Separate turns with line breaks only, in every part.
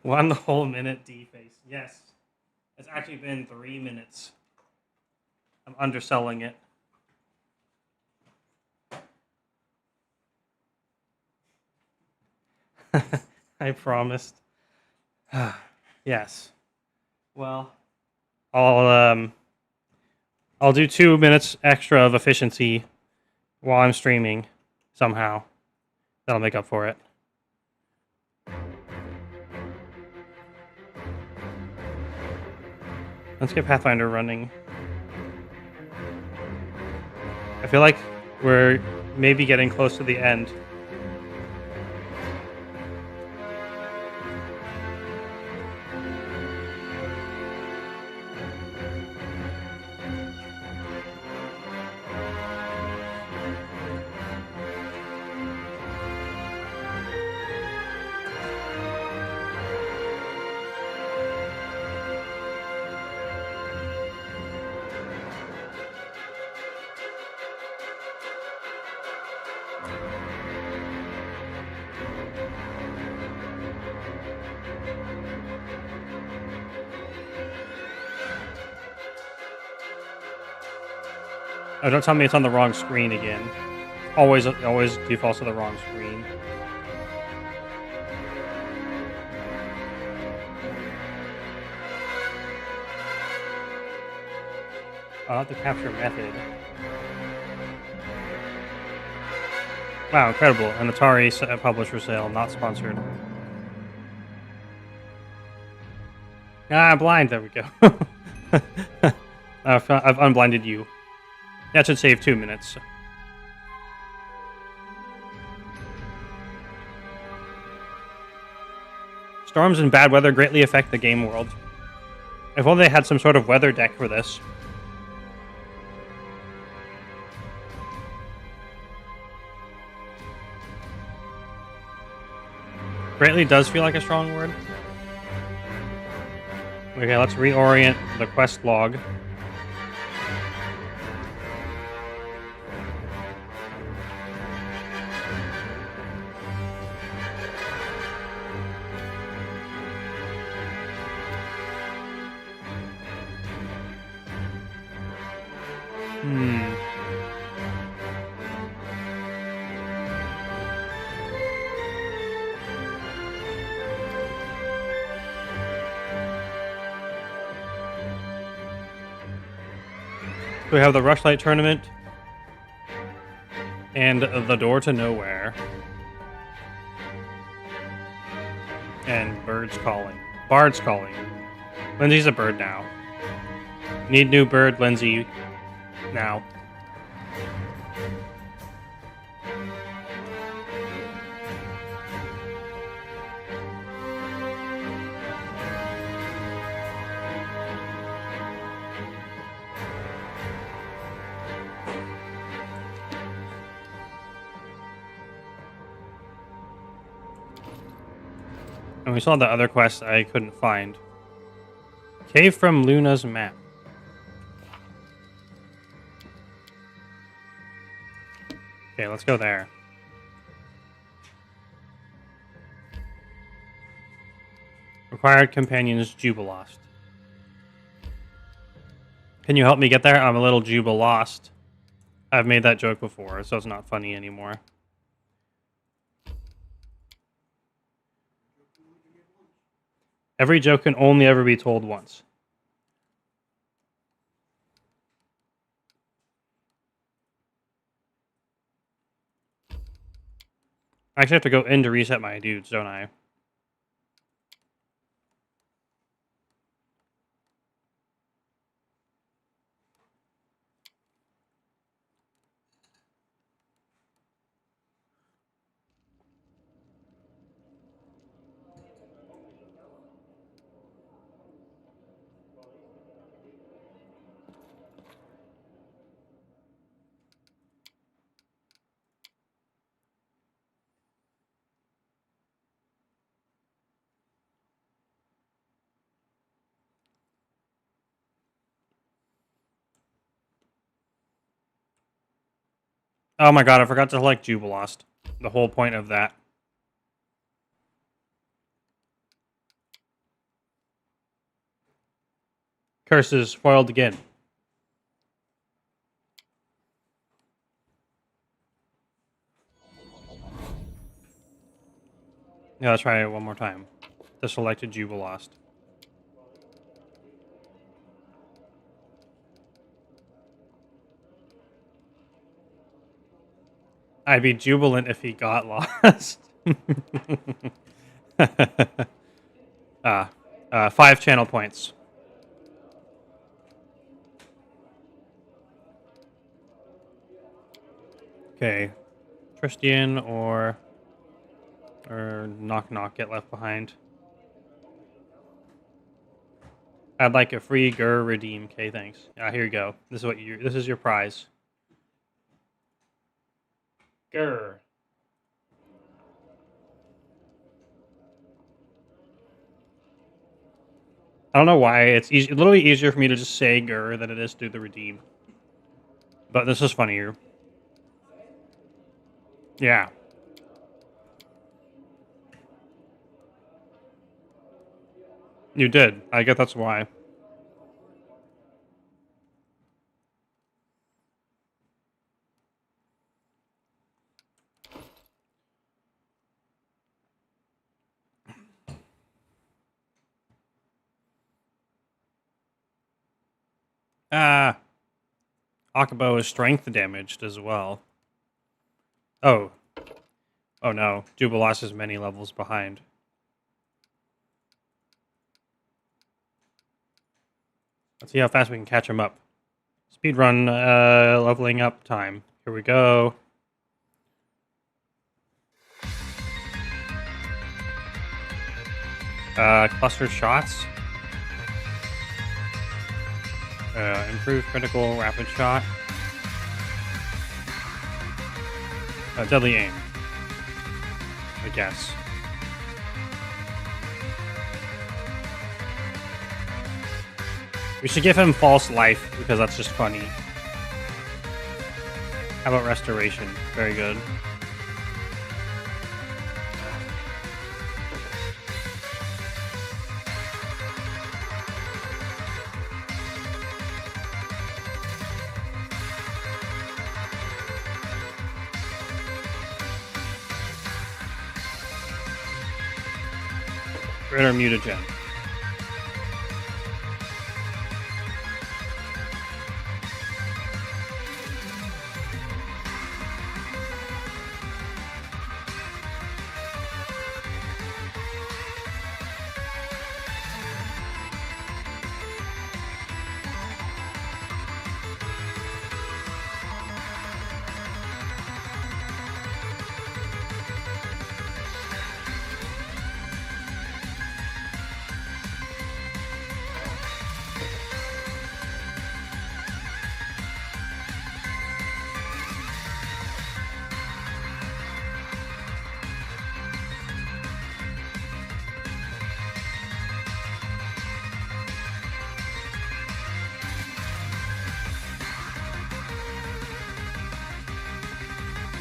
1 whole minute D-face. Yes. It's actually been 3 minutes. I'm underselling it. I promised. Yes. Well, I'll do 2 minutes extra of efficiency while I'm streaming somehow. That'll make up for it. Let's get Pathfinder running. I feel like we're maybe getting close to the end. Oh, don't tell me it's on the wrong screen again. Always defaults to the wrong screen. I'll have to capture method. Wow, incredible. An Atari publisher sale, not sponsored. Ah, blind. There we go. I've unblinded you. That should save 2 minutes. Storms and bad weather greatly affect the game world. If only they had some sort of weather deck for this. Greatly does feel like a strong word. Okay, let's reorient the quest log. We have the Rushlight Tournament and the Door to Nowhere and Birds Calling. Bard's Calling. Lindsay's a bird now. Need new bird, Lindsay, now. And we saw the other quest I couldn't find. Cave from Luna's map. Okay, let's go there. Required companions Jubilost. Can you help me get there? I'm a little Jubilost. I've made that joke before, so it's not funny anymore. Every joke can only ever be told once. I actually have to go in to reset my dudes, don't I? Oh my god, I forgot to select Jubilost. The whole point of that. Curses foiled again. Yeah, let's try it one more time. The selected Jubilost. I'd be jubilant if he got lost. 5 channel points. Okay. Tristian or Knock Knock get left behind. I'd like a free Gur redeem. Okay, thanks. Here you go. This is your prize. Gur. I don't know why it's literally easier for me to just say Gur than it is to do the redeem. But this is funnier. Yeah. You did. I guess that's why. Akabo is strength damaged as well. Oh. Oh no. Jubilost is many levels behind. Let's see how fast we can catch him up. Speedrun leveling up time. Here we go. Cluster shots. Improved critical rapid shot. Deadly aim. I guess. We should give him false life because that's just funny. How about restoration? Very good. Greater mutagen.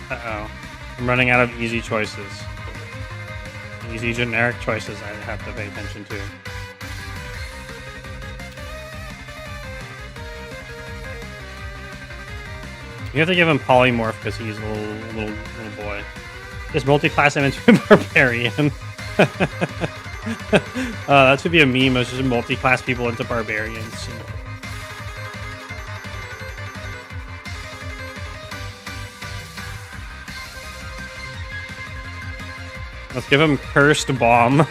Uh-oh. I'm running out of easy choices. Easy generic choices I have to pay attention to. You have to give him polymorph because he's a little boy. Just multi-class him into a barbarian. That should be a meme. It's just multi-class people into barbarians. Let's give him Cursed Bomb.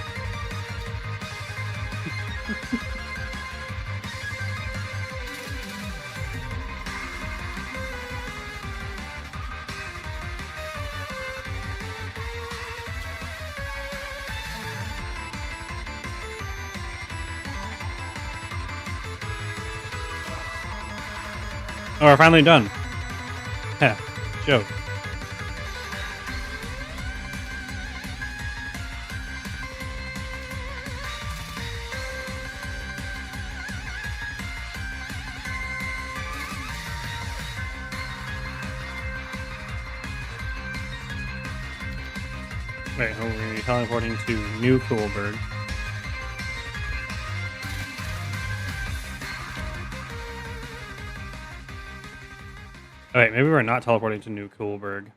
Oh, we're finally done. Yeah, joke. Wait, we're going to be teleporting to New Coolberg. Oh, wait, maybe we're not teleporting to New Coolberg.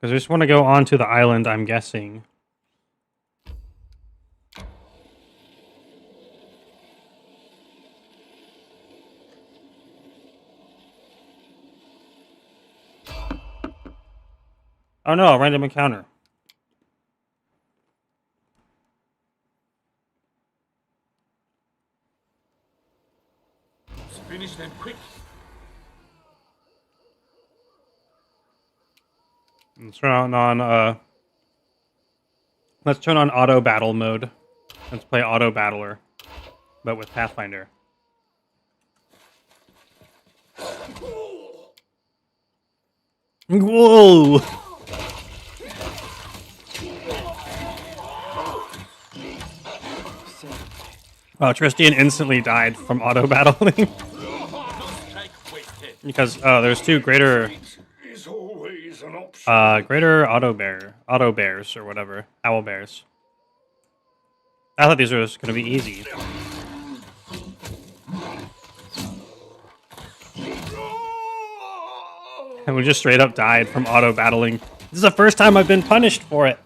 Because I just want to go onto the island, I'm guessing. Oh no, a random encounter.
Let's finish them quick.
Let's turn on let's turn on auto battle mode. Let's play auto battler, but with Pathfinder. Whoa! Wow, Tristian instantly died from auto battling. Because there's two greater greater auto bears or whatever, owl bears. I thought these were just gonna be easy. And we just straight up died from auto battling. This is the first time I've been punished for it.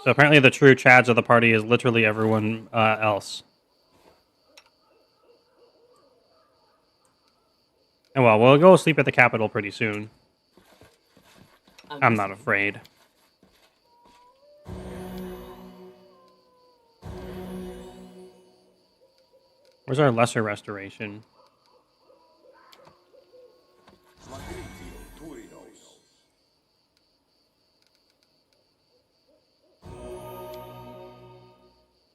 So apparently the true Chads of the party is literally everyone else. And well, we'll go sleep at the capital pretty soon. I'm not afraid. Where's our lesser restoration?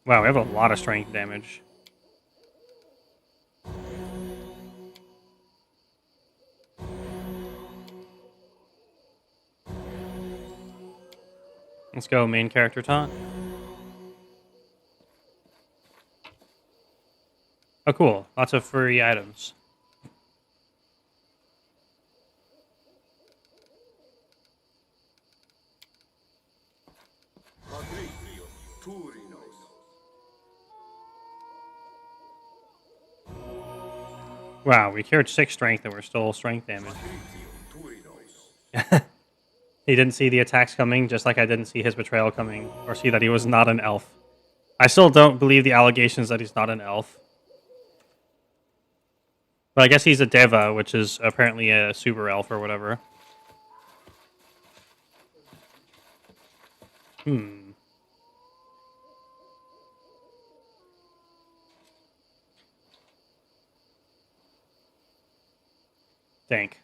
Wow, we have a lot of strength damage. Let's go main character taunt. Oh, cool. Lots of free items. Wow, we cured 6 strength and we're still strength damage. He didn't see the attacks coming, just like I didn't see his betrayal coming, or see that he was not an elf. I still don't believe the allegations that he's not an elf. But I guess he's a Deva, which is apparently a super elf or whatever. Dank.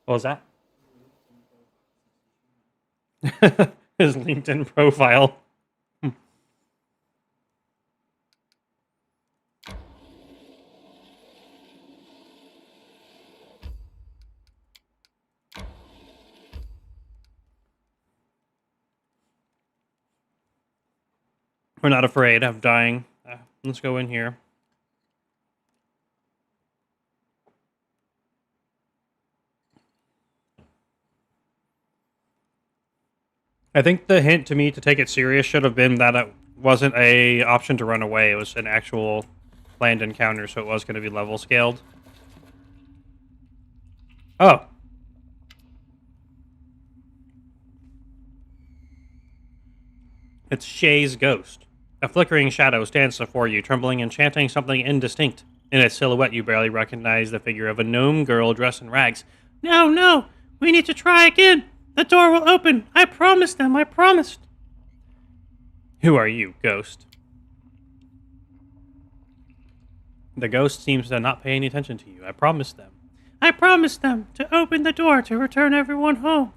What was that? His LinkedIn profile. We're not afraid of dying. Let's go in here. I think the hint to me to take it serious should have been that it wasn't a option to run away. It was an actual planned encounter, so it was going to be level scaled. Oh. It's Shay's ghost. A flickering shadow stands before you, trembling and chanting something indistinct. In its silhouette, you barely recognize the figure of a gnome girl dressed in rags. No, no! We need to try again! The door will open! I promised them! I promised! Who are you, ghost? The ghost seems to not pay any attention to you. I promised them. I promised them to open the door to return everyone home.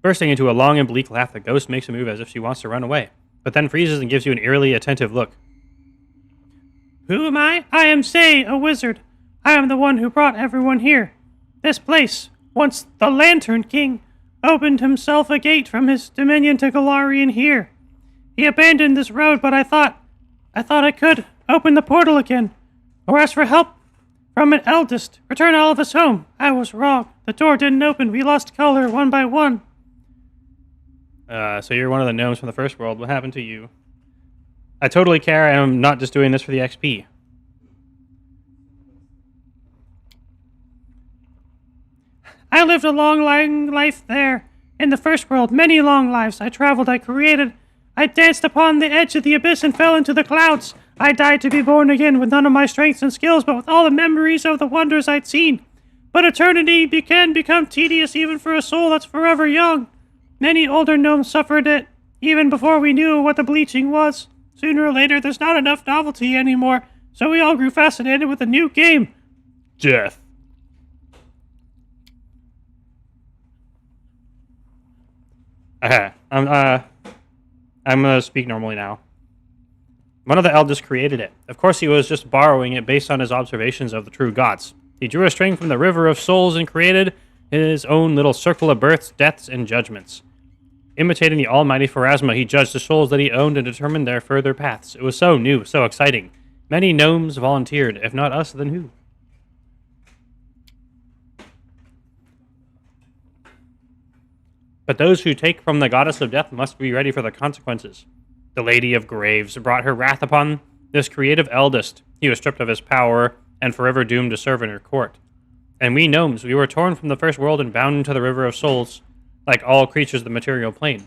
Bursting into a long and bleak laugh, the ghost makes a move as if she wants to run away, but then freezes and gives you an eerily attentive look. Who am I? I am Say, a wizard. I am the one who brought everyone here.
This place, once the Lantern King, opened himself a gate from his dominion to Galarian here. He abandoned this road, but I thought I could open the portal again, or ask for help from an eldest. Return all of us home. I was wrong. The door didn't open. We lost color one by one.
So you're one of the gnomes from the first world. What happened to you? I totally care, and I'm not just doing this for the XP.
I lived a long life there. In the first world, many long lives. I traveled, I created. I danced upon the edge of the abyss and fell into the clouds. I died to be born again with none of my strengths and skills, but with all the memories of the wonders I'd seen. But eternity can become tedious even for a soul that's forever young. Many older gnomes suffered it, even before we knew what the bleaching was. Sooner or later, there's not enough novelty anymore, so we all grew fascinated with a new game.
Death. I'm gonna speak normally now. One of the elders created it. Of course, he was just borrowing it based on his observations of the true gods. He drew a string from the river of souls and created his own little circle of births, deaths, and judgments. Imitating the almighty Pharasma, he judged the souls that he owned and determined their further paths. It was so new, so exciting. Many gnomes volunteered. If not us, then who? But those who take from the goddess of death must be ready for the consequences. The Lady of Graves brought her wrath upon this creative eldest. He was stripped of his power and forever doomed to serve in her court. And we gnomes, we were torn from the first world and bound into the river of souls, like all creatures of the material plane.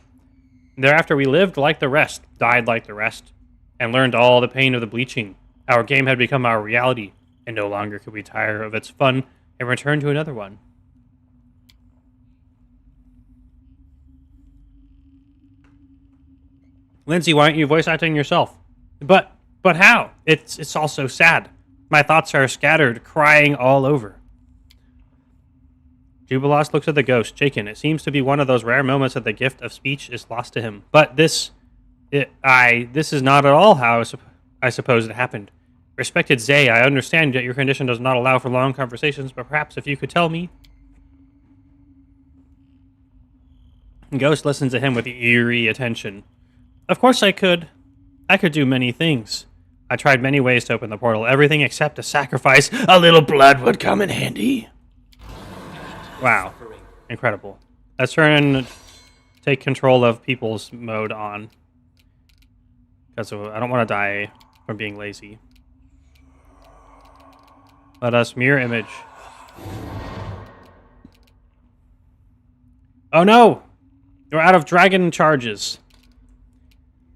Thereafter we lived like the rest, died like the rest, and learned all the pain of the bleaching. Our game had become our reality, and no longer could we tire of its fun and return to another one. Lindsay, why aren't you voice acting yourself? But how? It's all so sad. My thoughts are scattered, crying all over. Jubilos looks at the ghost, shaken. It seems to be one of those rare moments that the gift of speech is lost to him. But this is not at all how I suppose it happened. Respected Zay, I understand that your condition does not allow for long conversations, but perhaps if you could tell me. Ghost listens to him with eerie attention. Of course I could. I could do many things. I tried many ways to open the portal, everything except a sacrifice. A little blood would come in handy. Wow. Incredible. Let's turn take control of people's mode on. Because I don't want to die from being lazy. Let us mirror image. Oh no! You're out of dragon charges.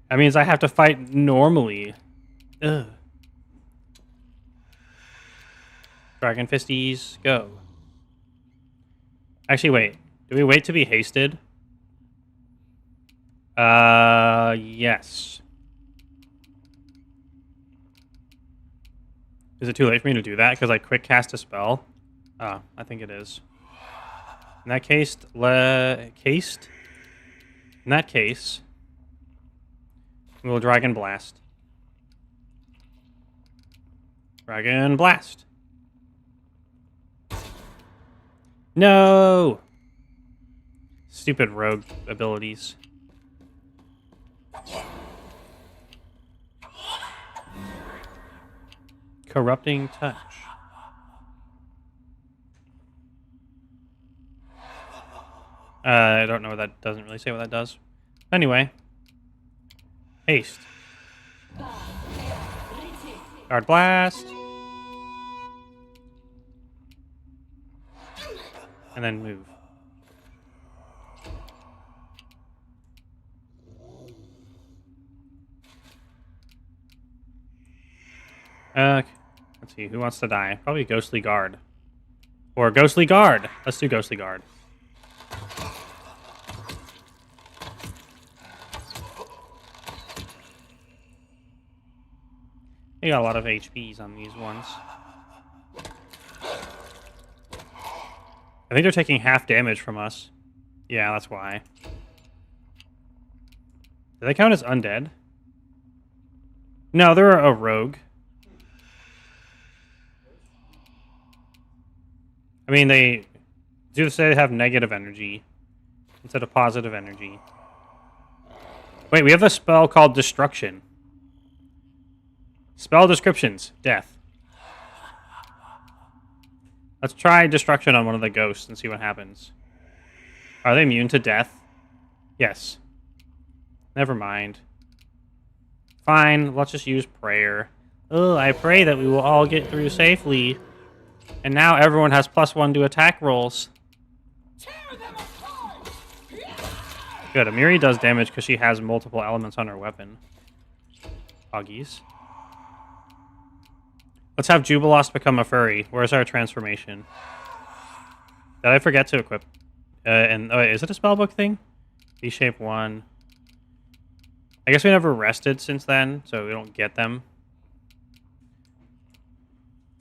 That means I have to fight normally. Ugh. Dragon fisties, go. Actually, wait. Do we wait to be hasted? Yes. Is it too late for me to do that? Because I quick cast a spell? Oh, I think it is. In that case, we'll Dragon Blast. Dragon Blast. No! Stupid rogue abilities. Corrupting Touch. I don't know what that doesn't really say what that does. Anyway. Haste. Guard Blast. And then move. Let's see, who wants to die? Probably Ghostly Guard. Or Ghostly Guard! Let's do Ghostly Guard. They got a lot of HPs on these ones. I think they're taking half damage from us. Yeah, that's why. Do they count as undead? No, they're a rogue. I mean, Do say they have negative energy instead of positive energy. Wait, we have a spell called Destruction. Spell descriptions. Death. Let's try Destruction on one of the ghosts and see what happens. Are they immune to death? Yes. Never mind. Fine, let's just use prayer. Oh, I pray that we will all get through safely. And now everyone has +1 to attack rolls. Good, Amiri does damage because she has multiple elements on her weapon. Huggies. Let's have Jubilost become a furry. Where's our transformation? Did I forget to equip? Oh, wait, is it a spellbook thing? V-shape 1. I guess we never rested since then, so we don't get them.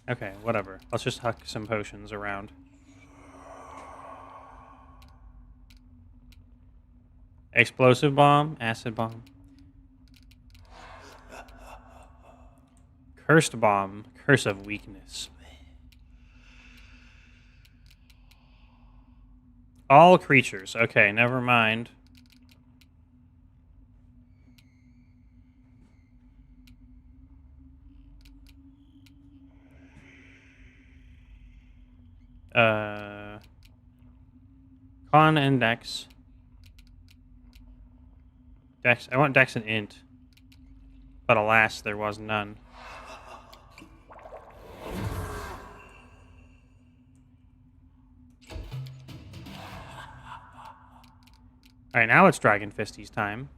Okay, whatever. Let's just huck some potions around. Explosive bomb, acid bomb. Cursed bomb, curse of weakness. All creatures. Okay, never mind. Con and Dex. Dex. I want Dex and Int. But alas, there was none. Alright, now it's Dragon Fisties time.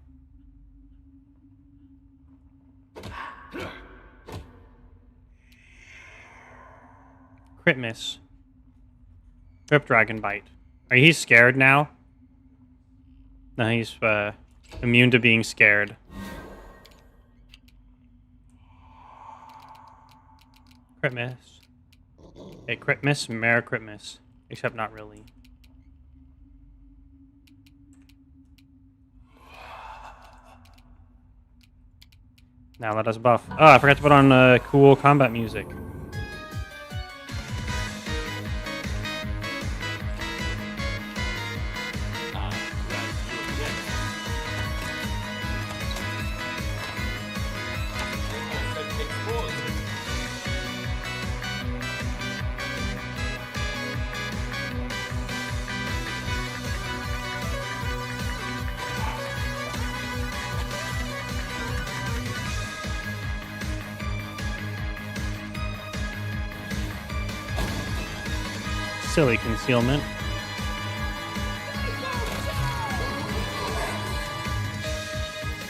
Crit miss. Rip Dragon Bite. Are you scared now? No, he's immune to being scared. Crit miss. Okay, crit miss, Mare crit miss. Except not really. Now let us buff. Oh, I forgot to put on cool combat music. Silly concealment.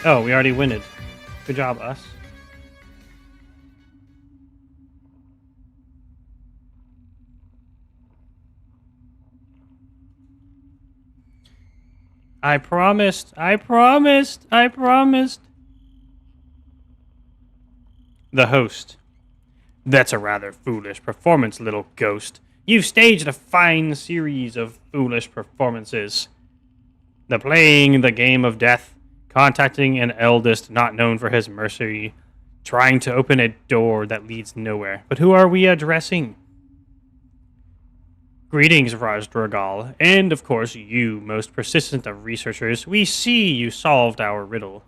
Oh, we already winned. Good job, us. I promised. I promised. I promised. The host. That's a rather foolish performance, little ghost. You've staged a fine series of foolish performances. The playing the game of death, contacting an eldest not known for his mercy, trying to open a door that leads nowhere. But who are we addressing? Greetings, Rajdragal, and of course you, most persistent of researchers. We see you solved our riddle.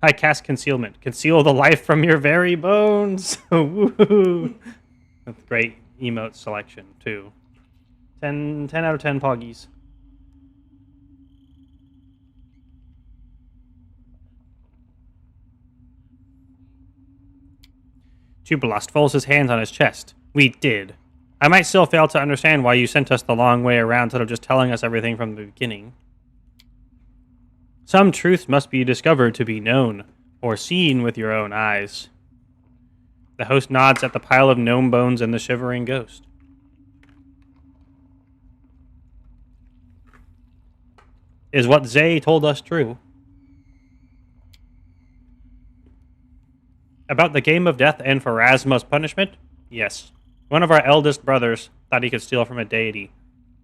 I cast concealment. Conceal the life from your very bones. Woohoo! That's great emote selection, too. 10 out of 10 poggies. Jubilost folds his hands on his chest. We did. I might still fail to understand why you sent us the long way around instead of just telling us everything from the beginning. Some truth must be discovered to be known, or seen with your own eyes. The host nods at the pile of gnome bones and the shivering ghost. Is what Zay told us true? About the game of death and Pharasma's punishment? Yes. One of our eldest brothers thought he could steal from a deity.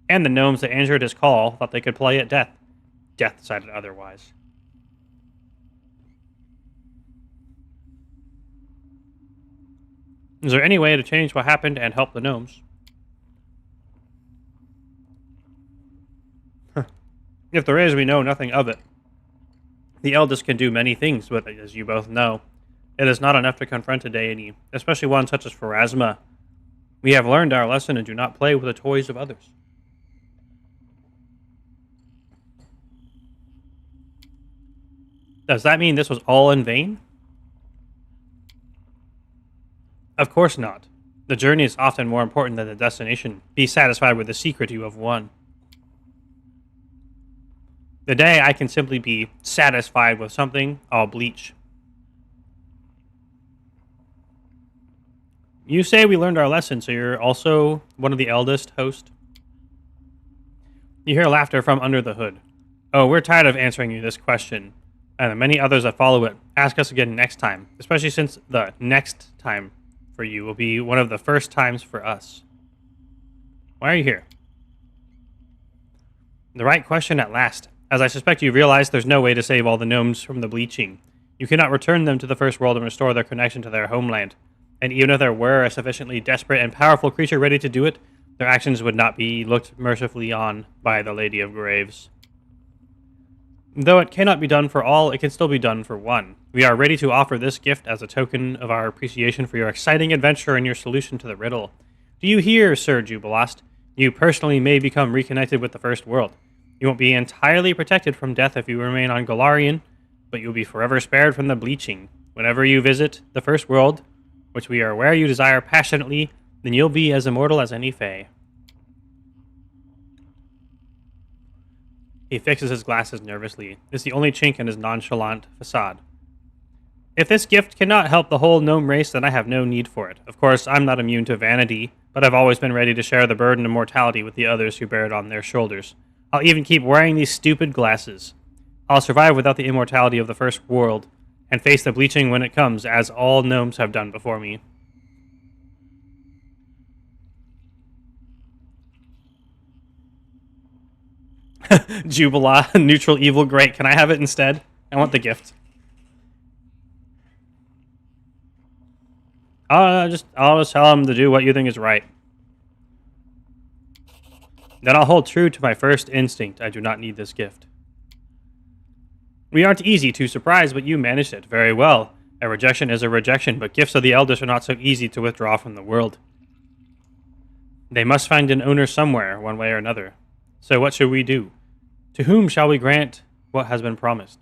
And the gnomes that answered his call thought they could play at death. Death decided otherwise. Is there any way to change what happened and help the gnomes? If there is, we know nothing of it. The eldest can do many things, but as you both know, it is not enough to confront a deity, especially one such as Pharasma. We have learned our lesson and do not play with the toys of others. Does that mean this was all in vain? Of course not. The journey is often more important than the destination. Be satisfied with the secret you have won. The day I can simply be satisfied with something, I'll bleach. You say we learned our lesson, so you're also one of the eldest, host? You hear laughter from under the hood. Oh, we're tired of answering you this question, and the many others that follow it. Ask us again next time, especially since the next time for you will be one of the first times for us. Why are you here? The right question at last. As I suspect you realize there's no way to save all the gnomes from the bleaching. You cannot return them to the first world and restore their connection to their homeland. And even if there were a sufficiently desperate and powerful creature ready to do it, their actions would not be looked mercifully on by the Lady of Graves. Though it cannot be done for all, it can still be done for one. We are ready to offer this gift as a token of our appreciation for your exciting adventure and your solution to the riddle. Do you hear, Sir Jubilost? You personally may become reconnected with the First World. You won't be entirely protected from death if you remain on Golarion, but you'll be forever spared from the bleaching. Whenever you visit the First World, which we are aware you desire passionately, then you'll be as immortal as any fae. He fixes his glasses nervously. It's the only chink in his nonchalant facade. If this gift cannot help the whole gnome race, then I have no need for it. Of course, I'm not immune to vanity, but I've always been ready to share the burden of mortality with the others who bear it on their shoulders. I'll even keep wearing these stupid glasses. I'll survive without the immortality of the First World, and face the bleaching when it comes, as all gnomes have done before me. Jubila, neutral evil, great. Can I have it instead? I want the gift. I'll just tell him to do what you think is right. Then I'll hold true to my first instinct. I do not need this gift. We aren't easy to surprise, but you managed it very well. A rejection is a rejection, but gifts of the elders are not so easy to withdraw from the world. They must find an owner somewhere, one way or another. So what should we do? To whom shall we grant what has been promised?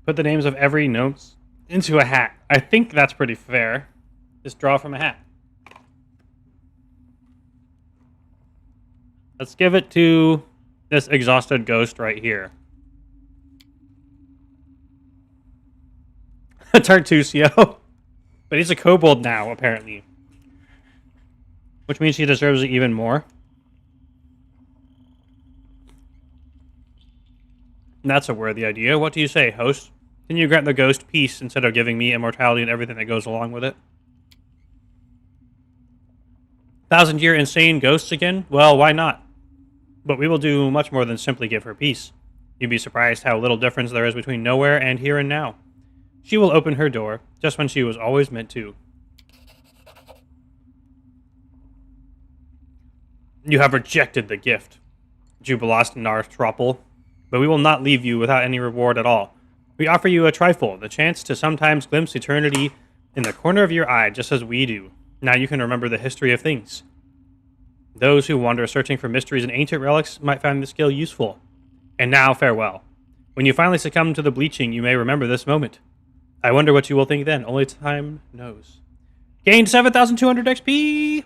Put the names of every note into a hat. I think that's pretty fair. Just draw from a hat. Let's give it to this exhausted ghost right here. Tartusio. But he's a kobold now, apparently. Which means he deserves it even more. That's a worthy idea. What do you say, host? Can you grant the ghost peace instead of giving me immortality and everything that goes along with it? 1,000-year insane ghosts again? Well, why not? But we will do much more than simply give her peace. You'd be surprised how little difference there is between nowhere and here and now. She will open her door, just when she was always meant to. You have rejected the gift, Jubilost Narthropple, but we will not leave you without any reward at all. We offer you a trifle, the chance to sometimes glimpse eternity in the corner of your eye, just as we do. Now you can remember the history of things. Those who wander searching for mysteries and ancient relics might find this skill useful. And now, farewell. When you finally succumb to the bleaching, you may remember this moment. I wonder what you will think then. Only time knows. Gained 7,200 XP!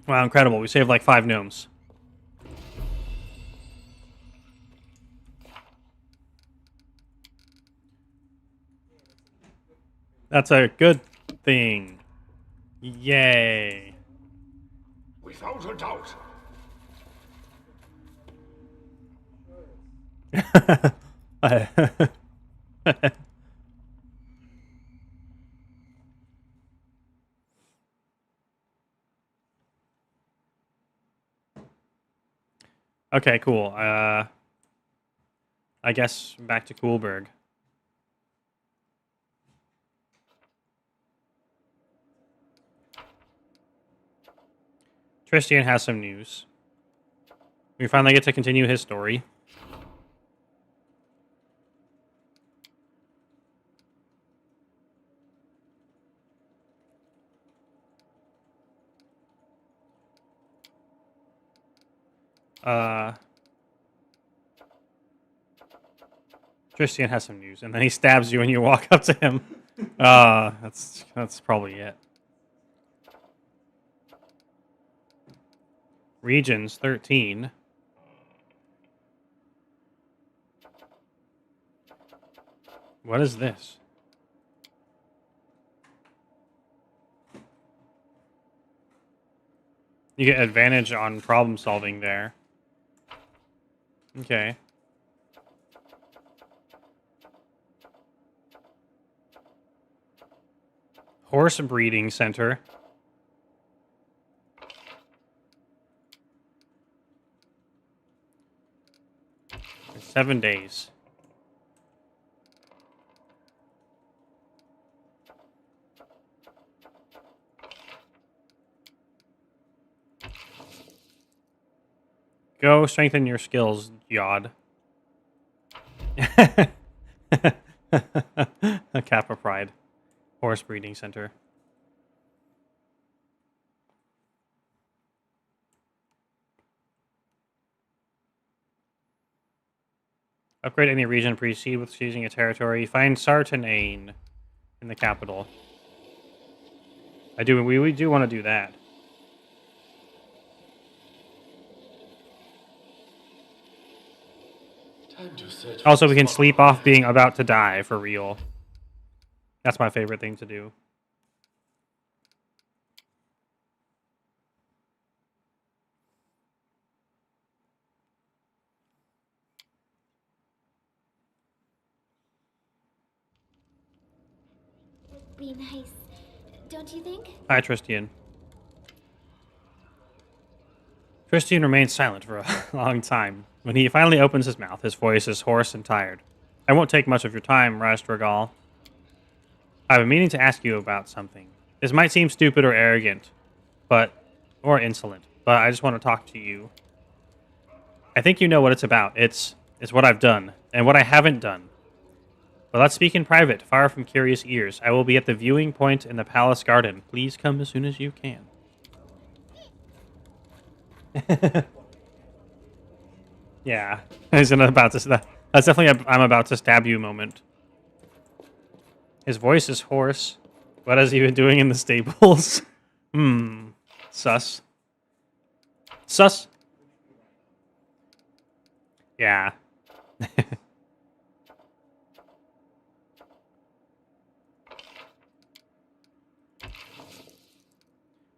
Wow, incredible. We saved like 5 gnomes. That's a good thing. Yay.
Without a doubt.
Okay, cool. I guess back to Coolberg. Tristian has some news. We finally get to continue his story. Tristian has some news, and then he stabs you when you walk up to him. That's probably it. Regions 13. What is this? You get advantage on problem solving there. Okay. Horse breeding center. For 7 days. Go strengthen your skills, Yod. A Kappa Pride. Horse breeding center. Upgrade any region, proceed with seizing a territory. Find Sartanane in the capital. We do want to do that. Also, we can sleep off being about to die for real. That's my favorite thing to do.
Be nice, don't you think?
Hi, Tristian. Tristian remains silent for a long time. When he finally opens his mouth, his voice is hoarse and tired. I won't take much of your time, Rastragal. I've been meaning to ask you about something. This might seem stupid or arrogant, or insolent, but I just want to talk to you. I think you know what it's about. It's what I've done, and what I haven't done. But let's speak in private, far from curious ears. I will be at the viewing point in the palace garden. Please come as soon as you can. Yeah, isn't about to. That's definitely a I'm about to stab you moment. His voice is hoarse. What has he been doing in the stables? Sus. Sus. Yeah.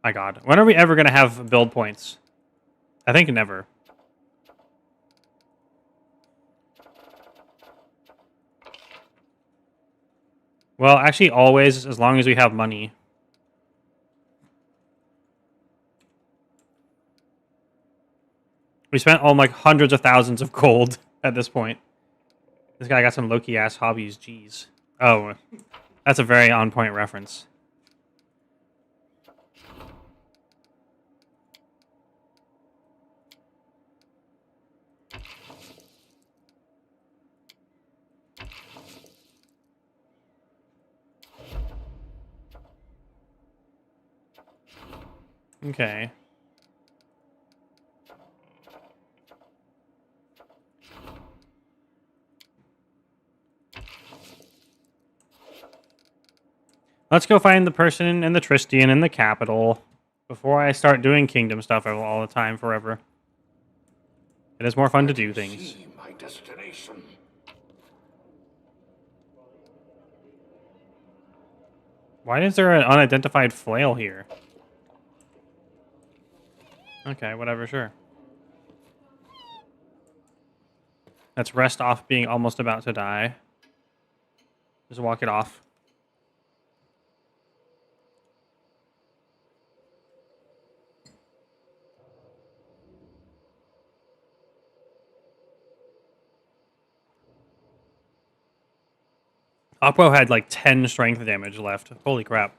My God, when are we ever gonna have build points? I think never. Well, actually, always, as long as we have money. We spent like hundreds of thousands of gold at this point. This guy got some Loki ass hobbies. Jeez. Oh, that's a very on point reference. Okay. Let's go find the person in the Tristian in the capital before I start doing kingdom stuff all the time forever. It is more fun to do things.
See my destination.
Why is there an unidentified flail here? Okay, whatever, sure. Let's rest off being almost about to die. Just walk it off. Oppo had like 10 strength damage left. Holy crap.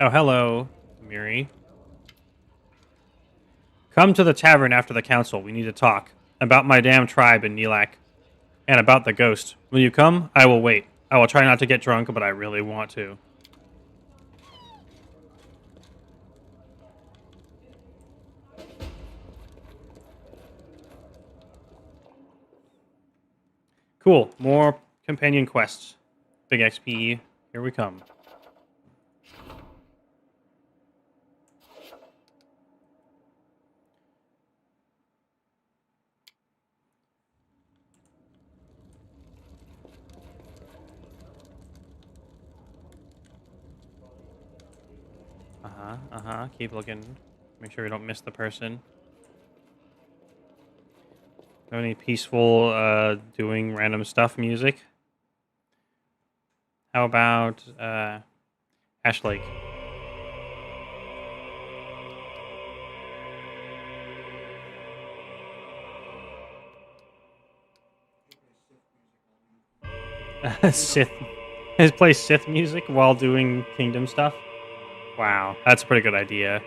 Oh, hello, Miri. Come to the tavern after the council. We need to talk. About my damn tribe in Nilak. And about the ghost. Will you come? I will wait. I will try not to get drunk, but I really want to. Cool. More companion quests. Big XP. Here we come. Keep looking. Make sure we don't miss the person. Have any peaceful, doing random stuff music? How about, Ash Lake? Sith. His play Sith music while doing Kingdom stuff? Wow, that's a pretty good idea.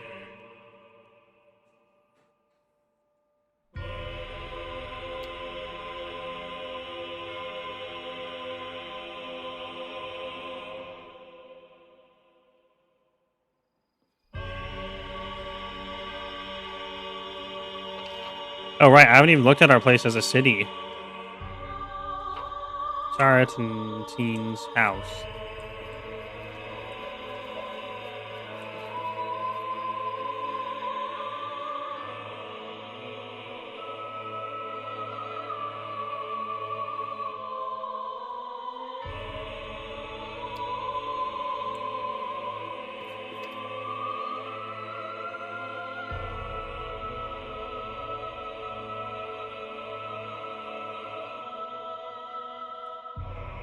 Oh, right, I haven't even looked at our place as a city. Sarateen's house.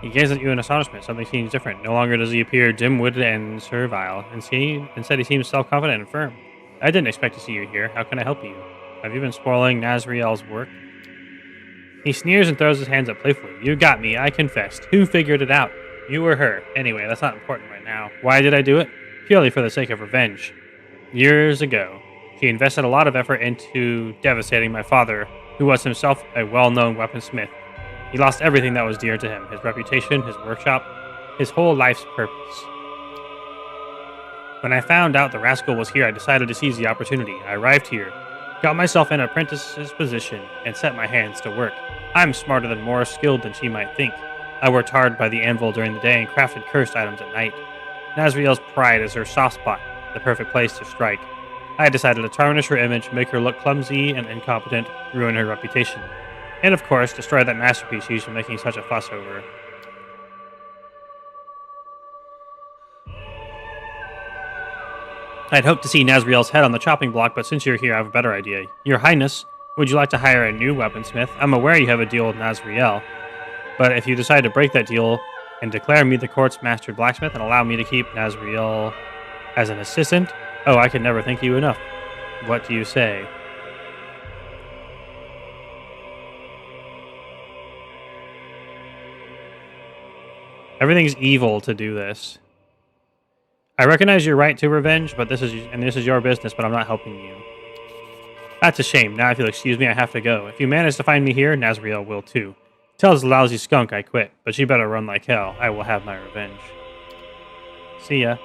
He gazes at you in astonishment. Something seems different. No longer does he appear dim-witted and servile. Instead, he seems self-confident and firm. I didn't expect to see you here. How can I help you? Have you been spoiling Nazriel's work? He sneers and throws his hands up playfully. You got me. I confessed. Who figured it out? You or her? Anyway, that's not important right now. Why did I do it? Purely for the sake of revenge. Years ago, she invested a lot of effort into devastating my father, who was himself a well-known weaponsmith. He lost everything that was dear to him, his reputation, his workshop, his whole life's purpose. When I found out the rascal was here, I decided to seize the opportunity. I arrived here, got myself in an apprentice's position, and set my hands to work. I'm smarter than more skilled than she might think. I worked hard by the anvil during the day and crafted cursed items at night. Nazriel's pride is her soft spot, the perfect place to strike. I decided to tarnish her image, make her look clumsy and incompetent, ruin her reputation. And of course, destroy that masterpiece she's been making such a fuss over. I'd hoped to see Nazriel's head on the chopping block, but since you're here, I have a better idea. Your Highness, would you like to hire a new weaponsmith? I'm aware you have a deal with Nazriel, but if you decide to break that deal and declare me the court's mastered blacksmith and allow me to keep Nazriel as an assistant, oh, I can never thank you enough. What do you say? Everything's evil to do this. I recognize your right to revenge, but this is your business, but I'm not helping you. That's a shame. Now if you'll excuse me, I have to go. If you manage to find me here, Nazriel will too. Tell this lousy skunk I quit, but she better run like hell. I will have my revenge. See ya.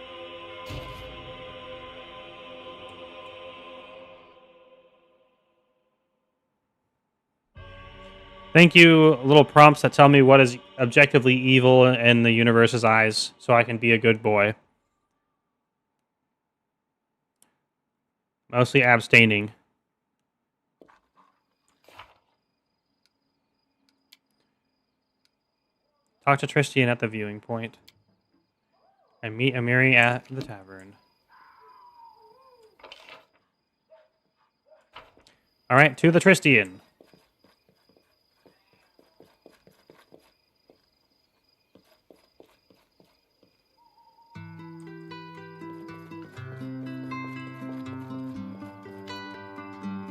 Thank you, little prompts that tell me what is objectively evil in the universe's eyes, so I can be a good boy. Mostly abstaining. talk to Tristian at the viewing point. And meet Amiri at the tavern. Alright, to the Tristian.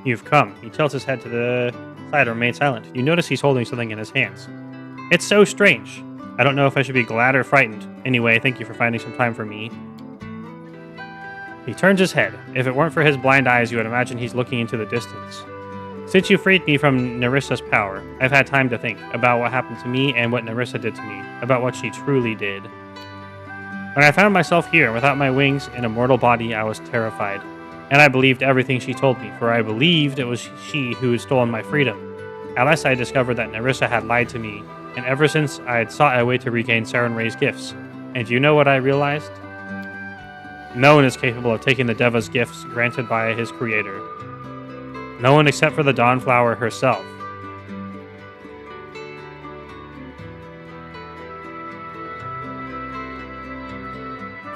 You've come. He tilts his head to the side and remains silent. You notice he's holding something in his hands. It's so strange. I don't know if I should be glad or frightened. Anyway, thank you for finding some time for me. He turns his head. If it weren't for his blind eyes, you would imagine he's looking into the distance. Since you freed me from Nerissa's power, I've had time to think about what happened to me and what Nerissa did to me, about what she truly did. When I found myself here, without my wings, in a mortal body, I was terrified. And I believed everything she told me, for I believed it was she who had stolen my freedom. At last I discovered that Nerissa had lied to me, and ever since I had sought a way to regain Saren Ray's gifts. And do you know what I realized? No one is capable of taking the Deva's gifts granted by his creator. No one except for the Dawnflower herself.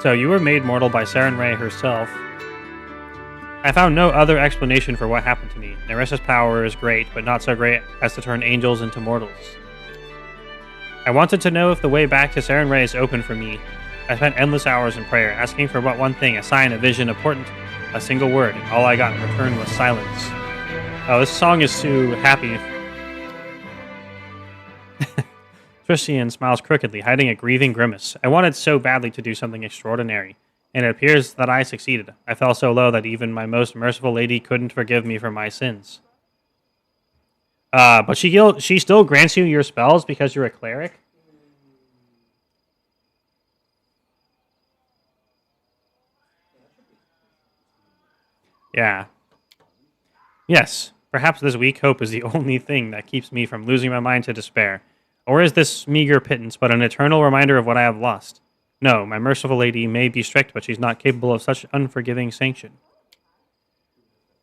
So you were made mortal by Saren Ray herself. I found no other explanation for what happened to me. Nerissa's power is great, but not so great as to turn angels into mortals. I wanted to know if the way back to Saren Ray is open for me. I spent endless hours in prayer, asking for but one thing, a sign, a vision, a portent, a single word. All I got in return was silence. Oh, this song is too happy. Tristian smiles crookedly, hiding a grieving grimace. I wanted so badly to do something extraordinary, and it appears that I succeeded. I fell so low that even my most merciful lady couldn't forgive me for my sins. But she still grants you your spells because you're a cleric? Yeah. Yes, perhaps this weak hope is the only thing that keeps me from losing my mind to despair. Or is this meager pittance but an eternal reminder of what I have lost? No, my merciful lady may be strict, but she's not capable of such unforgiving sanction.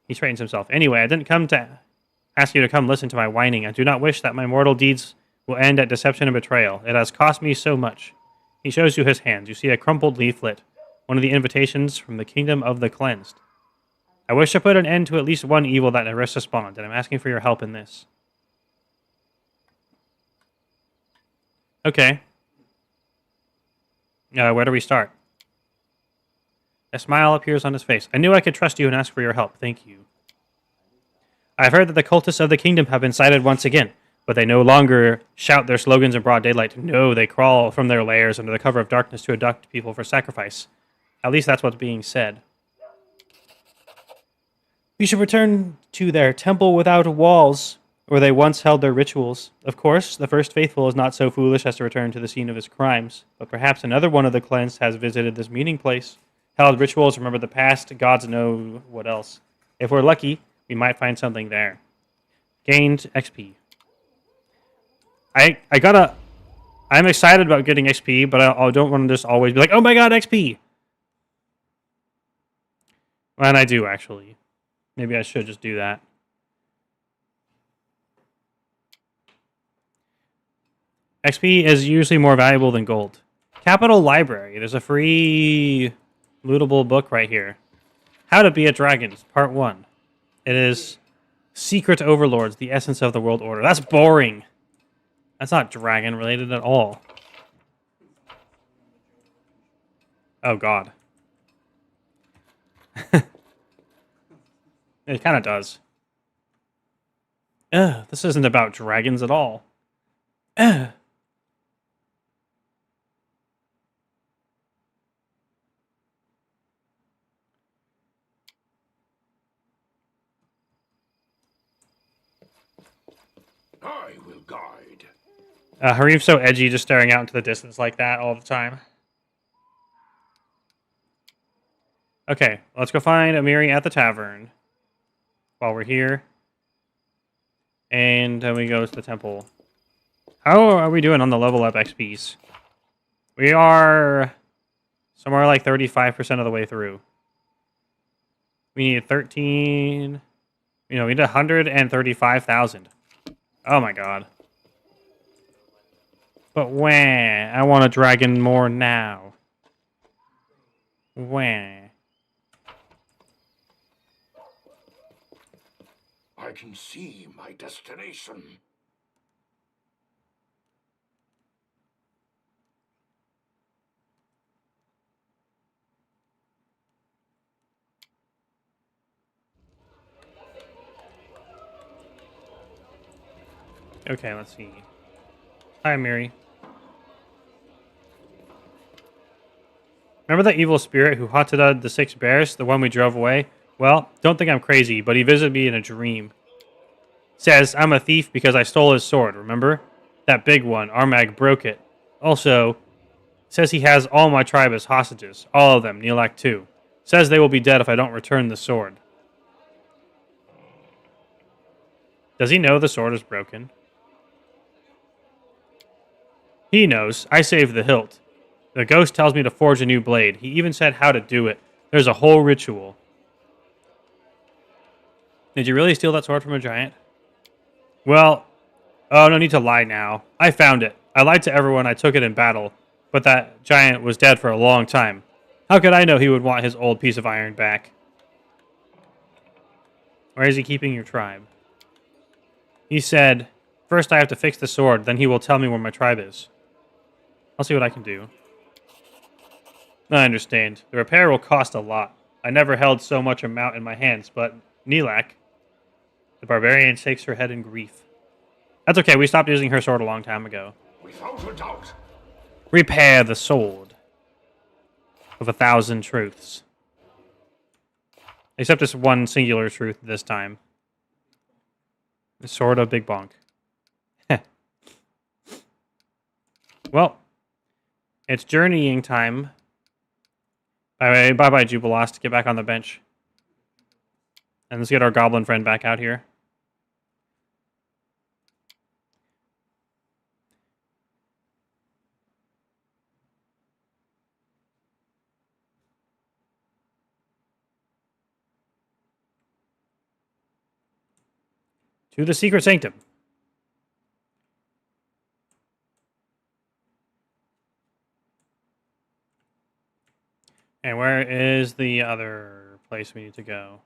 He straightens himself. Anyway, I didn't come to ask you to come listen to my whining. I do not wish that my mortal deeds will end at deception and betrayal. It has cost me so much. He shows you his hands. You see a crumpled leaflet, one of the invitations from the kingdom of the cleansed. I wish to put an end to at least one evil that Nerissa spawned, and I'm asking for your help in this. Okay. Where do we start? A smile appears on his face. I knew I could trust you and ask for your help. Thank you. I've heard that the cultists of the kingdom have been sighted once again, but they no longer shout their slogans in broad daylight. No, they crawl from their lairs under the cover of darkness to abduct people for sacrifice. At least that's what's being said. We should return to their temple without walls, where they once held their rituals. Of course, the first faithful is not so foolish as to return to the scene of his crimes, but perhaps another one of the cleansed has visited this meeting place, held rituals, remembered the past, gods know what else. If we're lucky, we might find something there. Gained XP. I'm excited about getting XP, but I don't want to just always be like, oh my god, XP! And I do, actually. Maybe I should just do that. XP is usually more valuable than gold. Capital Library. There's a free lootable book right here. How to Be a Dragon, Part 1. It is Secret Overlords, the Essence of the World Order. That's boring. That's not dragon related at all. Oh god. It kind of does. This isn't about dragons at all. Hi
will guide.
Harif's so edgy, just staring out into the distance like that all the time. Okay, let's go find Amiri at the tavern while we're here. And then we go to the temple. How are we doing on the level up XPs? We are somewhere like 35% of the way through. We need 13... we need 135,000. Oh my god. But when? I want a dragon more now. When?
I can see my destination.
Okay, let's see. Hi, Miri. Remember that evil spirit who haunted the 6 bears, the one we drove away? Well, don't think I'm crazy, but he visited me in a dream. Says I'm a thief because I stole his sword, remember? That big one, Armag broke it. Also, says he has all my tribe as hostages. All of them, Neelak too. Says they will be dead if I don't return the sword. Does he know the sword is broken? He knows. I saved the hilt. The ghost tells me to forge a new blade. He even said how to do it. There's a whole ritual. Did you really steal that sword from a giant? Well, oh, no need to lie now. I found it. I lied to everyone I took it in battle, but that giant was dead for a long time. How could I know he would want his old piece of iron back? Where is he keeping your tribe? He said, first I have to fix the sword, then he will tell me where my tribe is. I'll see what I can do. I understand. The repair will cost a lot. I never held so much amount in my hands, but Neelak, the barbarian, shakes her head in grief. That's okay, we stopped using her sword a long time ago.
Without a doubt.
Repair the sword of 1,000 truths. Except it's one singular truth this time. The sword of Big Bonk. Well, it's journeying time. Bye-bye, Jubilost. Get back on the bench. And let's get our goblin friend back out here. To the secret sanctum. And where is the other place we need to go?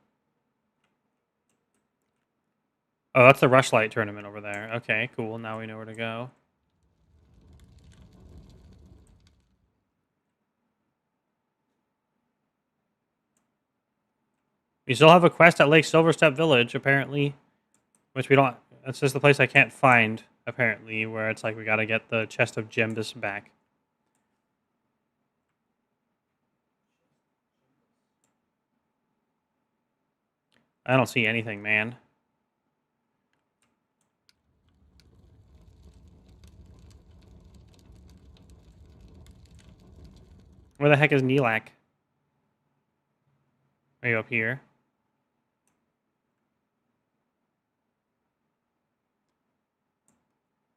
Oh, that's the Rushlight tournament over there. Okay, cool. Now we know where to go. We still have a quest at Lake Silverstep Village, apparently. Which we don't... That's just the place I can't find, apparently, where it's like we gotta get the chest of Gembus back. I don't see anything, man. Where the heck is Neelak? Are you up here?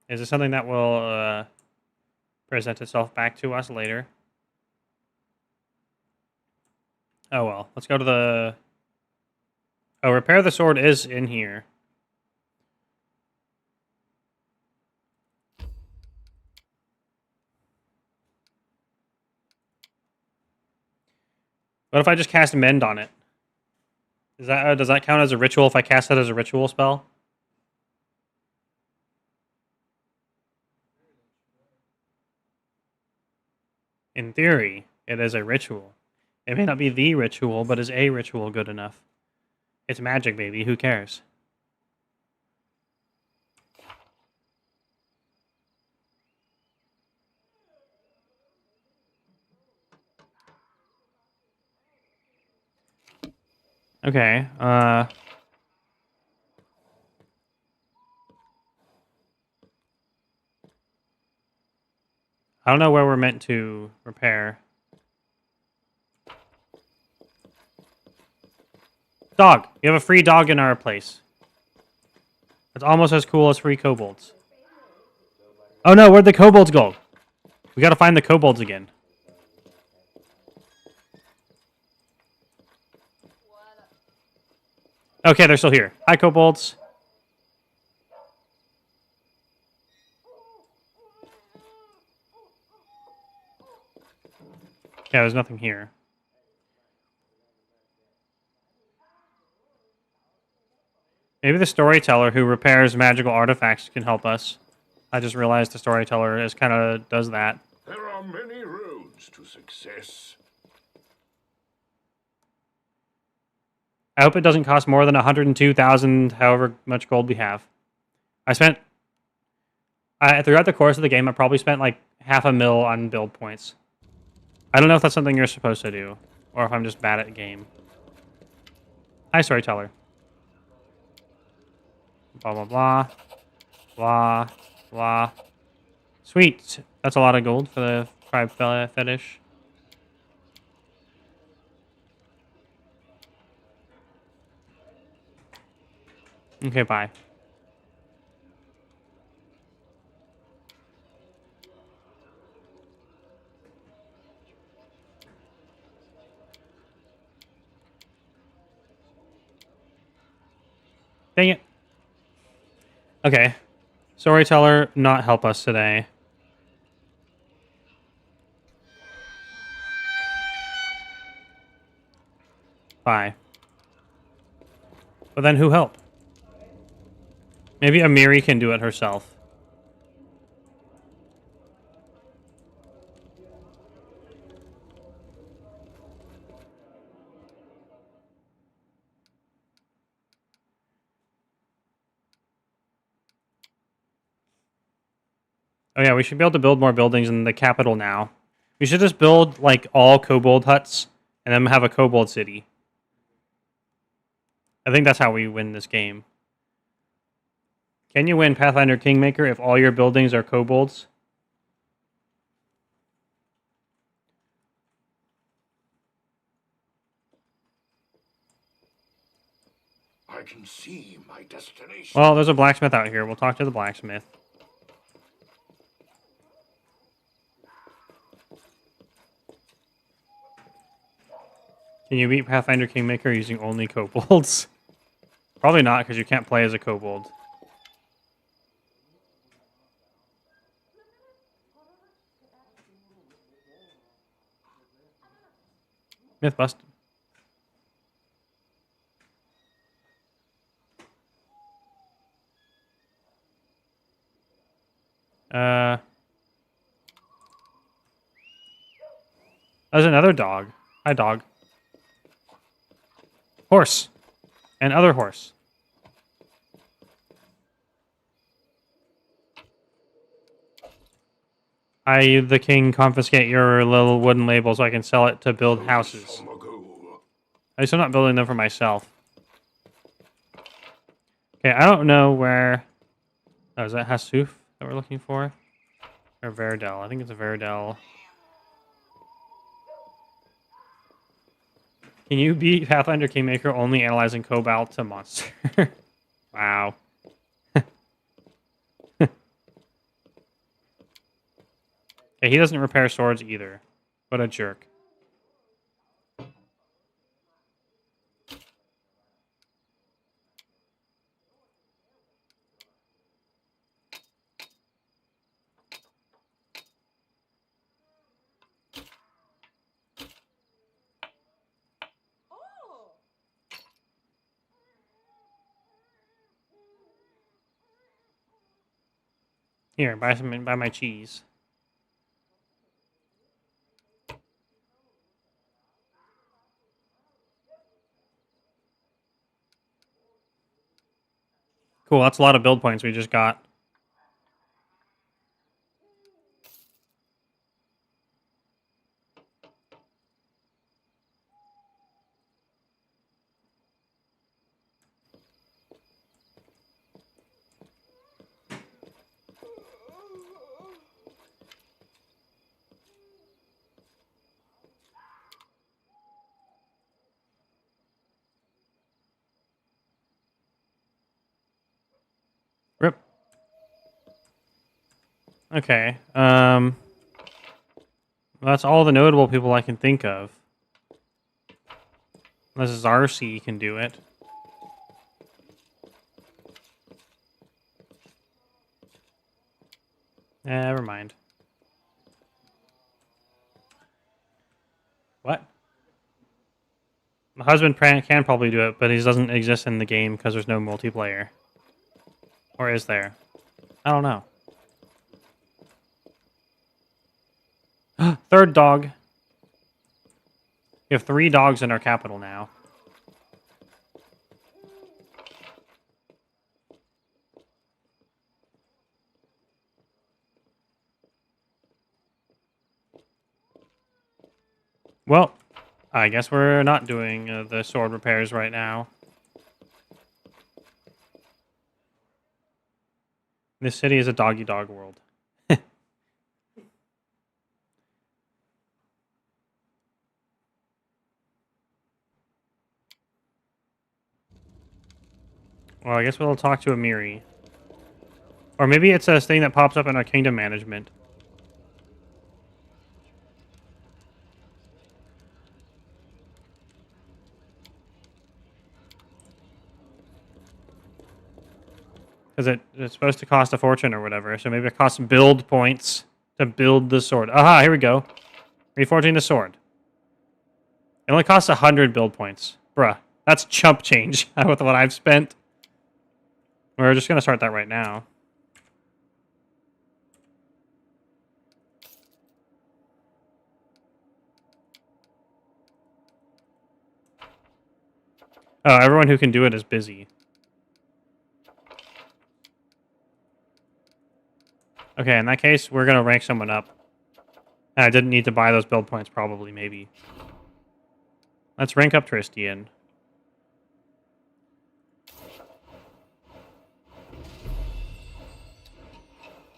Is this something that will present itself back to us later? Oh well, let's go to the... Oh, repair the sword is in here. What if I just cast Mend on it? Is that does that count as a ritual if I cast that as a ritual spell? In theory, it is a ritual. It may not be the ritual, but is a ritual good enough? It's magic, baby. Who cares? Okay, I don't know where we're meant to repair. Dog! We have a free dog in our place. It's almost as cool as free kobolds. Oh no, where'd the kobolds go? We gotta find the kobolds again. Okay, they're still here. Hi, kobolds. Yeah, there's nothing here. Maybe the storyteller who repairs magical artifacts can help us. I just realized the storyteller is kind of does that.
There are many roads to success.
I hope it doesn't cost more than 102,000, however much gold we have. I spent throughout the course of the game, I probably spent like $500,000 on build points. I don't know if that's something you're supposed to do, or if I'm just bad at the game. Hi, storyteller. Blah, blah, blah. Blah, blah. Sweet. That's a lot of gold for the tribe fetish. Okay, bye. Dang it. Okay. Storyteller, not help us today. Bye. But then who helped? Maybe Amiri can do it herself. Oh yeah, we should be able to build more buildings in the capital now. We should just build, like, all kobold huts, and then have a kobold city. I think that's how we win this game. Can you win Pathfinder Kingmaker if all your buildings are kobolds?
I can see my destination.
Well, there's a blacksmith out here. We'll talk to the blacksmith. Can you beat Pathfinder Kingmaker using only kobolds? Probably not, because you can't play as a kobold. Myth busted. There's another dog. Hi, dog. Horse. And other horse. I, the king, confiscate your little wooden label so I can sell it to build houses.
Some ago.
At least I'm not building them for myself. Okay, I don't know where... Oh, is that Hasuf that we're looking for? Or Veridel? I think it's a Veridel. Can you beat Pathfinder Kingmaker only analyzing Cobalt to monster? Wow. Okay, he doesn't repair swords either. What a jerk. Here, buy my cheese. Cool, that's a lot of build points we just got. Rip. Okay. That's all the notable people I can think of. Unless Zarcy can do it. Never mind. My husband can probably do it, but he doesn't exist in the game because there's no multiplayer. Or is there? I don't know. Third dog. We have 3 dogs in our capital now. Well, I guess we're not doing the sword repairs right now. This city is a doggy-dog world. Well, I guess we'll talk to Amiri. Or maybe it's a thing that pops up in our kingdom management. Because it's supposed to cost a fortune or whatever, so maybe it costs build points to build the sword. Aha, here we go. Reforging the sword. It only costs 100 build points. Bruh, that's chump change with what I've spent. We're just going to start that right now. Oh, everyone who can do it is busy. Okay, in that case, we're going to rank someone up. And I didn't need to buy those build points, probably, maybe. Let's rank up Tristian.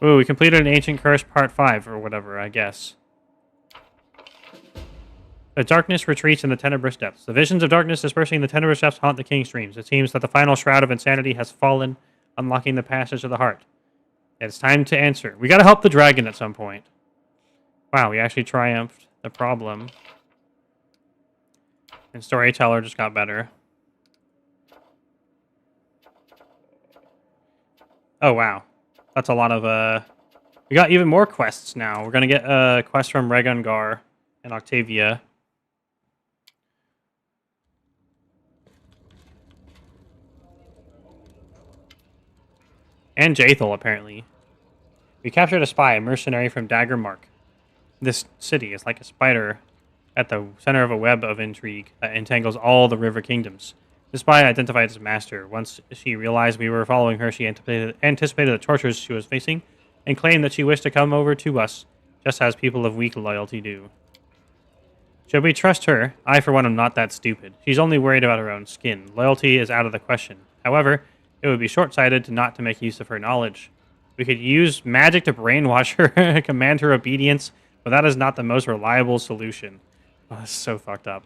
Ooh, we completed an Ancient Curse Part 5, or whatever, I guess. The darkness retreats in the tenebrous depths. The visions of darkness dispersing in the tenebrous depths haunt the king's dreams. It seems that the final shroud of insanity has fallen, unlocking the passage of the heart. It's time to answer. We gotta help the dragon at some point. Wow, we actually triumphed the problem. And Storyteller just got better. Oh, wow. That's a lot of, We got even more quests now. We're gonna get a quest from Regungar and Octavia. And Jaethel, apparently. We captured a spy, a mercenary from Daggermark. This city is like a spider at the center of a web of intrigue that entangles all the river kingdoms. The spy identified as master. Once she realized we were following her, she anticipated the tortures she was facing and claimed that she wished to come over to us, just as people of weak loyalty do. Should we trust her? I, for one, am not that stupid. She's only worried about her own skin. Loyalty is out of the question. However, it would be short-sighted not to make use of her knowledge. We could use magic to brainwash her, command her obedience, but that is not the most reliable solution. Oh, that's so fucked up.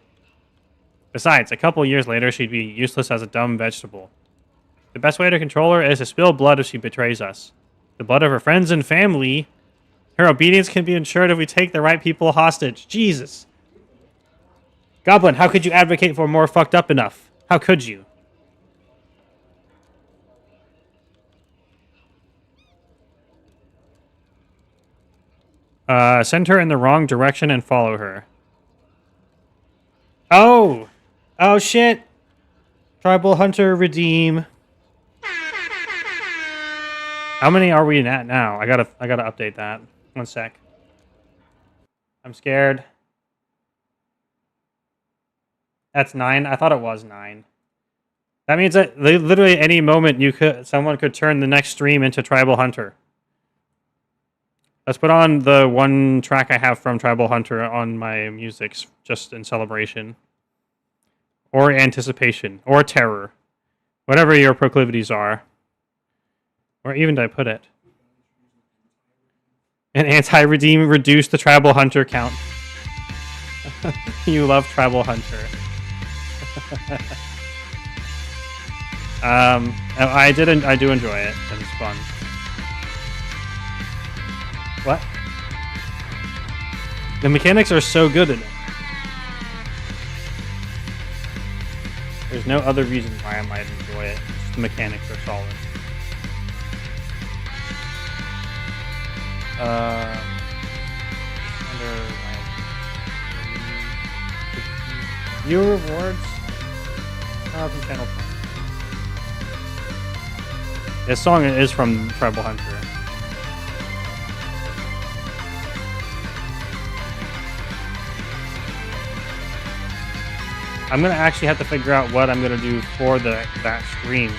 Besides, a couple years later, she'd be useless as a dumb vegetable. The best way to control her is to spill blood if she betrays us. The blood of her friends and family. Her obedience can be ensured if we take the right people hostage. Jesus. Goblin, how could you advocate for more fucked up enough? How could you? Send her in the wrong direction and follow her. Oh! Oh, shit! Tribal Hunter redeem. How many are we at now? I gotta update that. 1 sec. I'm scared. That's 9? I thought it was 9. That means that literally any moment someone could turn the next stream into Tribal Hunter. Let's put on the one track I have from Tribal Hunter on my music, just in celebration. Or anticipation. Or terror. Whatever your proclivities are. Where even did I put it? An anti-redeem reduce the Tribal Hunter count. You love Tribal Hunter. I do enjoy it. It's fun. What? The mechanics are so good in it. There's no other reason why I might enjoy it. Just the mechanics are solid. Under my new rewards. From Channel 20. This song is from Tribal Hunter. I'm gonna actually have to figure out what I'm gonna do for that stream.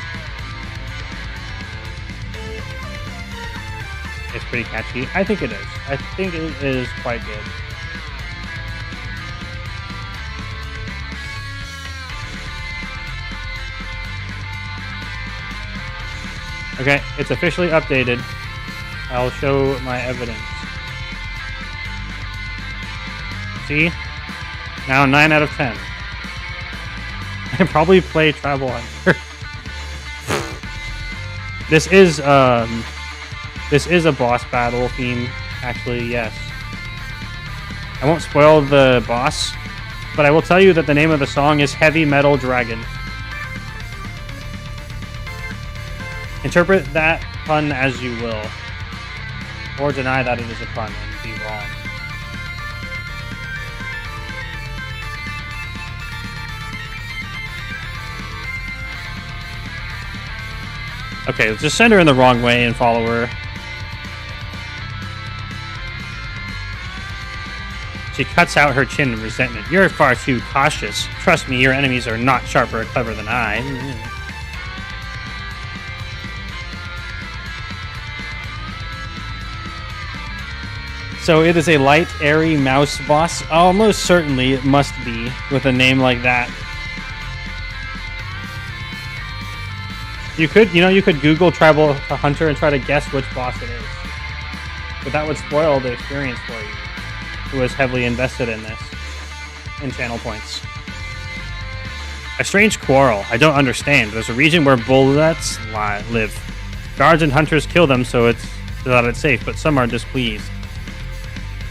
It's pretty catchy. I think it is. I think it is quite good. Okay, it's officially updated. I'll show my evidence. See? Now 9 out of 10. I probably play Tribal Hunter. This is a boss battle theme, actually, yes. I won't spoil the boss, but I will tell you that the name of the song is Heavy Metal Dragon. Interpret that pun as you will, or deny that it is a pun and be wrong. Okay, let's just send her in the wrong way and follow her. She cuts out her chin in resentment. You're far too cautious. Trust me, your enemies are not sharper or clever than I. So it is a light, airy mouse boss. Almost certainly it must be, with a name like that. You could Google Tribal Hunter and try to guess which boss it is. But that would spoil the experience for you, who was heavily invested in this, in channel points. A strange quarrel. I don't understand. There's a region where bullets live. Guards and hunters kill them so that it's safe, but some are displeased.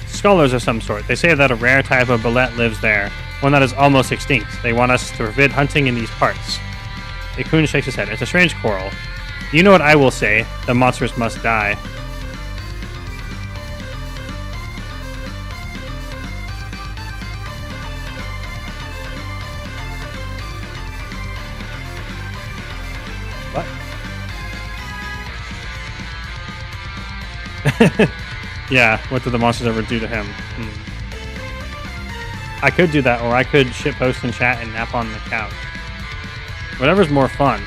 Scholars of some sort. They say that a rare type of bullet lives there, one that is almost extinct. They want us to forbid hunting in these parts. Ikun shakes his head. It's a strange quarrel. You know what I will say. The monsters must die. What? Yeah, what did the monsters ever do to him? I could do that, or I could shitpost and chat and nap on the couch. Whatever's more fun.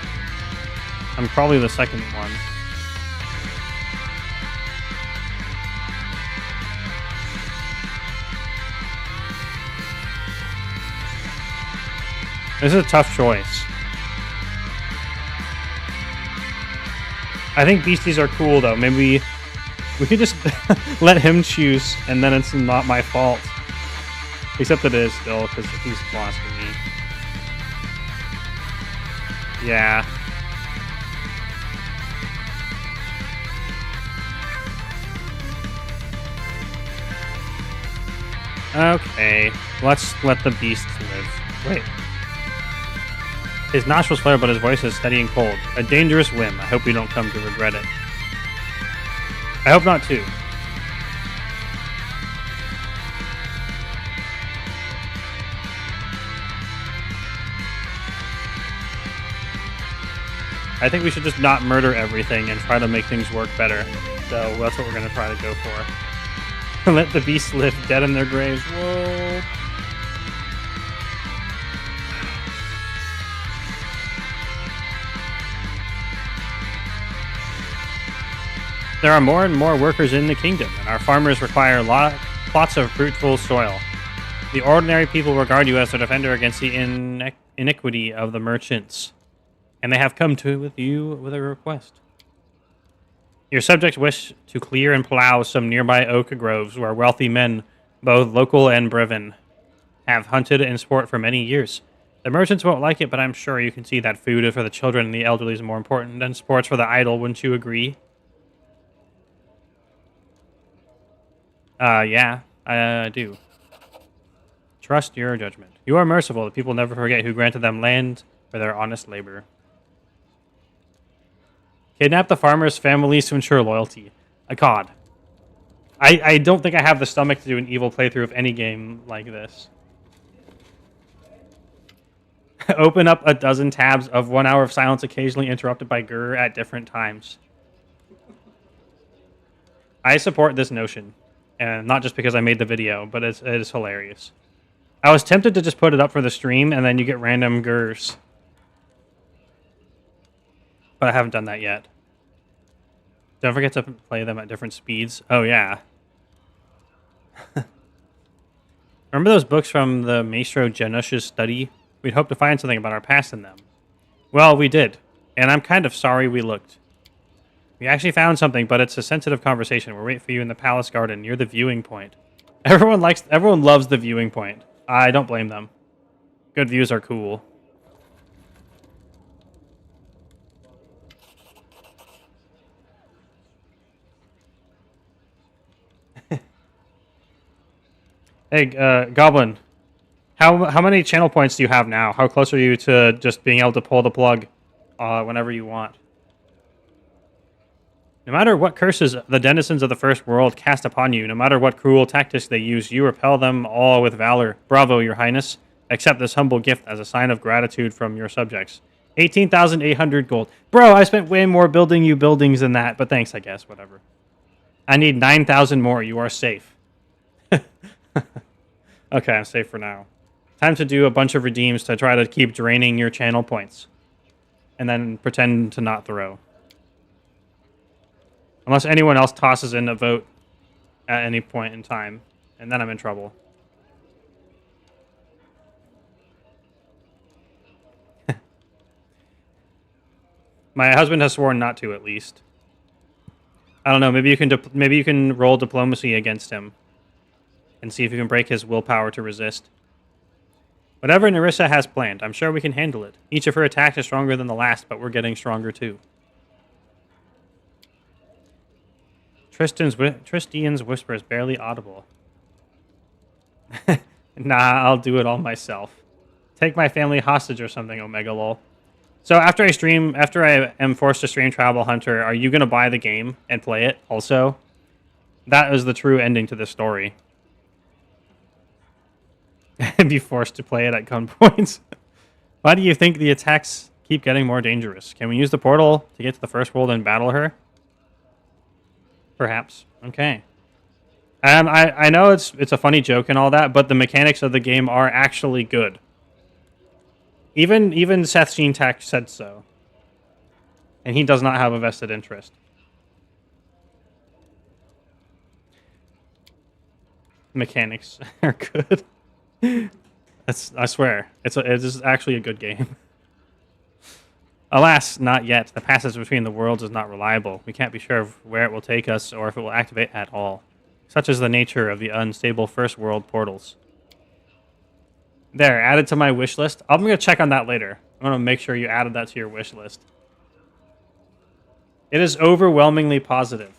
I'm probably the second one. This is a tough choice. I think beasties are cool, though. Maybe we could just let him choose, and then it's not my fault. Except it is still, because he's bossing me. Yeah. Okay, let's let the beast live. Wait. His nostrils flare, but his voice is steady and cold. A dangerous whim. I hope we don't come to regret it. I hope not, too. I think we should just not murder everything and try to make things work better. So that's what we're going to try to go for. Let the beasts live dead in their graves. Whoa. There are more and more workers in the kingdom, and our farmers require plots of fruitful soil. The ordinary people regard you as a defender against the iniquity of the merchants, and they have come to you with a request. Your subjects wish to clear and plow some nearby oak groves where wealthy men, both local and Breven, have hunted and sport for many years. The merchants won't like it, but I'm sure you can see that food for the children and the elderly is more important than sports for the idle, wouldn't you agree? Yeah, I do. Trust your judgment. You are merciful. The people never forget who granted them land for their honest labor. Kidnap the farmers' families to ensure loyalty. A cod. I don't think I have the stomach to do an evil playthrough of any game like this. Open up a dozen tabs of 1 hour of silence occasionally interrupted by grr at different times. I support this notion. And not just because I made the video, but it is hilarious. I was tempted to just put it up for the stream, and then you get random grrs. But I haven't done that yet. Don't forget to play them at different speeds. Oh, yeah. Remember those books from the Maestro Janush's study? We'd hoped to find something about our past in them. Well, we did. And I'm kind of sorry we looked. We actually found something, but it's a sensitive conversation. We're waiting for you in the palace garden near the viewing point. Everyone loves the viewing point. I don't blame them. Good views are cool. Hey, Goblin. How many channel points do you have now? How close are you to just being able to pull the plug whenever you want? No matter what curses the denizens of the first world cast upon you, no matter what cruel tactics they use, you repel them all with valor. Bravo, your highness. Accept this humble gift as a sign of gratitude from your subjects. 18,800 gold. Bro, I spent way more building you buildings than that, but thanks, I guess. Whatever. I need 9,000 more. You are safe. Okay, I'm safe for now. Time to do a bunch of redeems to try to keep draining your channel points. And then pretend to not throw. Unless anyone else tosses in a vote at any point in time. And then I'm in trouble. My husband has sworn not to, at least. I don't know. Maybe you can roll diplomacy against him. And see if you can break his willpower to resist. Whatever Nerissa has planned, I'm sure we can handle it. Each of her attacks is stronger than the last, but we're getting stronger too. Tristian's whisper is barely audible. Nah, I'll do it all myself. Take my family hostage or something, Omega lol. So after I am forced to stream Travel Hunter, are you going to buy the game and play it also? That is the true ending to this story. And be forced to play it at gunpoint. Why do you think the attacks keep getting more dangerous? Can we use the portal to get to the first world and battle her? Perhaps. Okay. I know it's a funny joke and all that, but the mechanics of the game are actually good. Even Seth Sheentak said so. And he does not have a vested interest. Mechanics are good. I swear, it is actually a good game. Alas, not yet. The passage between the worlds is not reliable. We can't be sure of where it will take us or if it will activate at all. Such is the nature of the unstable first world portals. There, added to my wish list. I'm going to check on that later. I'm going to make sure you added that to your wish list. It is overwhelmingly positive.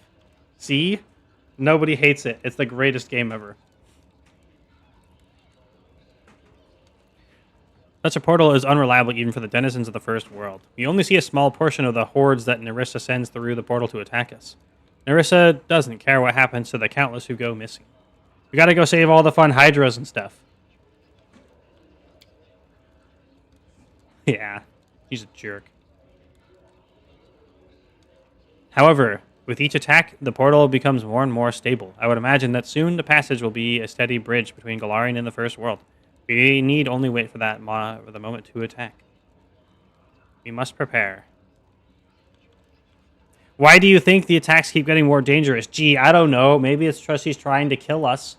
See? Nobody hates it. It's the greatest game ever. Such a portal is unreliable even for the denizens of the first world. We only see a small portion of the hordes that Nerissa sends through the portal to attack us. Nerissa doesn't care what happens to the countless who go missing. We gotta go save all the fun hydras and stuff. Yeah, he's a jerk. However, with each attack, the portal becomes more and more stable. I would imagine that soon the passage will be a steady bridge between Galarian and the first world. We need only wait for the moment to attack. We must prepare. Why do you think the attacks keep getting more dangerous? Gee, I don't know. Maybe it's just he's trying to kill us.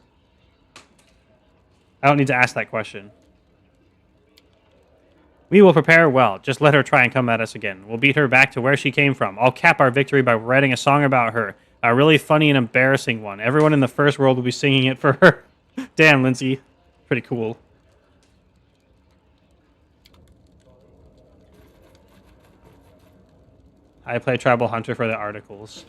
I don't need to ask that question. We will prepare well. Just let her try and come at us again. We'll beat her back to where she came from. I'll cap our victory by writing a song about her. A really funny and embarrassing one. Everyone in the first world will be singing it for her. Damn, Lindsay. Pretty cool. I play Tribal Hunter for the articles.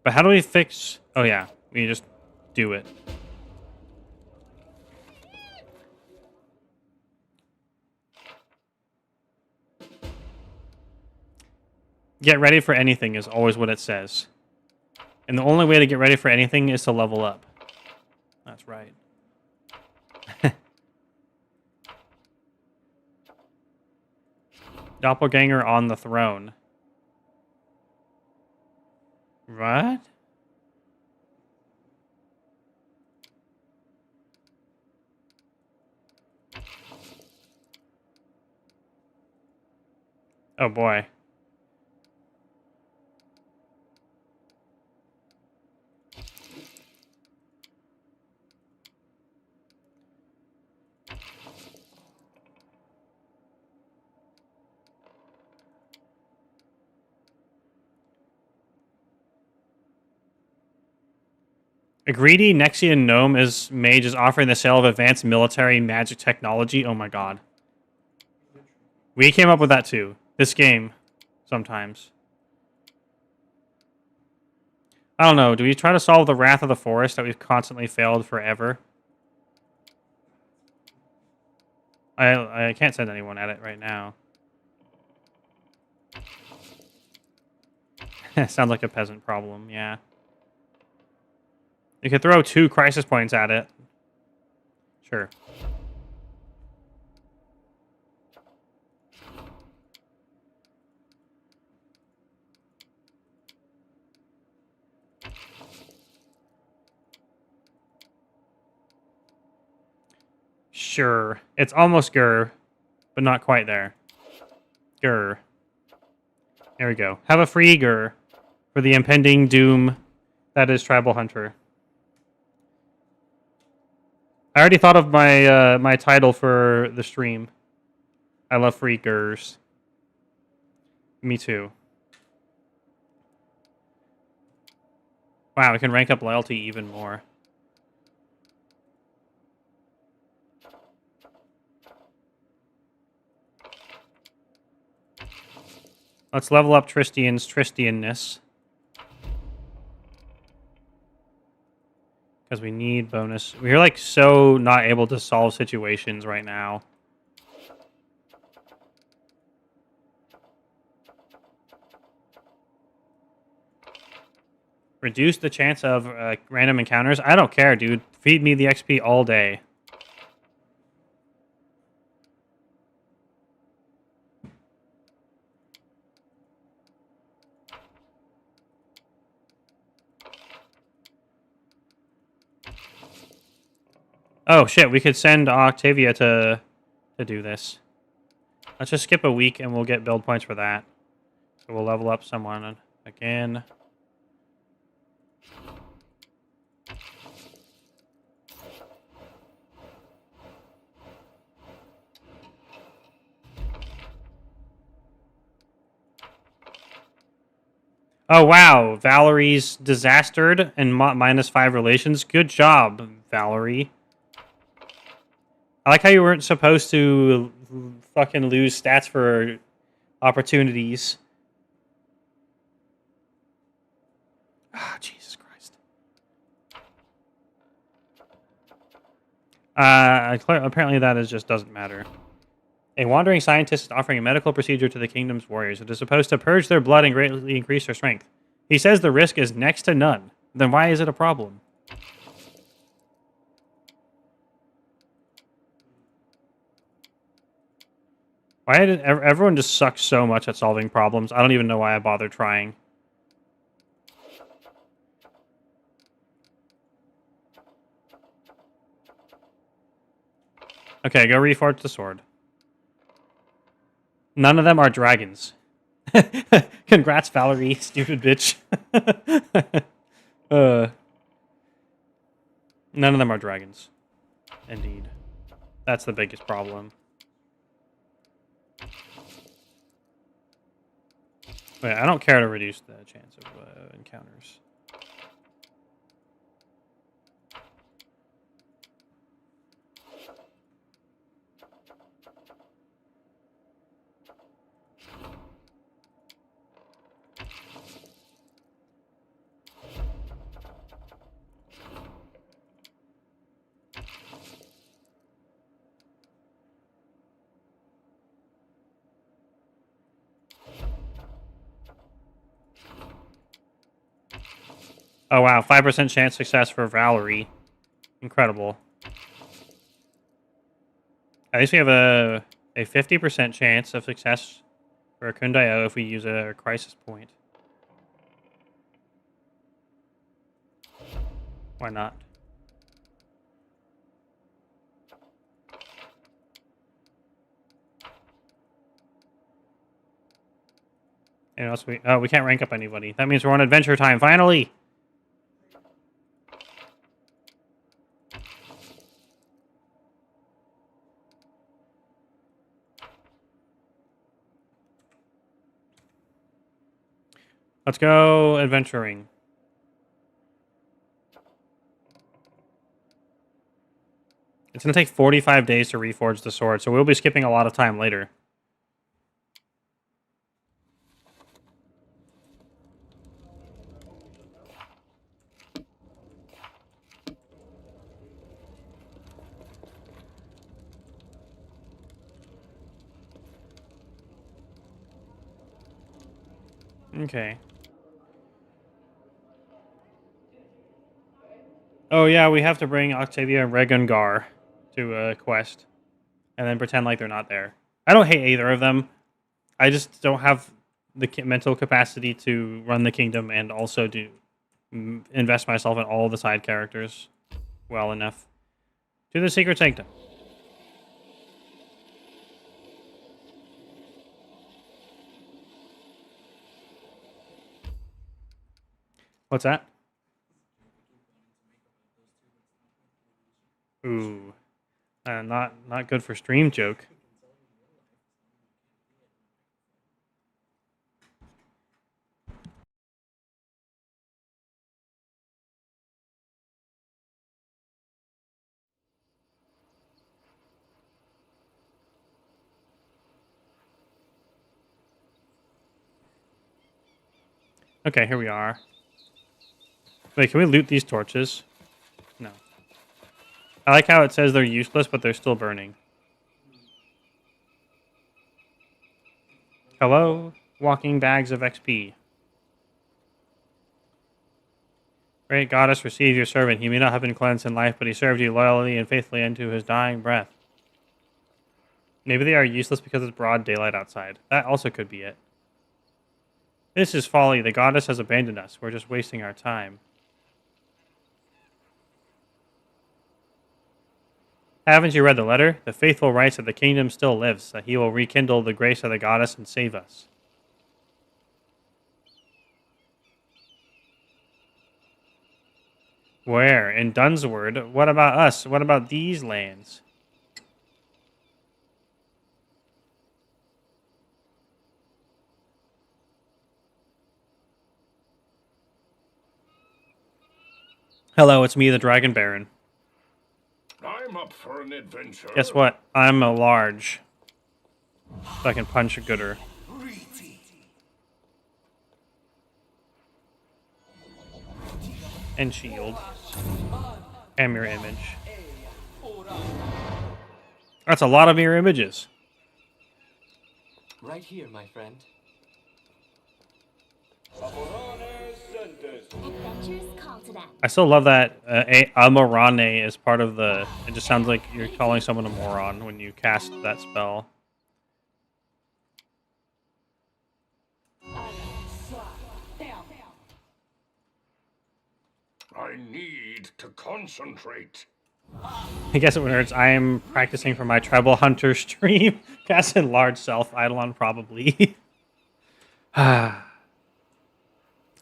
But how do we fix... Oh, yeah. We just do it. Get ready for anything is always what it says. And the only way to get ready for anything is to level up. That's right. Doppelganger on the throne. What? Oh boy. A greedy Nexian gnome mage is offering the sale of advanced military magic technology. Oh my god. We came up with that too. This game, sometimes. I don't know. Do we try to solve the wrath of the forest that we've constantly failed forever? I can't send anyone at it right now. Sounds like a peasant problem, yeah. You could throw 2 crisis points at it. Sure. Sure. It's almost Grr, but not quite there. Grr. There we go. Have a free Grr for the impending doom that is Tribal Hunter. I already thought of my my title for the stream. I love free Grrs. Me too. Wow, we can rank up loyalty even more. Let's level up Tristian's Tristianness. Because we need bonus. We're like so not able to solve situations right now. Reduce the chance of random encounters. I don't care, dude. Feed me the XP all day. Oh shit, we could send Octavia to do this. Let's just skip a week and we'll get build points for that. So we'll level up someone again. Oh wow, Valerie's disastered and -5 relations. Good job, Valerie. I like how you weren't supposed to fucking lose stats for opportunities. Ah, Jesus Christ. Apparently that just doesn't matter. A wandering scientist is offering a medical procedure to the kingdom's warriors. It is supposed to purge their blood and greatly increase their strength. He says the risk is next to none. Then why is it a problem? Why did everyone just suck so much at solving problems? I don't even know why I bothered trying. Okay, go reforge the sword. None of them are dragons. Congrats, Valerie, stupid bitch. None of them are dragons. Indeed. That's the biggest problem. Wait, I don't care to reduce the chance of encounters. Oh wow, 5% chance success for Valerie. Incredible. At least we have a 50% chance of success for Kundaya if we use a crisis point. Why not? And else we can't rank up anybody. That means we're on adventure time finally. Let's go adventuring. It's going to take 45 days to reforge the sword, so we'll be skipping a lot of time later. Okay. Oh yeah, we have to bring Octavia and Regungar to a quest, and then pretend like they're not there. I don't hate either of them. I just don't have the mental capacity to run the kingdom and also to invest myself in all the side characters well enough. To the Secret Sanctum. What's that? Ooh, not good for stream joke. Okay, here we are. Wait, can we loot these torches? No. I like how it says they're useless, but they're still burning. Hello? Walking bags of XP. Great goddess, receive your servant. He may not have been cleansed in life, but he served you loyally and faithfully into his dying breath. Maybe they are useless because it's broad daylight outside. That also could be it. This is folly. The goddess has abandoned us. We're just wasting our time. Haven't you read the letter? The faithful writes that the kingdom still lives, that he will rekindle the grace of the goddess and save us. Where? In Dunsword? What about us? What about these lands? Hello, it's me, the Dragon Baron.
I'm up for an adventure.
Guess what? I'm a large. So I can punch a gooder. And shield. And mirror image. That's a lot of mirror images.
Right here, my friend.
Adventures call to them.
I still love that Amorane is part of the... It just sounds like you're calling someone a moron when you cast that spell.
I need to concentrate.
I guess it hurts. I am practicing for my Tribal Hunter stream. Cast in large self Eidolon, probably.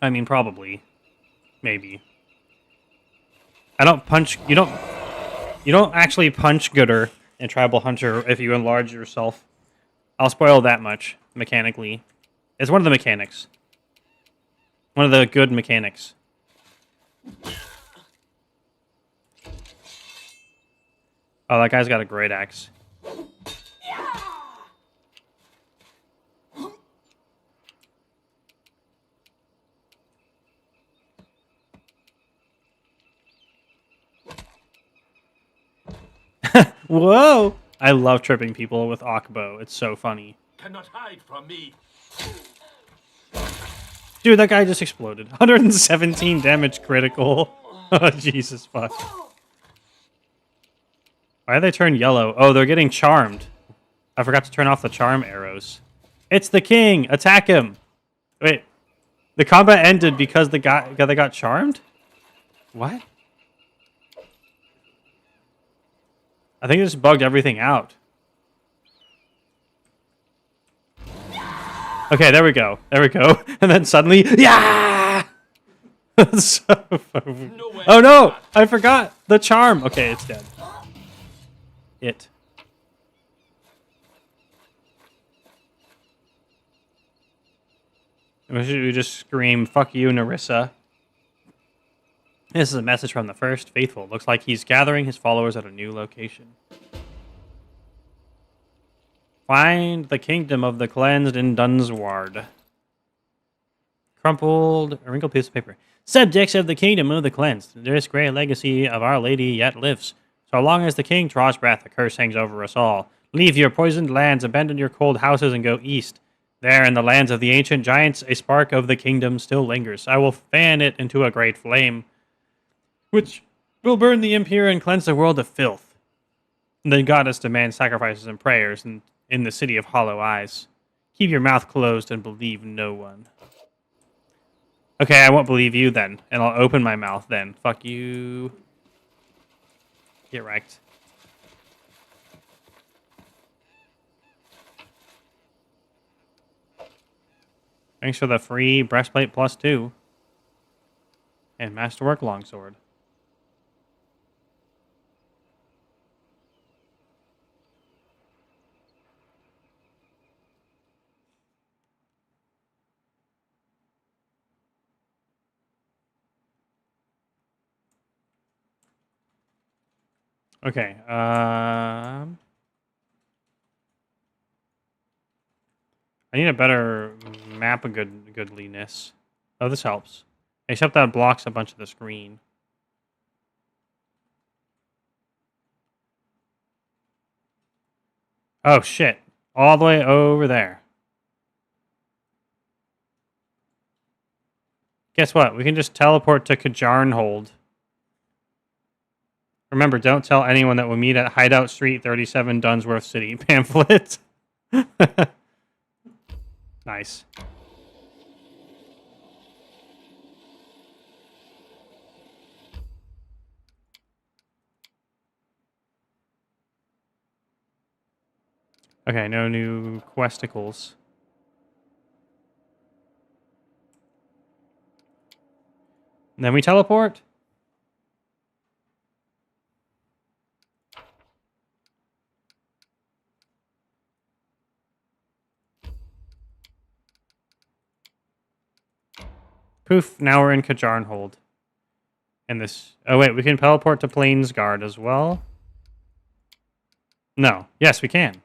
I mean, probably. Maybe. I don't punch... You don't actually punch gooder in Tribal Hunter if you enlarge yourself. I'll spoil that much, mechanically. It's one of the mechanics. One of the good mechanics. Oh, that guy's got a great axe. Whoa! I love tripping people with Akbo. It's so funny.
Cannot hide from me.
Dude, that guy just exploded. 117 damage critical. Oh, Jesus fuck. Why did they turn yellow? Oh, they're getting charmed. I forgot to turn off the charm arrows. It's the king! Attack him! Wait. The combat ended because they got charmed? What? I think it just bugged everything out. Okay, there we go. There we go. And then suddenly, yeah! So, oh no! I forgot the charm. Okay, it's dead. We just scream, "Fuck you, Narissa." This is a message from the first faithful. Looks like he's gathering his followers at a new location. Find the kingdom of the cleansed in Dunsward. A wrinkled piece of paper. Subjects of the kingdom of the cleansed, this great legacy of Our Lady yet lives. So long as the king draws breath, a curse hangs over us all. Leave your poisoned lands, abandon your cold houses, and go east. There, in the lands of the ancient giants, a spark of the kingdom still lingers. I will fan it into a great flame, which will burn the impure and cleanse the world of filth. And the goddess demands sacrifices and prayers in the city of hollow eyes. Keep your mouth closed and believe no one. Okay, I won't believe you then, and I'll open my mouth then. Fuck you. Get wrecked. Thanks for the free breastplate +2. And masterwork longsword. Okay, I need a better map of goodliness. Oh, this helps. Except that blocks a bunch of the screen. Oh, shit. All the way over there. Guess what? We can just teleport to Kajarnhold. Remember, don't tell anyone that we'll meet at Hideout Street 37, Dunsworth City. Pamphlet. Nice. Okay, no new questicles. And then we teleport. Poof, now we're in Kajarnhold. And this... Oh, wait, we can teleport to Plainsguard as well? No. Yes, we can.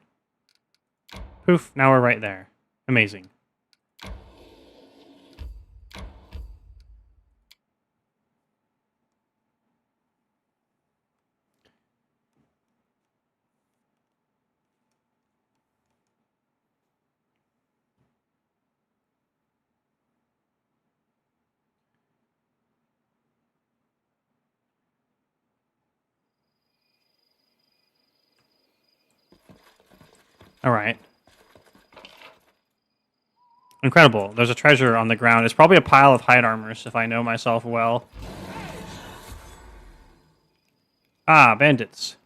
Poof, now we're right there. Amazing. All right. Incredible. There's a treasure on the ground. It's probably a pile of hide armors, if I know myself well. Ah, bandits.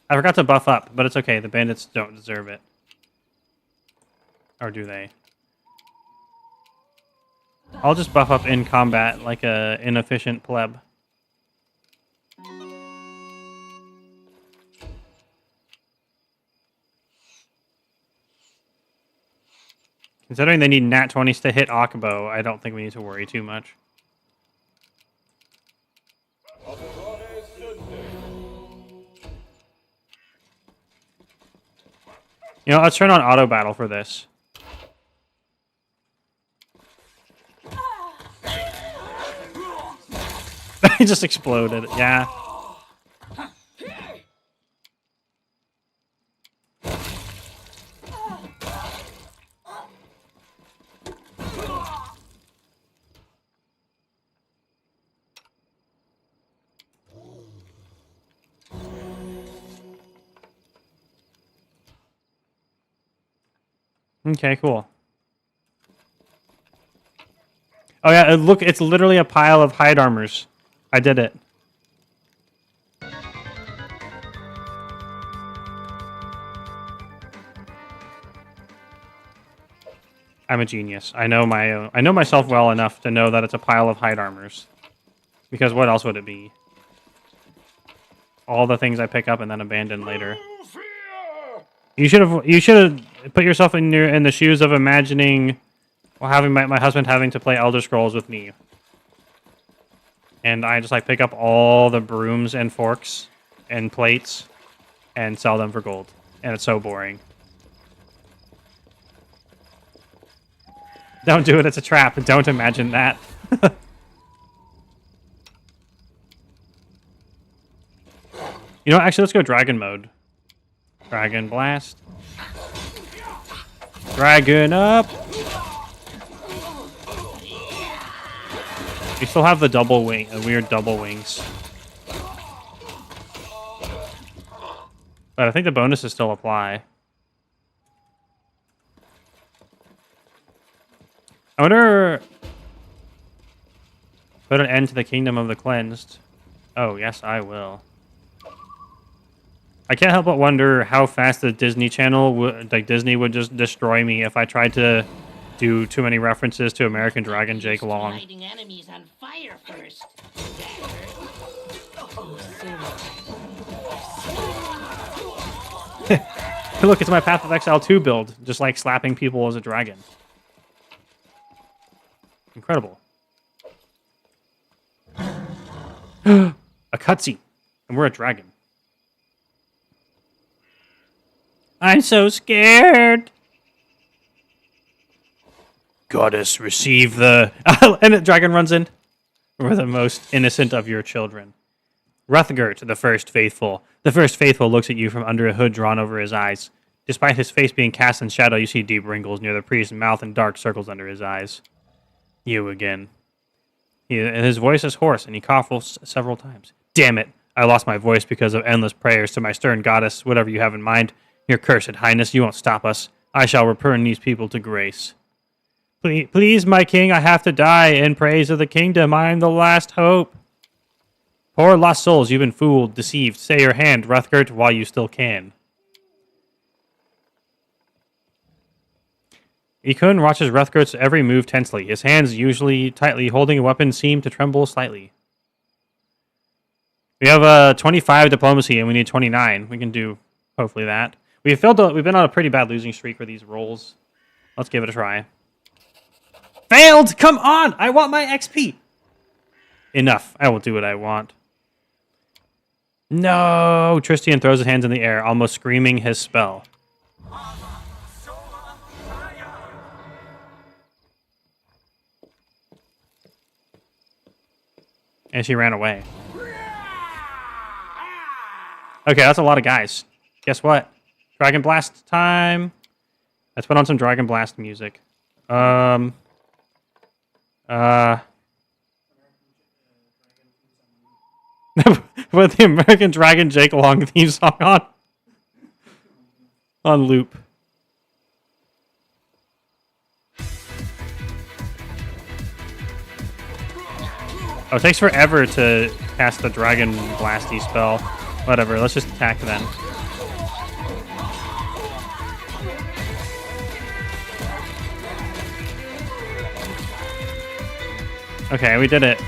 I forgot to buff up, but it's okay. The bandits don't deserve it. Or do they? I'll just buff up in combat like a inefficient pleb. Considering they need nat 20s to hit Akabo, I don't think we need to worry too much. You know, let's turn on auto battle for this. He just exploded. Yeah. Okay, cool. Oh yeah, look, it's literally a pile of hide armors. I did it. I'm a genius. I know I know myself well enough to know that it's a pile of hide armors. Because what else would it be? All the things I pick up and then abandon later. You should have put yourself in the shoes of imagining, well, having my husband having to play Elder Scrolls with me. And I just like pick up all the brooms and forks and plates and sell them for gold. And it's so boring. Don't do it, it's a trap. Don't imagine that. You know, actually, let's go dragon mode. Dragon blast. Dragon up. We still have the double wing, weird double wings. But I think the bonuses still apply. I wonder... Put an end to the kingdom of the cleansed. Oh, yes, I will. I can't help but wonder how fast the Disney Channel, like Disney, would just destroy me if I tried to do too many references to American Dragon Jake Long.
Lighting enemies on fire first.
Look, it's my Path of Exile 2 build, just like slapping people as a dragon. Incredible. A cutscene, and we're a dragon. I'm so scared. Goddess, receive the... and the dragon runs in. We're the most innocent of your children. Ruthgert, the first faithful. The first faithful looks at you from under a hood drawn over his eyes. Despite his face being cast in shadow, you see deep wrinkles near the priest's mouth and dark circles under his eyes. You again. His voice is hoarse, and he coughs several times. Damn it! I lost my voice because of endless prayers to my stern goddess, whatever you have in mind. Your cursed highness, you won't stop us. I shall return these people to grace. Please, my king, I have to die in praise of the kingdom. I am the last hope. Poor lost souls, you've been fooled, deceived. Stay your hand, Ruthgert, while you still can. Ikun watches Ruthgert's every move tensely. His hands, usually tightly holding a weapon, seem to tremble slightly. We have 25 diplomacy, and we need 29. We can do, hopefully, that. We've been on a pretty bad losing streak for these rolls. Let's give it a try. Failed! Come on! I want my XP! Enough. I will do what I want. No! Tristian throws his hands in the air, almost screaming his spell. And she ran away. Okay, that's a lot of guys. Guess what? Dragon Blast time. Let's put on some Dragon Blast music. With the American Dragon Jake Long theme song on loop. Oh, it takes forever to cast the Dragon Blasty spell. Whatever, let's just attack then. Okay, we did it.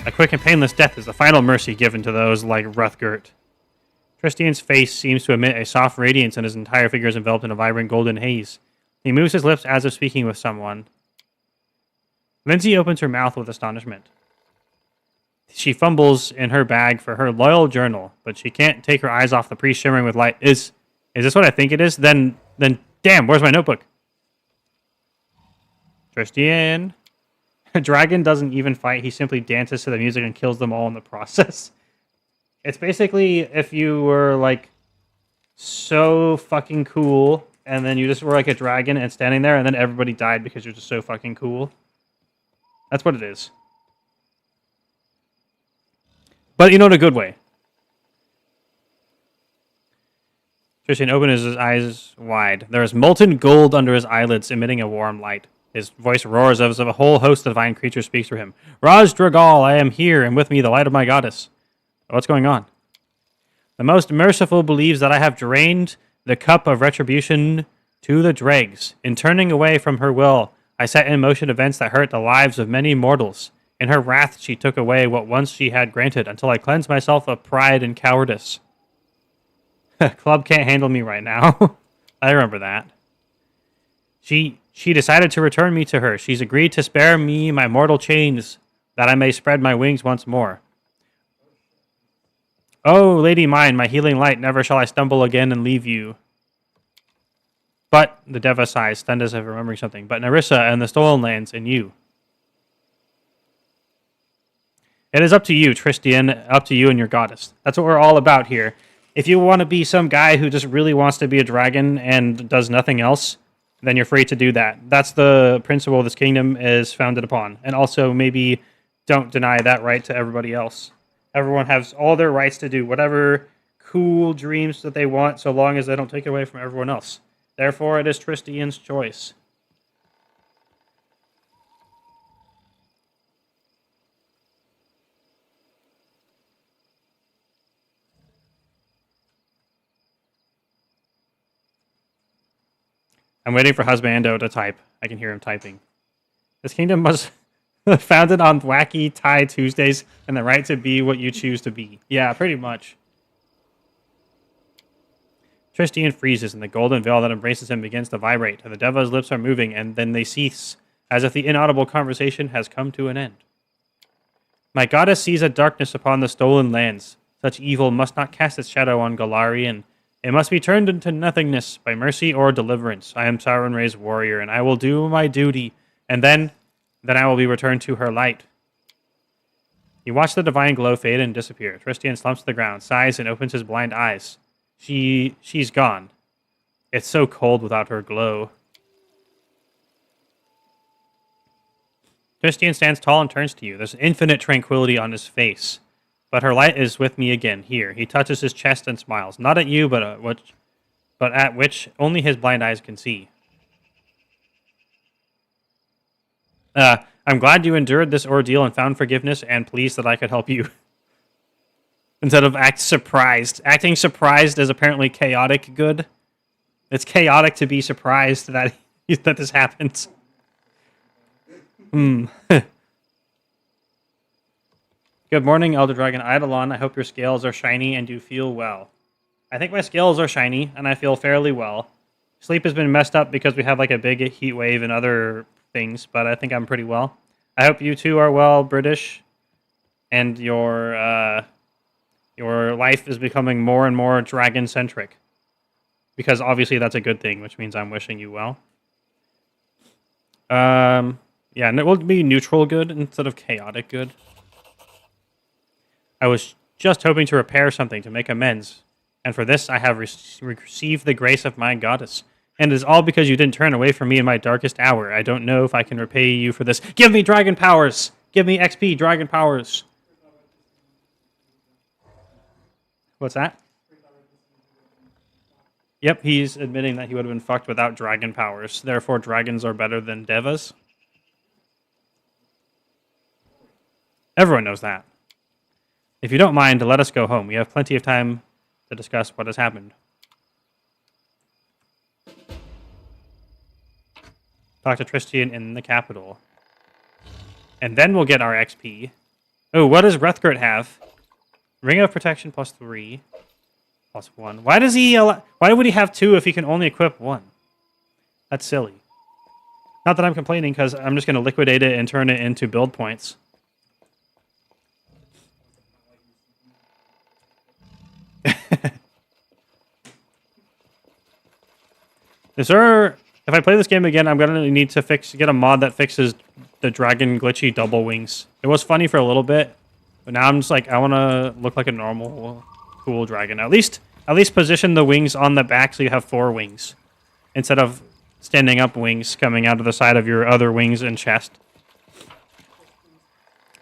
A quick and painless death is the final mercy given to those like Ruthgert. Tristian's face seems to emit a soft radiance, and his entire figure is enveloped in a vibrant golden haze. He moves his lips as if speaking with someone. Lindsay opens her mouth with astonishment. She fumbles in her bag for her loyal journal, but she can't take her eyes off the priest shimmering with light. Is this what I think it is? Then damn, where's my notebook? Tristian. Dragon doesn't even fight. He simply dances to the music and kills them all in the process. It's basically if you were like so fucking cool, and then you just were like a dragon and standing there, and then everybody died because you're just so fucking cool. That's what it is. But in a good way. Christian opens his eyes wide. There is molten gold under his eyelids, emitting a warm light. His voice roars as if a whole host of divine creatures speaks for him. Raj Dragal, I am here, and with me the light of my goddess. What's going on? The most merciful believes that I have drained the cup of retribution to the dregs. In turning away from her will, I set in motion events that hurt the lives of many mortals. In her wrath, she took away what once she had granted, until I cleansed myself of pride and cowardice. Club can't handle me right now. I remember that. She decided to return me to her. She's agreed to spare me my mortal chains, that I may spread my wings once more. Oh, lady mine, my healing light, never shall I stumble again and leave you. But, the Deva sighs, stunned as if remembering something, but Narissa and the stolen lands and you. It is up to you, Tristian, up to you and your goddess. That's what we're all about here. If you want to be some guy who just really wants to be a dragon and does nothing else, then you're free to do that. That's the principle this kingdom is founded upon. And also, maybe don't deny that right to everybody else. Everyone has all their rights to do whatever cool dreams that they want, so long as they don't take it away from everyone else. Therefore, it is Tristian's choice. I'm waiting for Husbando to type. I can hear him typing. This kingdom was founded on wacky Thai Tuesdays and the right to be what you choose to be. Yeah, pretty much. Tristian freezes, and the golden veil that embraces him begins to vibrate, and the Deva's lips are moving, and then they cease, as if the inaudible conversation has come to an end. My goddess sees a darkness upon the stolen lands. Such evil must not cast its shadow on Golarion. It must be turned into nothingness by mercy or deliverance. I am Sauron Ray's warrior, and I will do my duty, and then I will be returned to her light. You watch the divine glow fade and disappear. Tristian slumps to the ground, sighs, and opens his blind eyes. She's gone. It's so cold without her glow. Tristian stands tall and turns to you. There's infinite tranquility on his face. But her light is with me again, here. He touches his chest and smiles. Not at you, but at which only his blind eyes can see. I'm glad you endured this ordeal and found forgiveness, and pleased that I could help you. Instead of act surprised. Acting surprised is apparently chaotic good. It's chaotic to be surprised that that this happens. Good morning, Elder Dragon Eidolon. I hope your scales are shiny and you feel well. I think my scales are shiny, and I feel fairly well. Sleep has been messed up because we had like a big heat wave and other things, but I think I'm pretty well. I hope you two are well, British, and your life is becoming more and more dragon-centric. Because obviously that's a good thing, which means I'm wishing you well. Yeah, and it will be neutral good instead of chaotic good. I was just hoping to repair something to make amends, and for this I have received the grace of my goddess. And it is all because you didn't turn away from me in my darkest hour. I don't know if I can repay you for this. Give me dragon powers! Give me XP, dragon powers! What's that? Yep, he's admitting that he would have been fucked without dragon powers. Therefore, dragons are better than devas. Everyone knows that. If you don't mind, let us go home. We have plenty of time to discuss what has happened. Talk to Tristian in the capital. And then we'll get our XP. Oh, what does Rethgert have? Ring of Protection +3. +1. Why does he why would he have 2 if he can only equip 1? That's silly. Not that I'm complaining, because I'm just going to liquidate it and turn it into build points. If I play this game again, I'm going to need to get a mod that fixes the dragon glitchy double wings. It was funny for a little bit, but now I'm just like, I want to look like a normal, cool dragon. At least position the wings on the back so you have 4 wings, instead of standing up wings coming out of the side of your other wings and chest.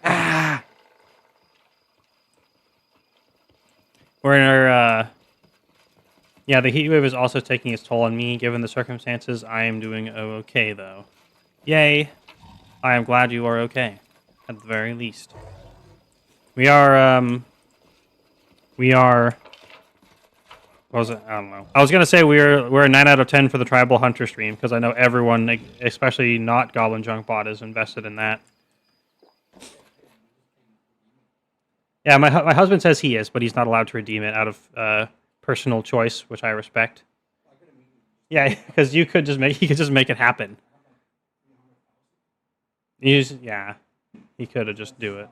Ah! We're in our Yeah, the heat wave is also taking its toll on me. Given the circumstances, I am doing okay, though. Yay. I am glad you are okay, at the very least. We are, what was it? I don't know. I was gonna say we're a 9 out of 10 for the Tribal Hunter stream, because I know everyone, especially not Goblin Junk Bot, is invested in that. Yeah, my husband says he is, but he's not allowed to redeem it out of personal choice, which I respect. Yeah, because he could just make it happen. Yeah, he could have just do it.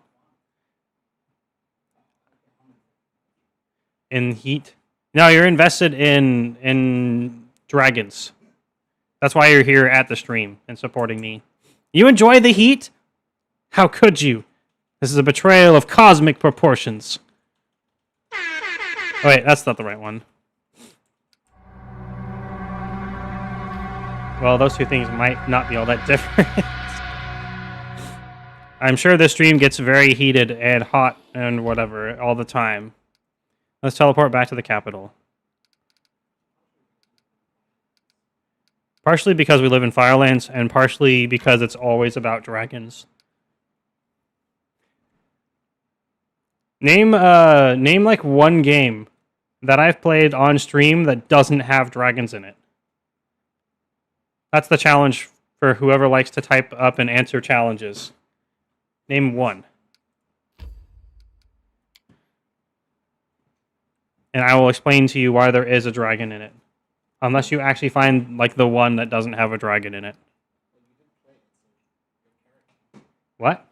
In heat? No, you're invested in dragons. That's why you're here at the stream and supporting me. You enjoy the heat? How could you? This is a betrayal of cosmic proportions. Oh, wait, that's not the right one. Well, those two things might not be all that different. I'm sure this stream gets very heated and hot and whatever all the time. Let's teleport back to the capital. Partially because we live in Firelands, and partially because it's always about dragons. Name like one game that I've played on stream that doesn't have dragons in it. That's the challenge for whoever likes to type up and answer challenges. Name one. And I will explain to you why there is a dragon in it. Unless you actually find like the one that doesn't have a dragon in it. What?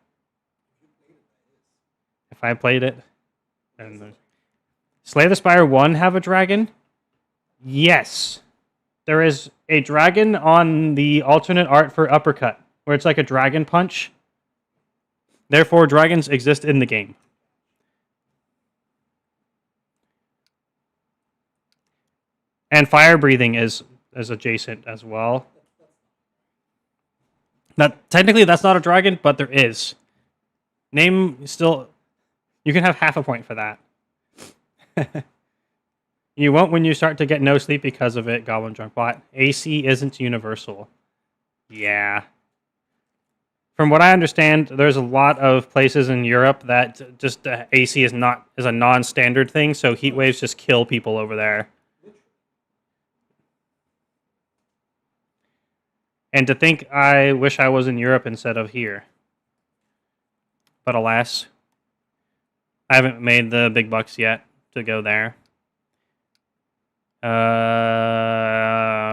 If I played it? And Slay the Spire 1 have a dragon? Yes. There is a dragon on the alternate art for Uppercut, where it's like a dragon punch. Therefore, dragons exist in the game. And fire breathing is adjacent as well. Technically, that's not a dragon, but there is. Name still... You can have half a point for that. You won't when you start to get no sleep because of it, Goblin Drunk Bot. AC isn't universal. Yeah. From what I understand, there's a lot of places in Europe that just AC is a non-standard thing, so heat waves just kill people over there. And to think I wish I was in Europe instead of here. But alas, I haven't made the big bucks yet to go there.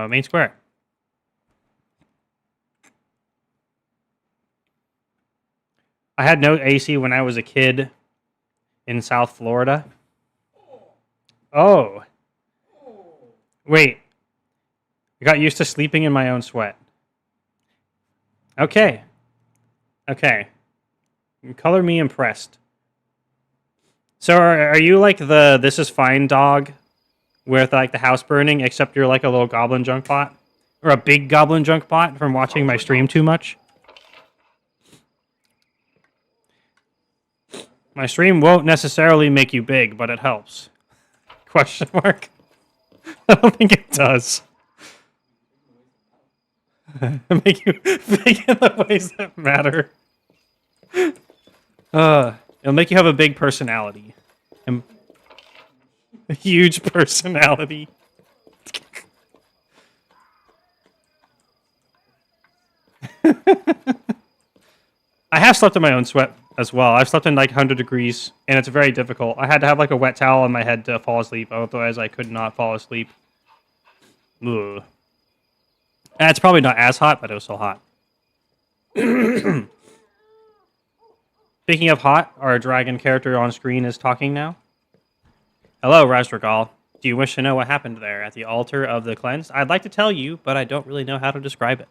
Main square. I had no AC when I was a kid in South Florida. Oh. Wait. I got used to sleeping in my own sweat. Okay. Okay. Color me impressed. So are you like the This Is Fine dog with like the house burning, except you're like a little goblin junk bot? Or a big goblin junk bot from watching my stream too much? My stream won't necessarily make you big, but it helps. Question mark? I don't think it does. Make you big in the ways that matter. It'll make you have a big personality. And a huge personality. I have slept in my own sweat as well. I've slept in like 100 degrees, and it's very difficult. I had to have like a wet towel on my head to fall asleep, otherwise I could not fall asleep. Ugh. And it's probably not as hot, but it was still hot. Speaking of hot, our dragon character on screen is talking now. Hello, Razdragal. Do you wish to know what happened there at the altar of the cleansed? I'd like to tell you, but I don't really know how to describe it.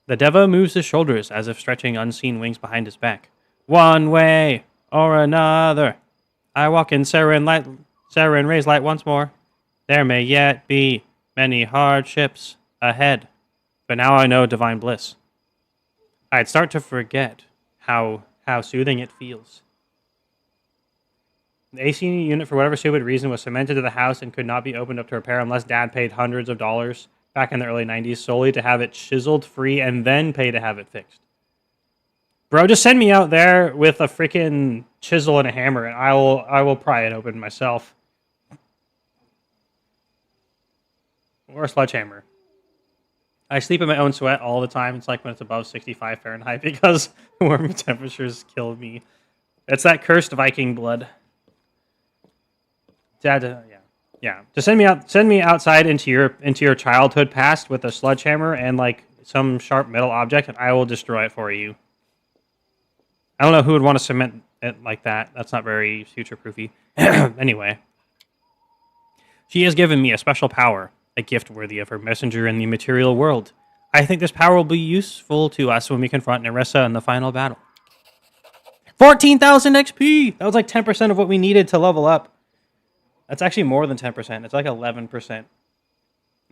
The Deva moves his shoulders as if stretching unseen wings behind his back. One way or another, I walk in Seren Ray's light once more. There may yet be many hardships ahead, but now I know divine bliss. I'd start to forget how soothing it feels. The AC unit, for whatever stupid reason, was cemented to the house and could not be opened up to repair unless Dad paid hundreds of dollars back in the early 90s solely to have it chiseled free and then pay to have it fixed. Bro, just send me out there with a freaking chisel and a hammer, and I will pry it open myself. Or a sledgehammer. I sleep in my own sweat all the time. It's like when it's above 65 Fahrenheit because warm temperatures kill me. It's that cursed Viking blood. Dad, yeah. Just send me outside into your childhood past with a sledgehammer and like some sharp metal object, and I will destroy it for you. I don't know who would want to cement it like that. That's not very future-proofy. Anyway. She has given me a special power, a gift worthy of her messenger in the material world. I think this power will be useful to us when we confront Nerissa in the final battle. 14,000 XP! That was like 10% of what we needed to level up. That's actually more than 10%. It's like 11%.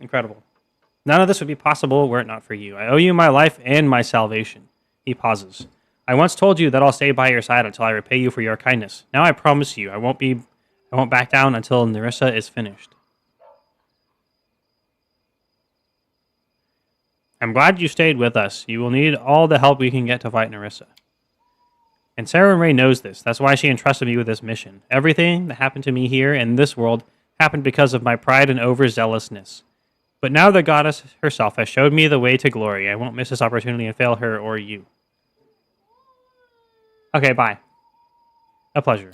Incredible. None of this would be possible were it not for you. I owe you my life and my salvation. He pauses. I once told you that I'll stay by your side until I repay you for your kindness. Now I promise you I won't back down until Nerissa is finished. I'm glad you stayed with us. You will need all the help we can get to fight Nerissa. And Sarah Ray knows this. That's why she entrusted me with this mission. Everything that happened to me here in this world happened because of my pride and overzealousness. But now the goddess herself has showed me the way to glory. I won't miss this opportunity and fail her or you. Okay, bye. A pleasure.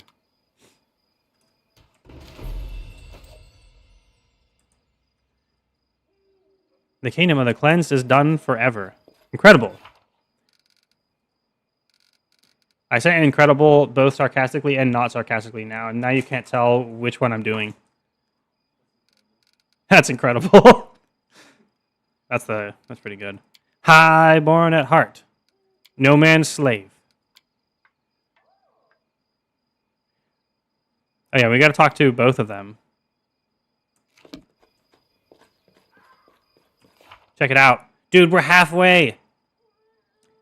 The kingdom of the cleansed is done forever. Incredible. I say incredible both sarcastically and not sarcastically now, and now you can't tell which one I'm doing. That's incredible. That's pretty good. High born at heart. No man's slave. Oh yeah, we gotta talk to both of them. Check it out. Dude, we're halfway.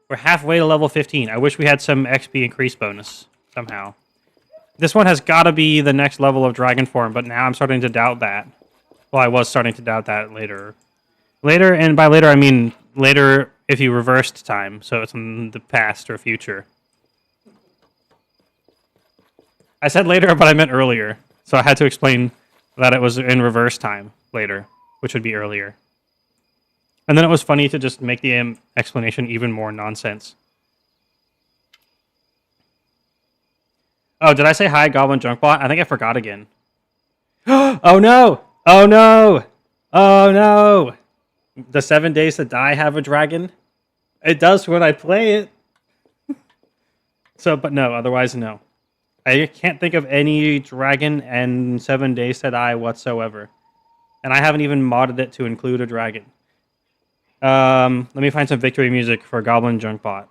We're halfway to level 15. I wish we had some XP increase bonus somehow. This one has got to be the next level of dragon form, but now I'm starting to doubt that. Well, I was starting to doubt that later. Later, and by later I mean later if you reversed time, so it's in the past or future. I said later, but I meant earlier, so I had to explain that it was in reverse time later, which would be earlier. And then it was funny to just make the explanation even more nonsense. Oh, did I say hi, Goblin Junkbot? I think I forgot again. Oh no! Oh no! Oh no! The 7 Days to Die have a dragon? It does when I play it. But no, otherwise no. I can't think of any dragon and 7 Days to Die whatsoever. And I haven't even modded it to include a dragon. Let me find some victory music for Goblin Junkbot.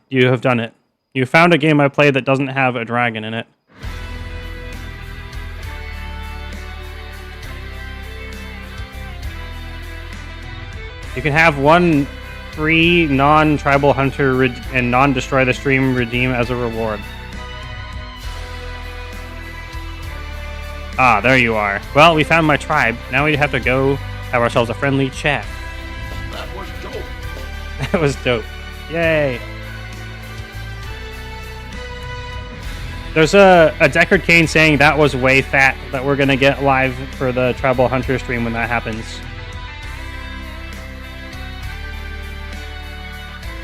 You have done it. You found a game I played that doesn't have a dragon in it. You can have one free non-tribal hunter and non-destroy the stream redeem as a reward. Ah, there you are. Well, we found my tribe. Now we have to go have ourselves a friendly chat.
That was dope.
That was dope. Yay. There's a Deckard Kane saying that was way fat that we're going to get live for the Tribal Hunter stream when that happens.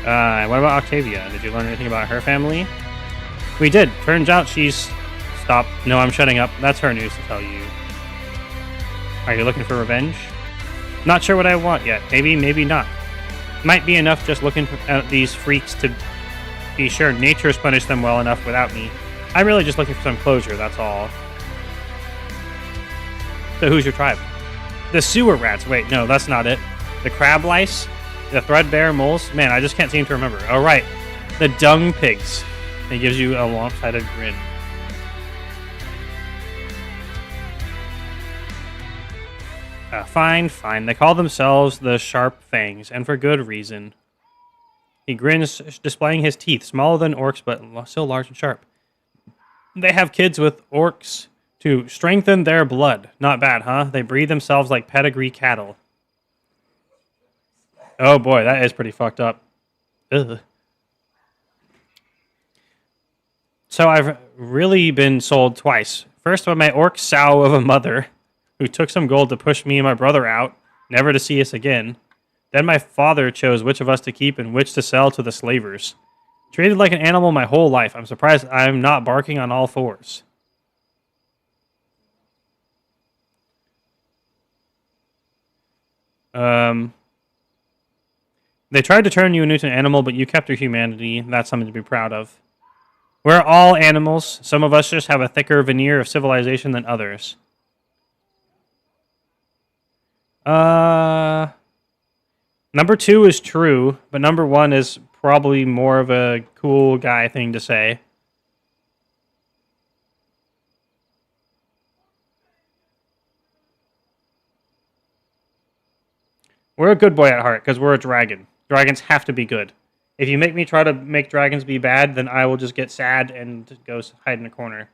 What about Octavia? Did you learn anything about her family? We did. Turns out she's... Stop. No, I'm shutting up. That's her news to tell you. Are you looking for revenge? Not sure what I want yet. Maybe, maybe not. Might be enough just looking at these freaks to be sure nature's punished them well enough without me. I'm really just looking for some closure, that's all. So who's your tribe? The sewer rats. Wait, no, that's not it. The crab lice? The threadbare moles? Man, I just can't seem to remember. Oh, right. The dung pigs. It gives you a lopsided grin. Fine, fine. They call themselves the Sharp Fangs, and for good reason. He grins, displaying his teeth, smaller than orcs, but still large and sharp. They have kids with orcs to strengthen their blood. Not bad, huh? They breed themselves like pedigree cattle. Oh boy, that is pretty fucked up. Ugh. So I've really been sold twice. First by my orc sow of a mother, who took some gold to push me and my brother out, never to see us again. Then my father chose which of us to keep and which to sell to the slavers. Treated like an animal my whole life. I'm surprised I'm not barking on all fours. They tried to turn you into an animal, but you kept your humanity. That's something to be proud of. We're all animals. Some of us just have a thicker veneer of civilization than others. Number 2 is true, but number 1 is probably more of a cool guy thing to say. We're a good boy at heart because we're a dragon. Dragons have to be good. If you make me try to make dragons be bad, then I will just get sad and go hide in a corner.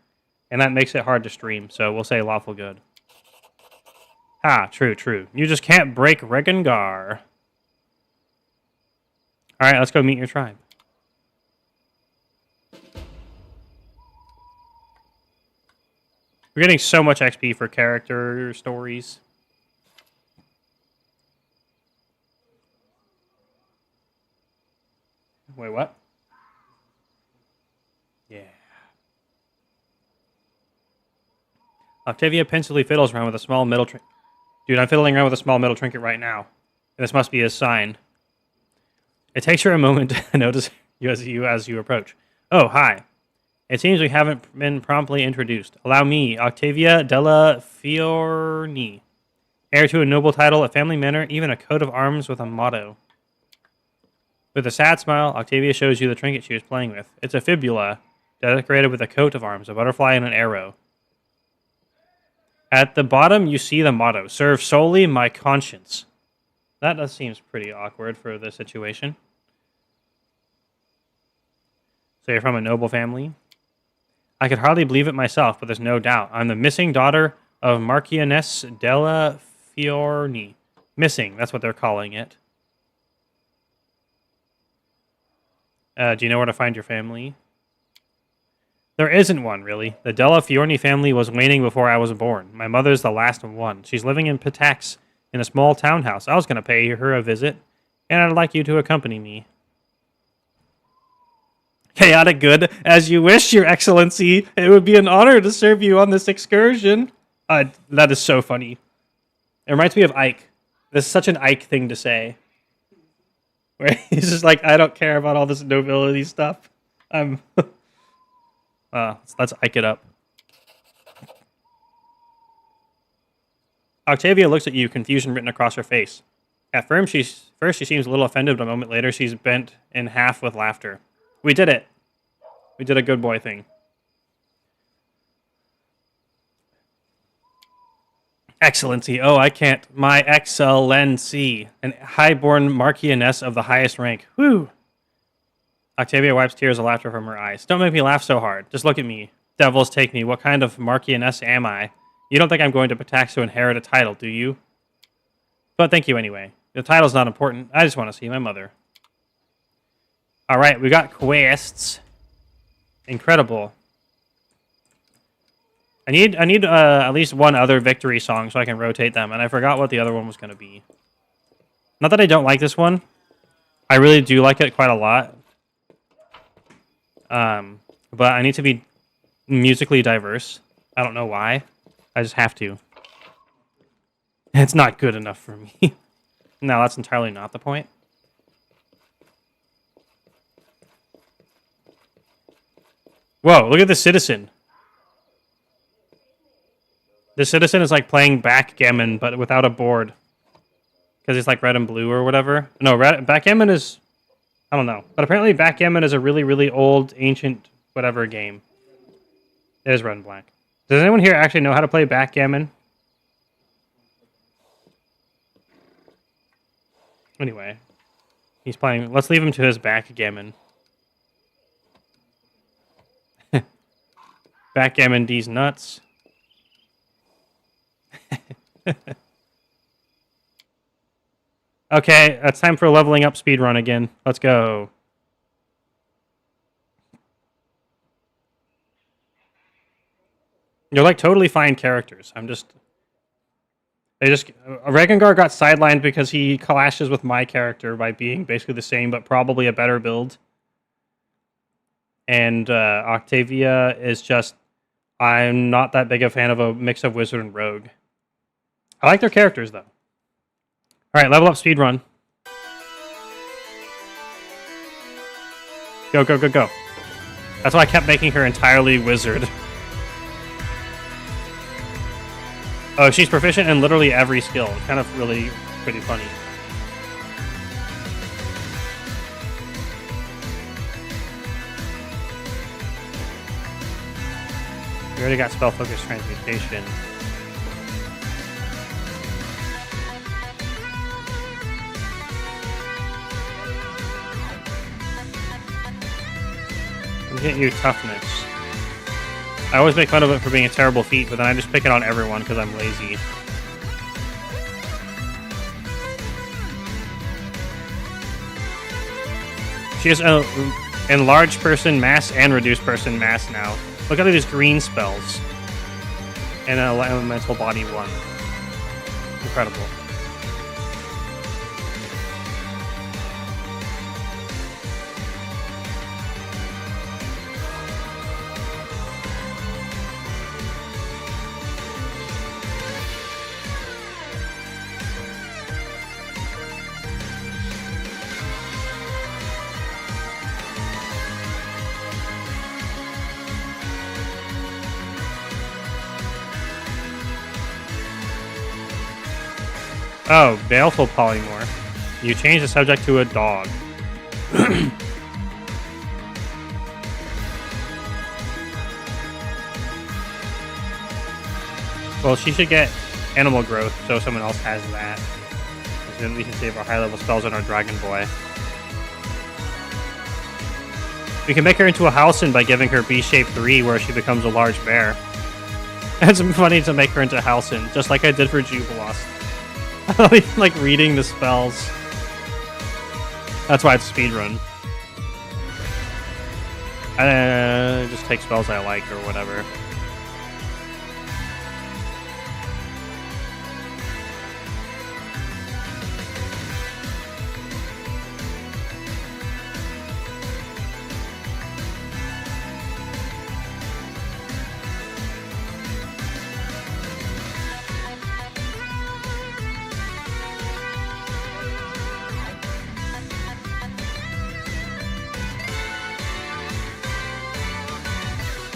And that makes it hard to stream, so we'll say lawful good. Ha, true, true. You just can't break Regengar. Alright, let's go meet your tribe. We're getting so much XP for character stories. Wait, what? Yeah. Octavia pensively fiddles around with a small metal trinket. Dude, I'm fiddling around with a small metal trinket right now. This must be a sign. It takes her a moment to notice you as you approach. Oh, hi. It seems we haven't been promptly introduced. Allow me, Octavia della Fiorni. Heir to a noble title, a family manor, even a coat of arms with a motto. With a sad smile, Octavia shows you the trinket she was playing with. It's a fibula, decorated with a coat of arms, a butterfly, and an arrow. At the bottom, you see the motto, serve solely my conscience. That seems pretty awkward for the situation. So you're from a noble family? I could hardly believe it myself, but there's no doubt. I'm the missing daughter of Marchioness della Fiorni. Missing, that's what they're calling it. Do you know where to find your family? There isn't one, really. The Della Fiorni family was waning before I was born. My mother's the last one. She's living in Pitax in a small townhouse. I was going to pay her a visit, and I'd like you to accompany me. Chaotic good, as you wish, Your Excellency. It would be an honor to serve you on this excursion. That is so funny. It reminds me of Ike. This is such an Ike thing to say. Where he's just like, I don't care about all this nobility stuff. Let's Ike it up. Octavia looks at you, confusion written across her face. At first, she seems a little offended, but a moment later, she's bent in half with laughter. We did it. We did a good boy thing. Excellency. Oh, I can't. My excellency. An highborn marchioness of the highest rank. Whew. Octavia wipes tears of laughter from her eyes. Don't make me laugh so hard. Just look at me. Devils take me. What kind of marchioness am I? You don't think I'm going to Pitax to inherit a title, do you? But thank you anyway. The title's not important. I just want to see my mother. Alright, we got quests. Incredible. I need at least one other victory song so I can rotate them, and I forgot what the other one was going to be. Not that I don't like this one. I really do like it quite a lot. But I need to be musically diverse. I don't know why. I just have to. It's not good enough for me. No, that's entirely not the point. Whoa, look at the citizen. The citizen is like playing backgammon, but without a board. Because it's like red and blue or whatever. No, backgammon is... I don't know. But apparently backgammon is a really, really old, ancient, whatever game. It is red and black. Does anyone here actually know how to play backgammon? Anyway. He's playing... Let's leave him to his backgammon. Backgammon D's nuts. Okay, it's time for a leveling up speedrun again. Let's go. You're like totally fine characters. Regengar got sidelined because he clashes with my character by being basically the same, but probably a better build. And Octavia is just, I'm not that big a fan of a mix of wizard and rogue. I like their characters though. All right, level up speedrun. Go, go, go, go. That's why I kept making her entirely wizard. Oh, she's proficient in literally every skill. Kind of really pretty funny. We already got spell focus transmutation. I'm getting you toughness. I always make fun of it for being a terrible feat, but then I just pick it on everyone because I'm lazy. She has a enlarged person mass and reduced person mass now. Look at these green spells. And an elemental body 1. Incredible. Oh, Baleful Polymorph. You change the subject to a dog. Well, she should get animal growth, so someone else has that. So then we can save our high-level spells on our Dragon Boy. We can make her into a Halcyon by giving her B-Shape 3, where she becomes a large bear. It's funny to make her into Halcyon, just like I did for Jubilost. Like reading the spells. That's why it's speedrun. I just take spells I like or whatever.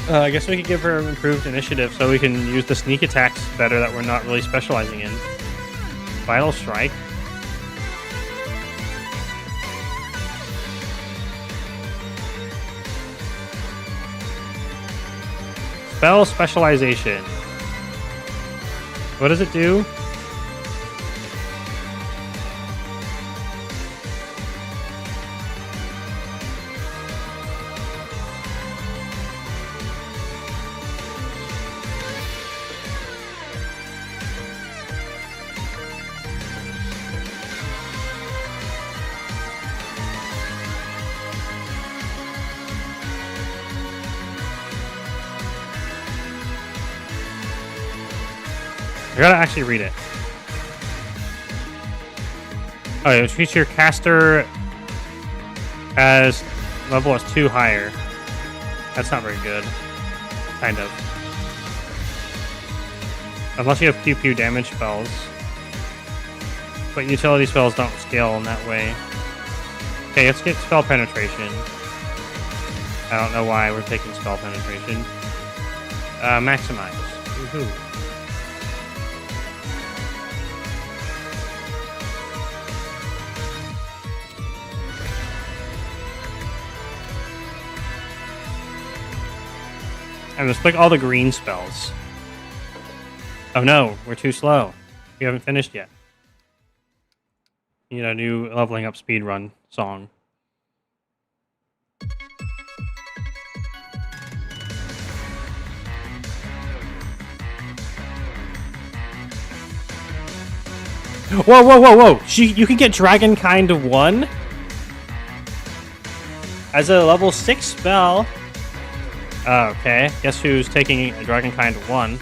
I guess we could give her improved initiative so we can use the sneak attacks better that we're not really specializing in. Vital Strike. Spell Specialization. What does it do? I gotta actually read it. Oh, it treats your caster as level as 2 higher. That's not very good. Kind of. Unless you have pew damage spells. But utility spells don't scale in that way. Okay, let's get spell penetration. I don't know why we're taking spell penetration. Maximize. Woohoo. And let's click all the green spells. Oh no, we're too slow. We haven't finished yet. Need a new leveling up speedrun song. Whoa, whoa, whoa, whoa! You can get Dragon Kind 1 as a level 6 spell. Okay, guess who's taking a Dragon Kind 1?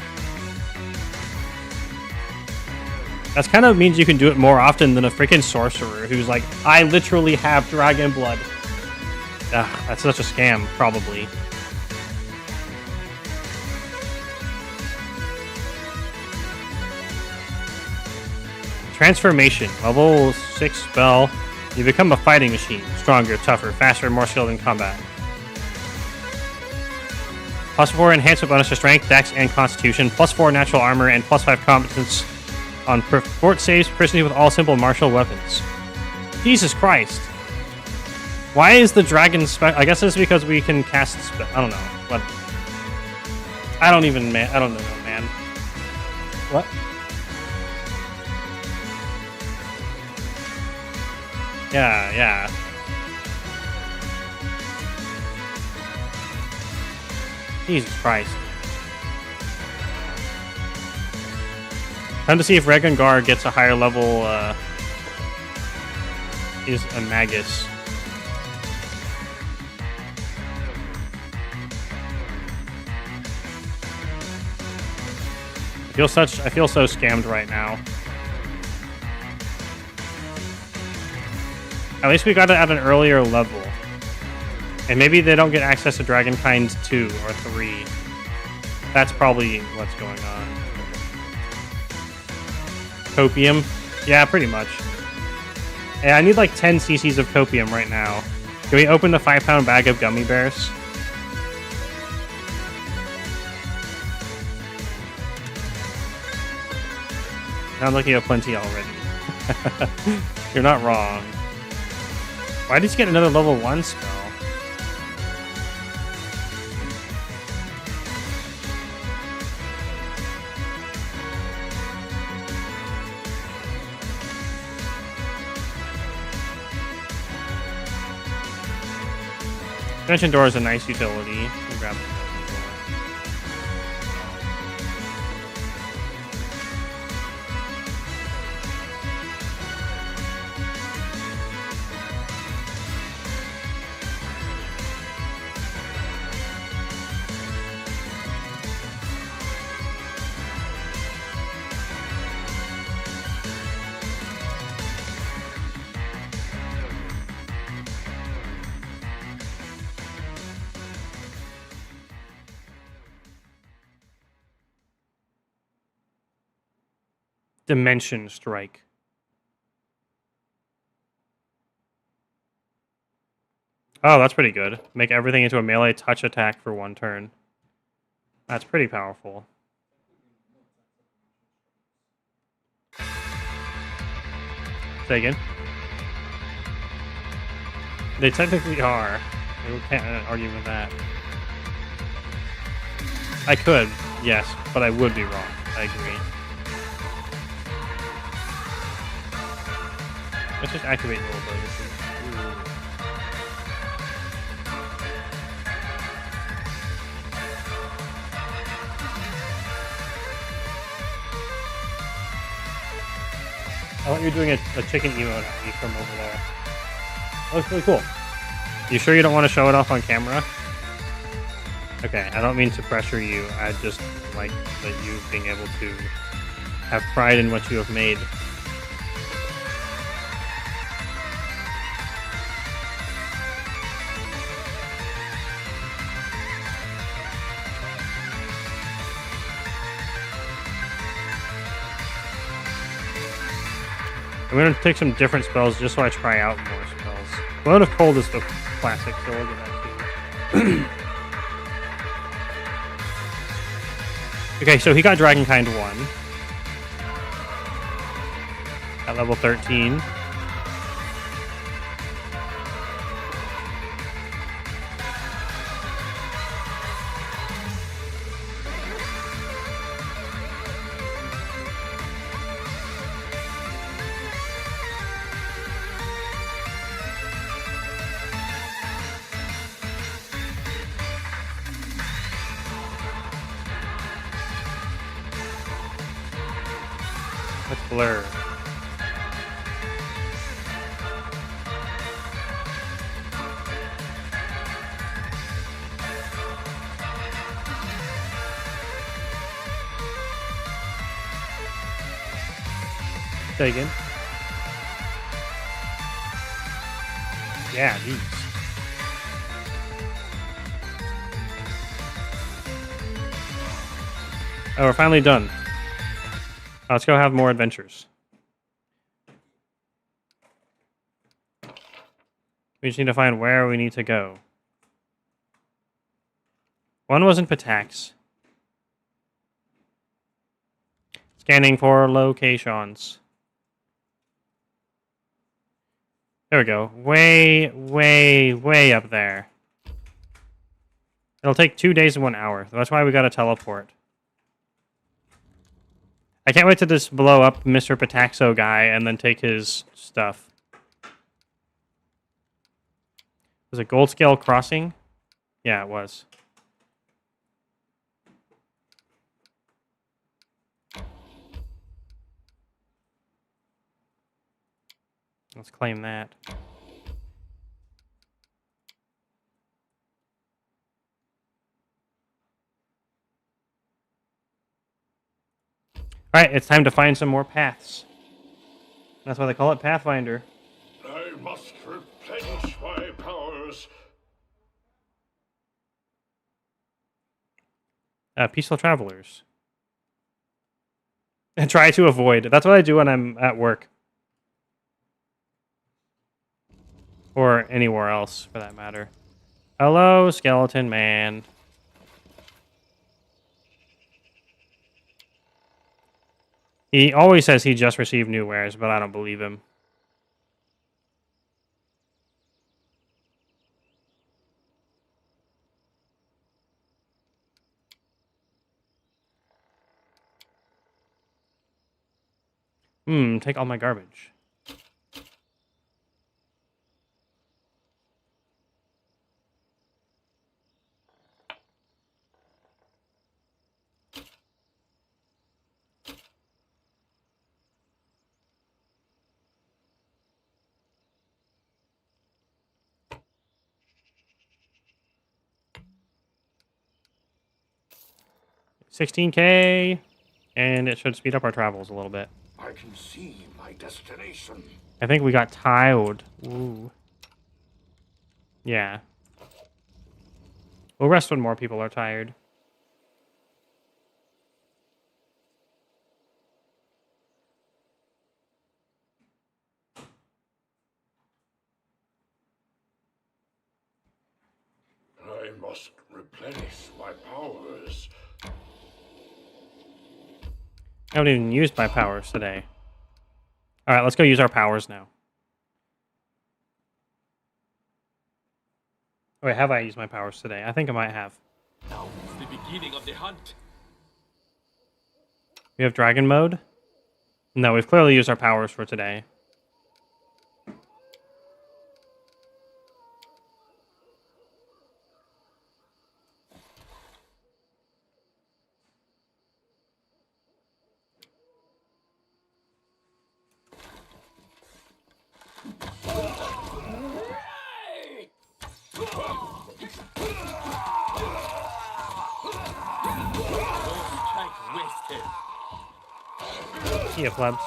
That kind of means you can do it more often than a freaking sorcerer who's like, I literally have dragon blood. That's such a scam, probably. Transformation. Level 6 spell. You become a fighting machine. Stronger, tougher, faster, more skilled in combat. +4 enhancement bonus to strength, dex, and constitution. +4 natural armor, and +5 competence on fort saves, proficiency with all simple martial weapons. Jesus Christ. Why is the dragon spec? I guess it's because we can cast spell. I don't know. What? I don't know, man. What? Yeah. Jesus Christ. Time to see if Regengar gets a higher level, is a Magus. I feel so scammed right now. At least we got it at an earlier level. And maybe they don't get access to Dragon Kind 2 or 3. That's probably what's going on. Copium? Yeah, pretty much. Yeah, I need like 10 cc's of copium right now. Can we open the 5-pound bag of gummy bears? Sounds like you have plenty already. You're not wrong. Why did you get another level 1 spell? Dimension Door is a nice utility. We'll grab it. Dimension Strike. Oh, that's pretty good. Make everything into a melee touch attack for 1 turn. That's pretty powerful. Say again? They technically are. We can't argue with that. I could, yes, but I would be wrong. I agree. Let's just activate a little bit. I want you doing a chicken emote from over there. That looks really cool. You sure you don't want to show it off on camera? Okay, I don't mean to pressure you. I just like that you being able to have pride in what you have made. I'm going to take some different spells just so I try out more spells. Blood of Cold is the classic, so we'll get that too. Okay, so he got Dragon Kind 1. At level 13. Let's blur. Taken. Yeah, geez. Oh, we're finally done. Let's go have more adventures. We just need to find where we need to go. One was in Patax. Scanning for locations. There we go. Way, way, way up there. It'll take 2 days and 1 hour. That's why we gotta teleport. I can't wait to just blow up Mr. Pataxo guy and then take his stuff. Was it Gold Scale Crossing? Yeah, it was. Let's claim that. Alright, it's time to find some more paths. That's why they call it Pathfinder.
I must replenish my powers.
Peaceful Travelers. And try to avoid. That's what I do when I'm at work. Or anywhere else, for that matter. Hello, Skeleton Man. He always says he just received new wares, but I don't believe him. Take all my garbage. $16K, and it should speed up our travels a little bit.
I can see my destination.
I think we got tiled. Ooh. Yeah. We'll rest when more people are tired.
I must replenish my powers.
I haven't even used my powers today. Alright, let's go use our powers now. Oh, wait, have I used my powers today? I think I might have.
Now is the beginning of the hunt.
We have dragon mode? No, we've clearly used our powers for today. See ya, plebs.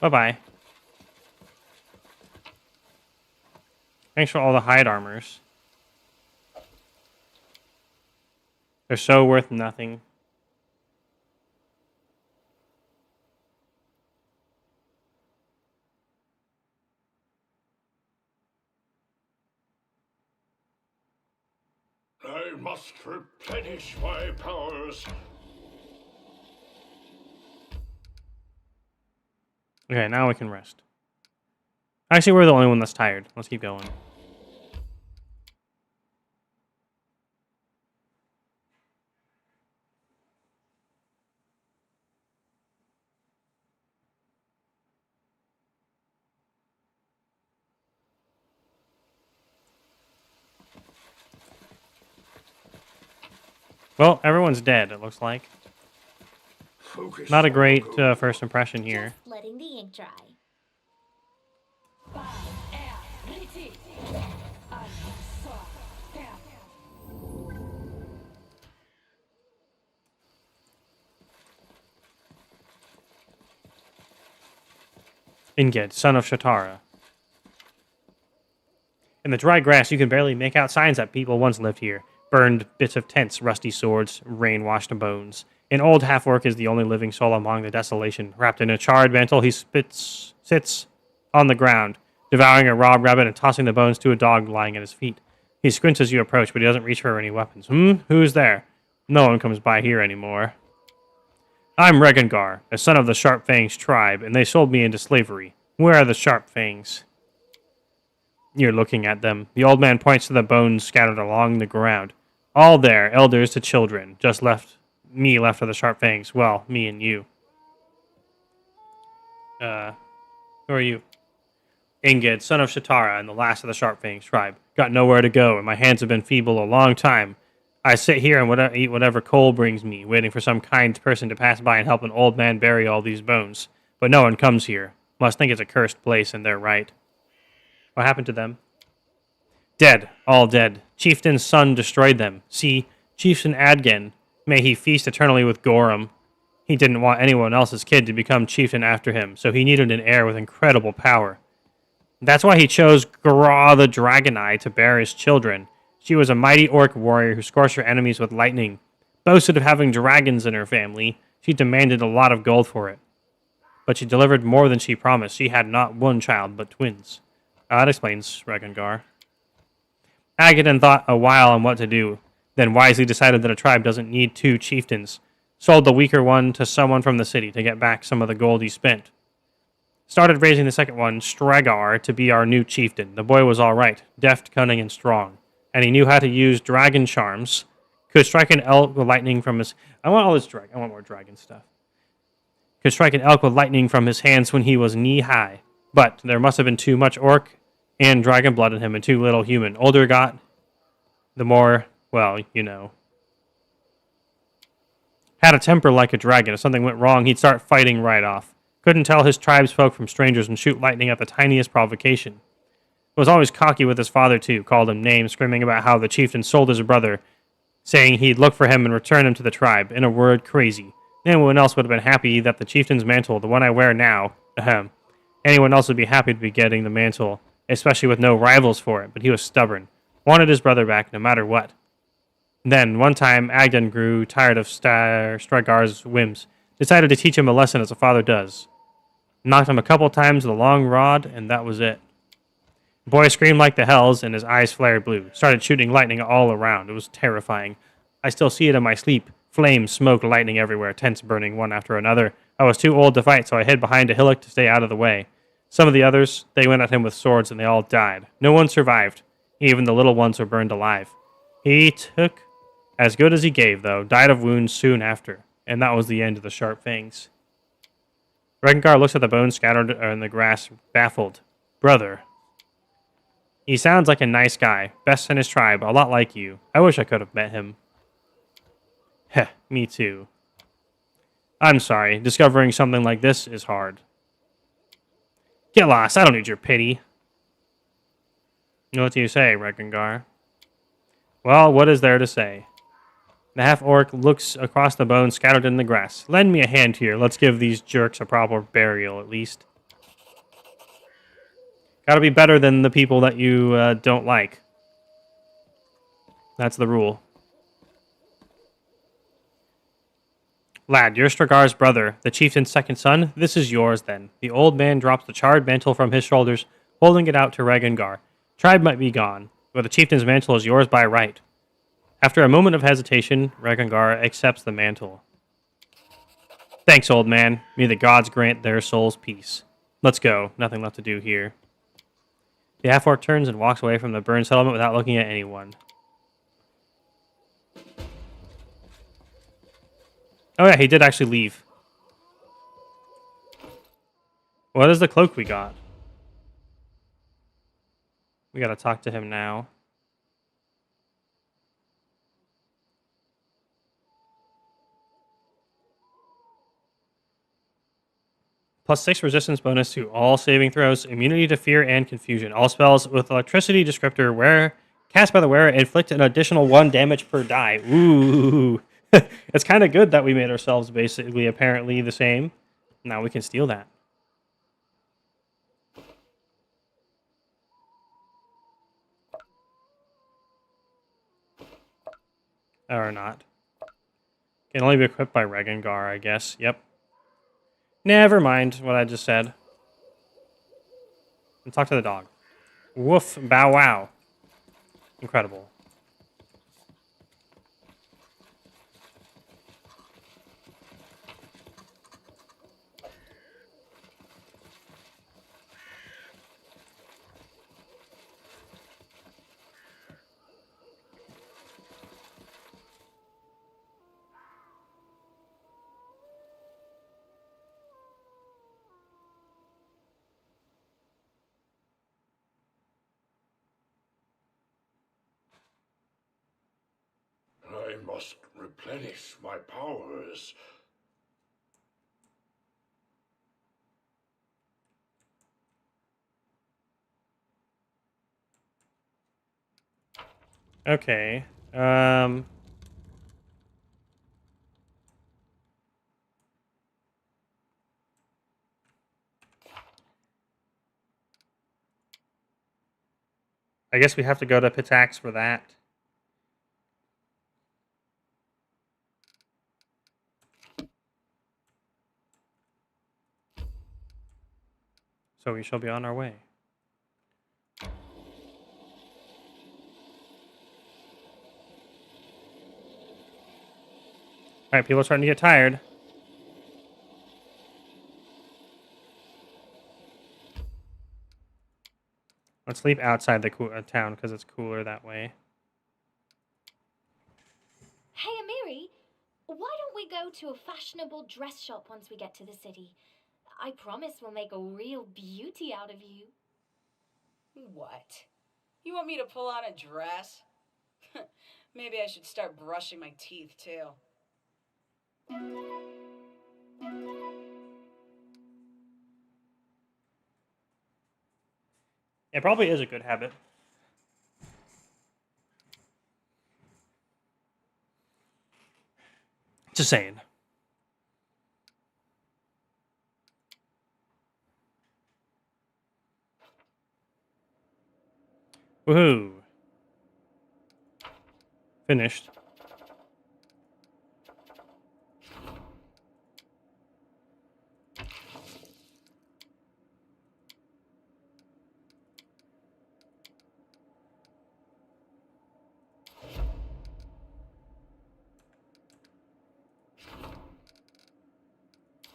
Bye-bye. Thanks for all the hide armors. They're so worth nothing.
I must replenish my powers.
Okay, now we can rest. Actually, we're the only one that's tired. Let's keep going. Well, everyone's dead, it looks like.
Focus
Not a
on
great
goal.
first impression here.
Just letting the ink dry.
Inged, son of Shatara. In the dry grass, you can barely make out signs that people once lived here. Burned bits of tents, rusty swords, rain-washed bones. An old half-orc is the only living soul among the desolation. Wrapped in a charred mantle, he sits on the ground, devouring a raw rabbit and tossing the bones to a dog lying at his feet. He squints as you approach, but he doesn't reach for any weapons. Who's there? No one comes by here anymore. I'm Regengar, a son of the Sharp Fangs tribe, and they sold me into slavery. Where are the Sharp Fangs? You're looking at them. The old man points to the bones scattered along the ground. All there, elders to children. Just left of the Sharp Fangs. Well, me and you. Who are you? Inged, son of Shatara, and the last of the Sharp Fangs tribe. Got nowhere to go, and my hands have been feeble a long time. I sit here and eat whatever coal brings me, waiting for some kind person to pass by and help an old man bury all these bones. But no one comes here. Must think it's a cursed place, and they're right. What happened to them? Dead. All dead. Chieftain's son destroyed them. See, Chieftain Adgen. May he feast eternally with Gorum. He didn't want anyone else's kid to become chieftain after him, so he needed an heir with incredible power. That's why he chose Gra the Dragonite to bear his children. She was a mighty orc warrior who scorched her enemies with lightning. Boasted of having dragons in her family. She demanded a lot of gold for it. But she delivered more than she promised. She had not one child, but twins. That explains Regengar. Agadan thought a while on what to do, then wisely decided that a tribe doesn't need two chieftains. Sold the weaker one to someone from the city to get back some of the gold he spent. Started raising the second one, Stragar, to be our new chieftain. The boy was all right, deft, cunning, and strong. And he knew how to use dragon charms. Could strike an elk with lightning from his... I want more dragon stuff. Could strike an elk with lightning from his hands when he was knee-high. But there must have been too much orc and dragon blood in him and too little human. Older he got, the more, well, you know. Had a temper like a dragon. If something went wrong, he'd start fighting right off. Couldn't tell his tribesfolk from strangers and shoot lightning at the tiniest provocation. Was always cocky with his father, too. Called him names, screaming about how the chieftain sold his brother, saying he'd look for him and return him to the tribe. In a word, crazy. Anyone else would have been happy that the chieftain's mantle, the one I wear now, anyone else would be happy to be getting the mantle, especially with no rivals for it, but he was stubborn. Wanted his brother back no matter what. Then, one time, Agden grew tired of Stragar's whims. Decided to teach him a lesson as a father does. Knocked him a couple times with a long rod, and that was it. The boy screamed like the hells, and his eyes flared blue. Started shooting lightning all around. It was terrifying. I still see it in my sleep. Flames, smoke, lightning everywhere, tents burning one after another. I was too old to fight, so I hid behind a hillock to stay out of the way. Some of the others, they went at him with swords, and they all died. No one survived. Even the little ones were burned alive. He took as good as he gave, though. Died of wounds soon after. And that was the end of the Sharp Fangs. Regengar looks at the bones scattered in the grass, baffled. Brother. He sounds like a nice guy. Best in his tribe, a lot like you. I wish I could have met him. Heh, me too. I'm sorry. Discovering something like this is hard. Get lost. I don't need your pity. What do you say, Regengar? Well, what is there to say? The half-orc looks across the bones scattered in the grass. Lend me a hand here. Let's give these jerks a proper burial, at least. Gotta be better than the people that you don't like. That's the rule. Lad, you're Stragar's brother, the chieftain's second son. This is yours, then. The old man drops the charred mantle from his shoulders, holding it out to Regengar. Tribe might be gone, but the chieftain's mantle is yours by right. After a moment of hesitation, Regengar accepts the mantle. Thanks, old man. May the gods grant their souls peace. Let's go. Nothing left to do here. The half-orc turns and walks away from the burned settlement without looking at anyone. Oh yeah, he did actually leave. What is the cloak we got? We gotta talk to him now. +6 resistance bonus to all saving throws, immunity to fear and confusion. All spells with electricity descriptor cast by the wearer inflict an additional 1 damage per die. Ooh. It's kind of good that we made ourselves basically apparently the same. Now we can steal that. Or not. Can only be equipped by Regengar, I guess. Yep. Never mind what I just said. And talk to the dog. Woof, bow wow. Incredible.
I must replenish my powers.
Okay. I guess we have to go to Pitax for that. So we shall be on our way. Alright, people are starting to get tired. Let's sleep outside the town because it's cooler that way.
Hey, Amiri, why don't we go to a fashionable dress shop once we get to the city? I promise we'll make a real beauty out of you.
What? You want me to pull on a dress? Maybe I should start brushing my teeth, too.
It probably is a good habit. Just saying. Woohoo. Finished.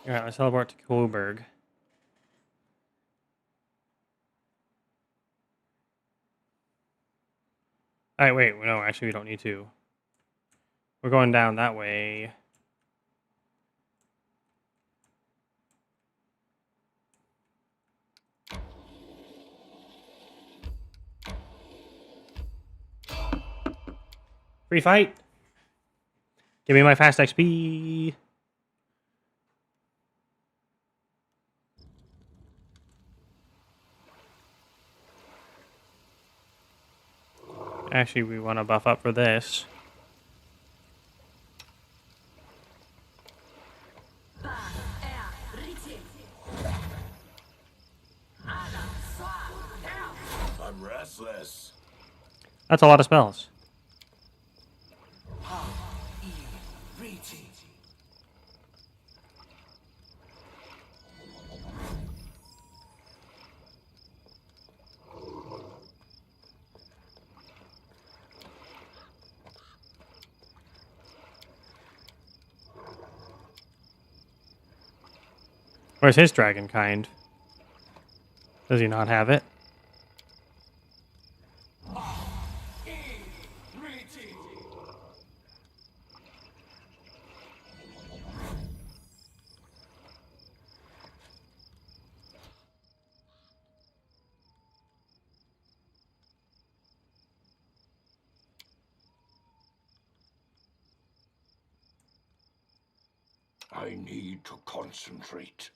Alright, let's teleport to Coburg. Alright, wait. No, actually, we don't need to. We're going down that way. Free fight! Give me my fast XP! Actually, we want to buff up for this.
I'm restless.
That's a lot of spells. Where's his dragon kind? Does he not have it?
I need to concentrate.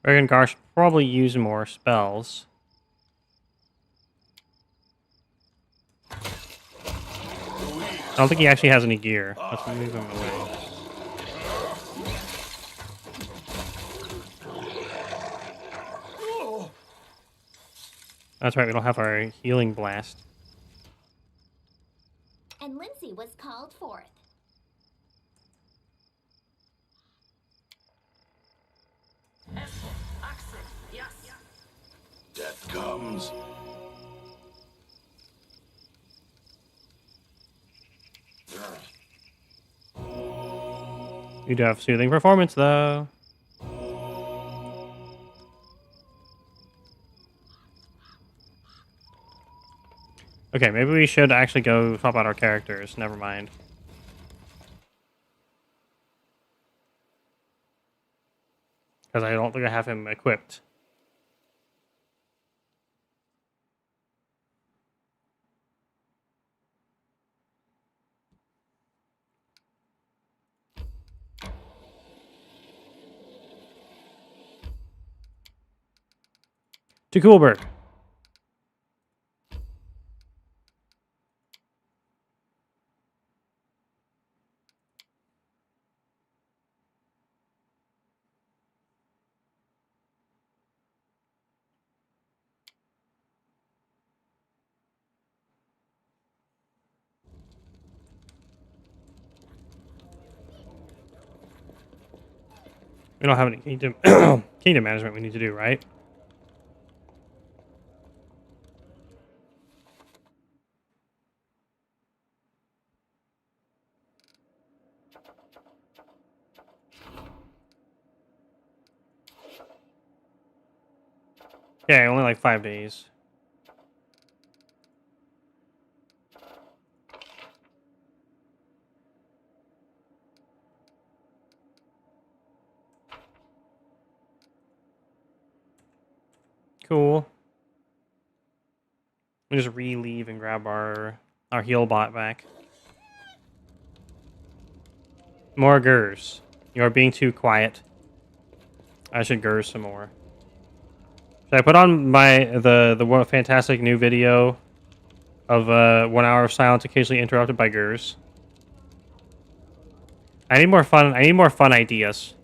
Regengar should probably use more spells. I don't think he actually has any gear. Let's move him away. That's right, we don't have our healing blast.
And Lindsay was called forth.
Death comes.
You do have soothing performance, though. Okay, maybe we should actually go swap out our characters. Never mind. Because I don't think I have him equipped. To Coolberg. We don't have any kingdom kingdom management we need to do, right? Yeah, only like 5 days. Cool. We just re-leave and grab our heal bot back. More Gurs. You are being too quiet. I should Gurs some more. Should I put on the one fantastic new video of 1 hour of silence occasionally interrupted by Gurs? I need more fun. I need more fun ideas.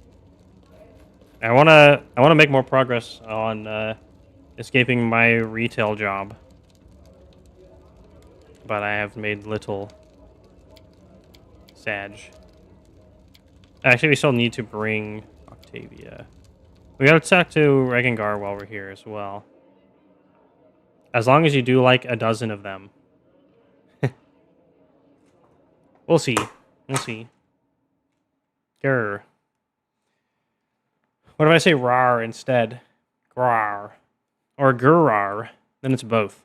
I wanna make more progress on escaping my retail job, but I have made little. Sag. Actually, we still need to bring Octavia. We gotta talk to Regengar while we're here as well. As long as you do like a dozen of them. We'll see. We'll see. Grr. What if I say rar instead? Grar. Or gurar. Then it's both.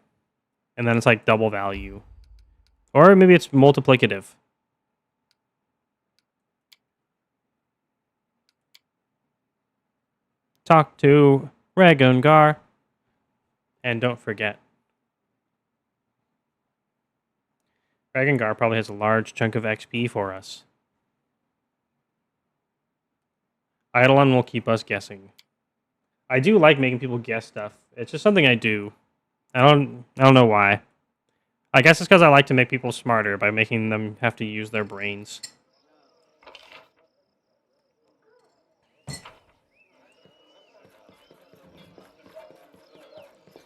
And then it's like double value. Or maybe it's multiplicative. Talk to Regengar. And don't forget. Regengar probably has a large chunk of XP for us. Eidolon will keep us guessing. I do like making people guess stuff. It's just something I do. I don't know why. I guess it's because I like to make people smarter by making them have to use their brains.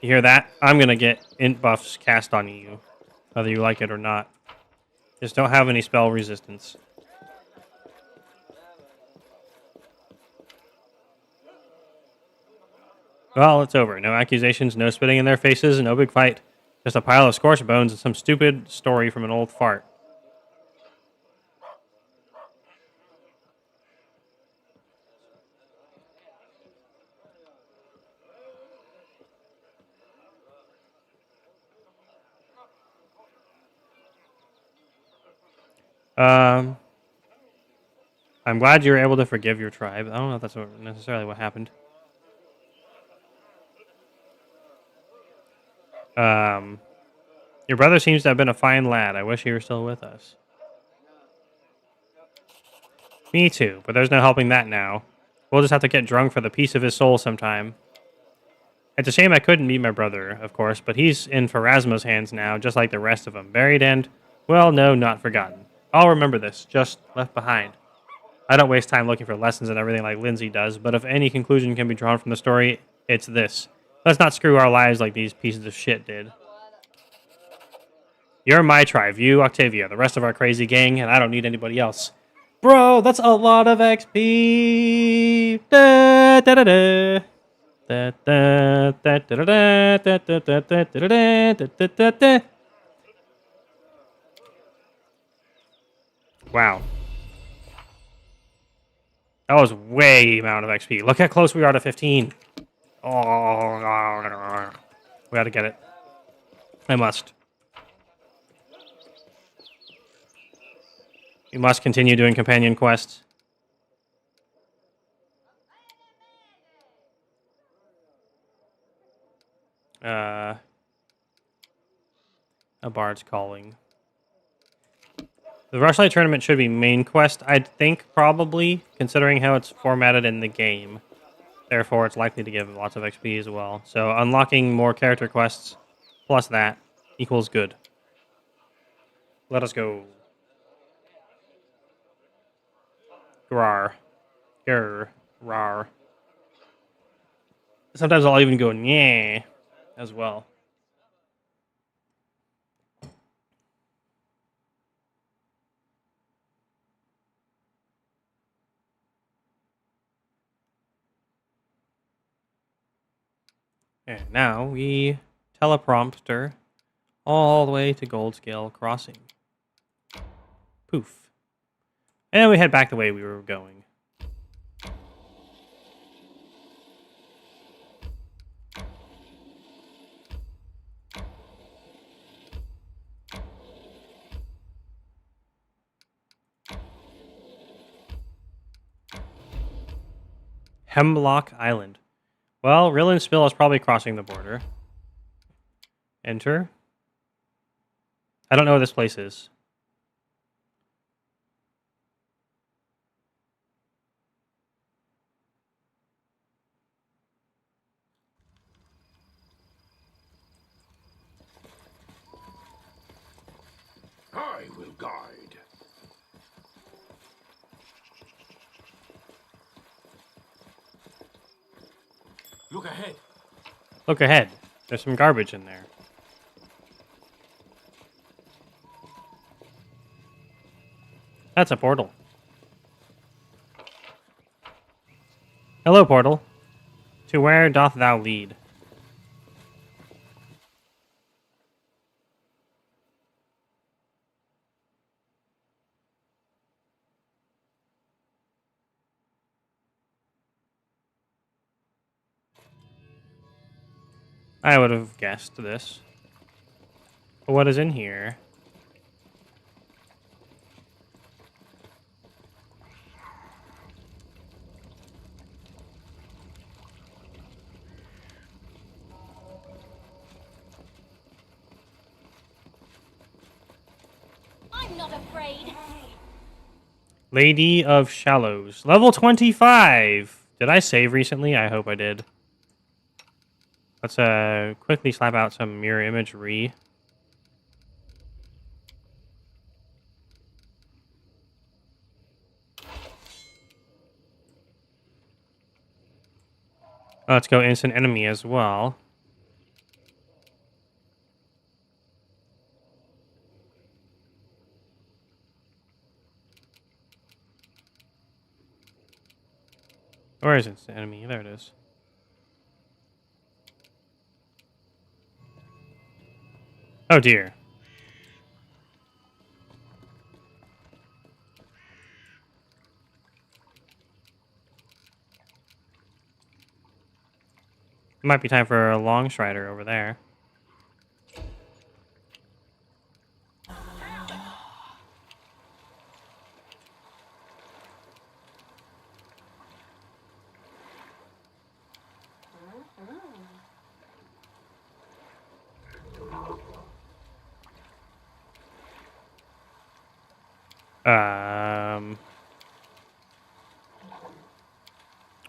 You hear that? I'm gonna get int buffs cast on you, whether you like it or not. Just don't have any spell resistance. Well, it's over. No accusations, no spitting in their faces, no big fight. Just a pile of scorched bones and some stupid story from an old fart. I'm glad you were able to forgive your tribe. I don't know if that's necessarily what happened. Your brother seems to have been a fine lad. I wish he were still with us. Me too, but there's no helping that now. We'll just have to get drunk for the peace of his soul sometime. It's a shame I couldn't meet my brother, of course, but he's in Pharasma's hands now, just like the rest of them. Buried and Well, no, not forgotten. I'll remember this, just left behind. I don't waste time looking for lessons and everything like Lindsay does, but if any conclusion can be drawn from the story, it's this. Let's not screw our lives like these pieces of shit did. You're my tribe, you, Octavia, the rest of our crazy gang, and I don't need anybody else. Bro, that's a lot of XP. Da, da, da, da. Da, da, da, da, da, da, da, da, da, da, da, da, da, da. Wow. That was way amount of XP. Look how close we are to 15. Oh, we gotta get it. I must. We must continue doing companion quests. A bard's calling. The Rushlight tournament should be main quest, I'd think, probably, considering how it's formatted in the game. Therefore, it's likely to give lots of XP as well. So, unlocking more character quests, plus that, equals good. Let us go. Grar. Grr. Rar. Sometimes I'll even go nyeh as well. And now we teleprompter all the way to Goldscale Crossing. Poof. And we head back the way we were going. Hemlock Island. Well, Rill and Spill is probably crossing the border. Enter. I don't know where this place is.
I will guide.
Look ahead.
Look ahead. There's some garbage in there. That's a portal. Hello, portal. To where doth thou lead? I would have guessed this. But what is in here?
I'm not afraid.
Lady of Shallows. Level 25! Did I save recently? I hope I did. Let's quickly slap out some mirror imagery. Let's go instant enemy as well. Where is instant enemy? There it is. Oh dear. It might be time for a long strider over there.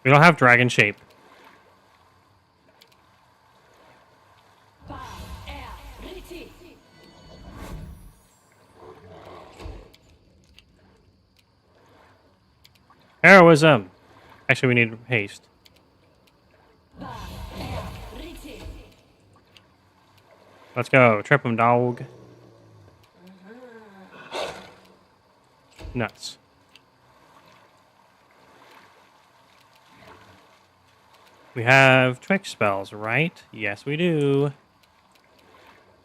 We don't have dragon shape. Heroism. Actually, we need haste. Let's go. Trip him, dog. Nuts. We have trick spells, right? Yes, we do.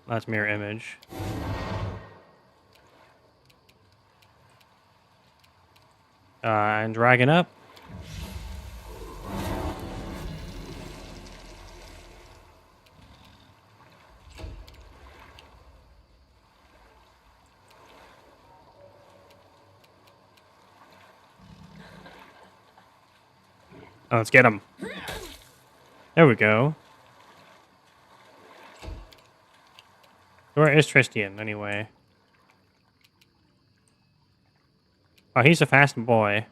That's mirror image. And dragging up. Oh, let's get him. There we go. Where is Tristian, anyway? Oh, he's a fast boy.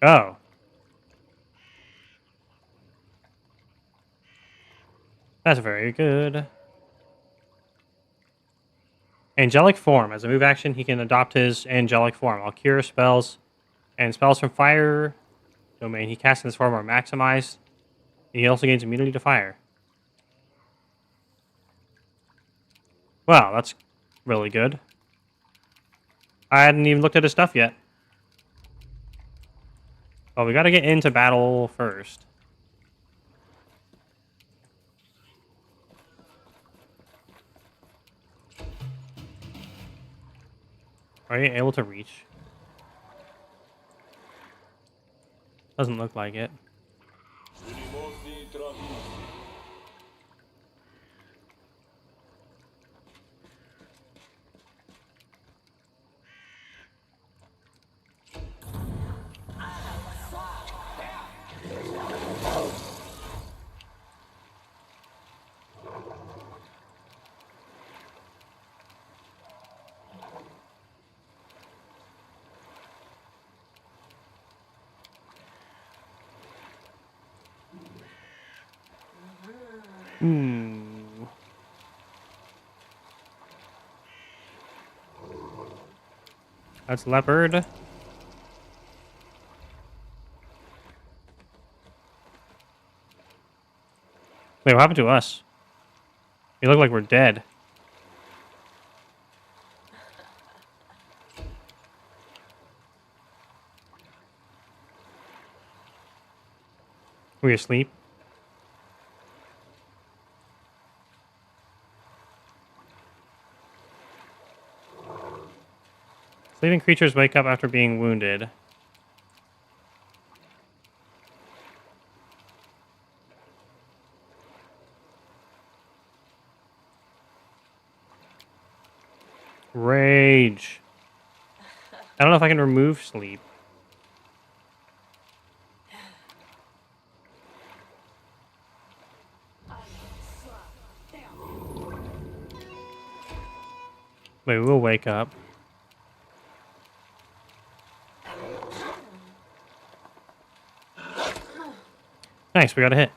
Oh. That's very good. Angelic form. As a move action, he can adopt his angelic form. All cure spells and spells from fire domain he casts in this form are maximized. He also gains immunity to fire. Wow, that's really good. I hadn't even looked at his stuff yet. Well, we gotta get into battle first. Are you able to reach? Doesn't look like it. That's leopard. Wait, what happened to us? We look like we're dead. Were we asleep? Sleeping creatures wake up after being wounded. Rage. I don't know if I can remove sleep. Wait, we'll wake up. Nice, we got a hit.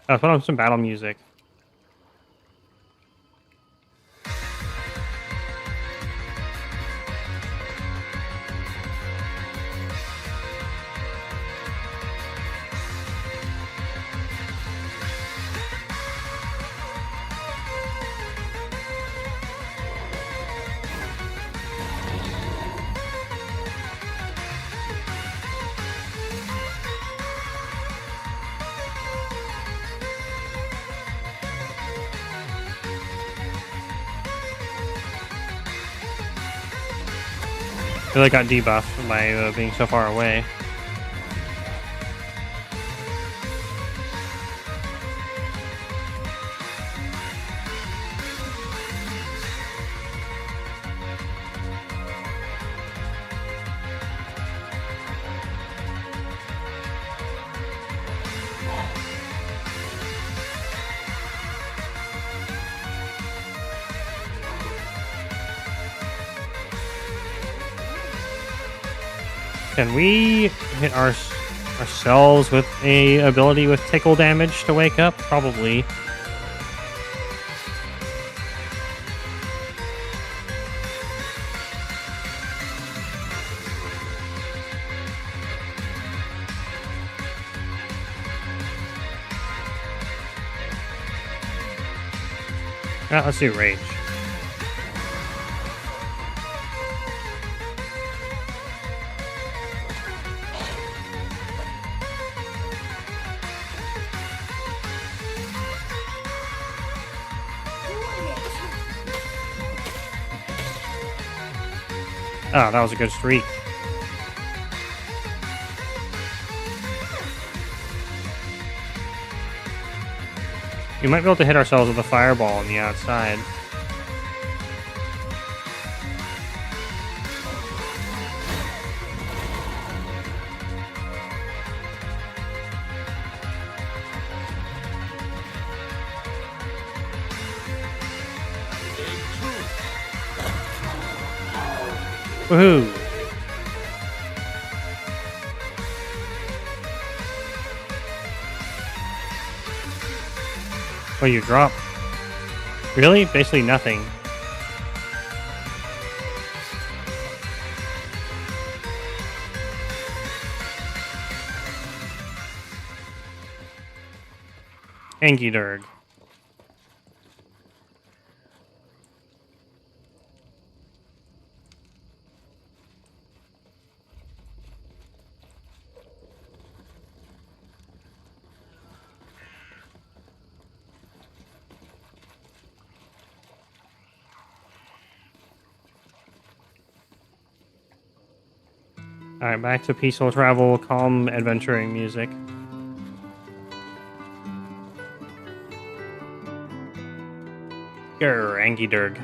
Let's put on some battle music. I feel like I got debuffed by being so far away. Can we hit ourselves with a ability with tickle damage to wake up? Probably. Let's do rage. Oh, that was a good streak. We might be able to hit ourselves with a fireball on the outside. Woohoo! Well, you drop. Really? Basically nothing. Anky Durg. Alright, back to peaceful travel, calm adventuring music. Grr, Anky Durg.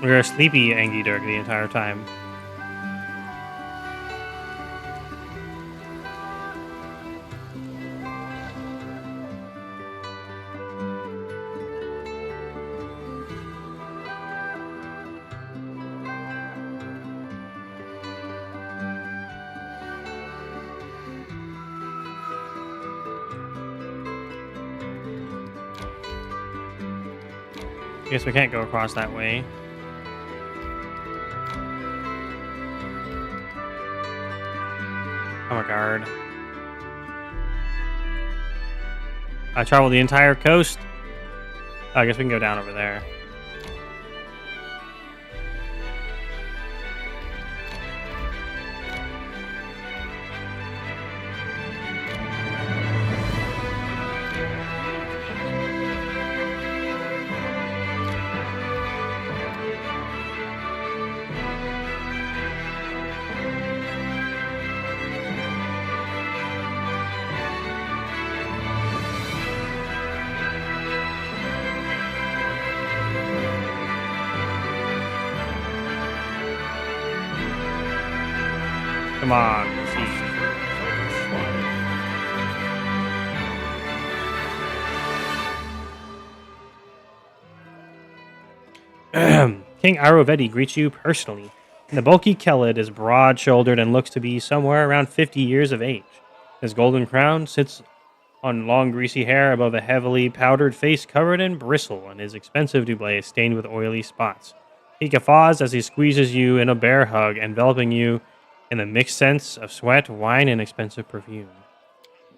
We were a sleepy Anky Durg the entire time. Guess we can't go across that way. Oh my god. I traveled the entire coast. I guess we can go down over there. Come on, let's see. King Arovedi greets you personally. The bulky Kelid is broad-shouldered and looks to be somewhere around 50 years of age. His golden crown sits on long greasy hair above a heavily powdered face covered in bristle, and his expensive doublet is stained with oily spots. He guffaws as he squeezes you in a bear hug, enveloping you in the mixed scents of sweat, wine, and expensive perfume.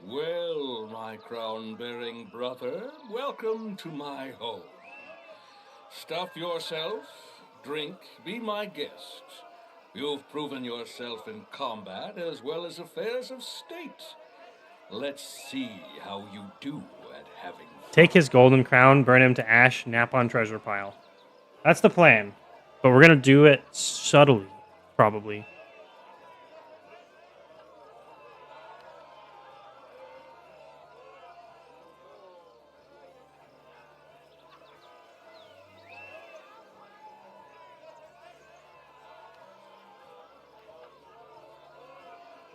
Well, my crown-bearing brother, welcome to my home. Stuff yourself, drink, be my guest. You've proven yourself in combat as well as affairs of state. Let's see how you do at having fun.
Take his golden crown, burn him to ash, nap on treasure pile. That's the plan. But we're going to do it subtly, probably.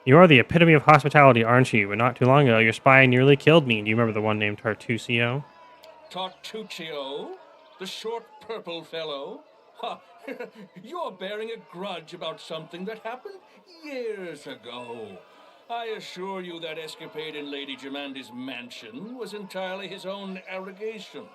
You are the epitome of hospitality, aren't you? But not too long ago, your spy nearly killed me. Do you remember the one named Tartusio?
Tartuccio? The short purple fellow? Ha! You're bearing a grudge about something that happened years ago. I assure you that escapade in Lady Germandi's mansion was entirely his own arrogation.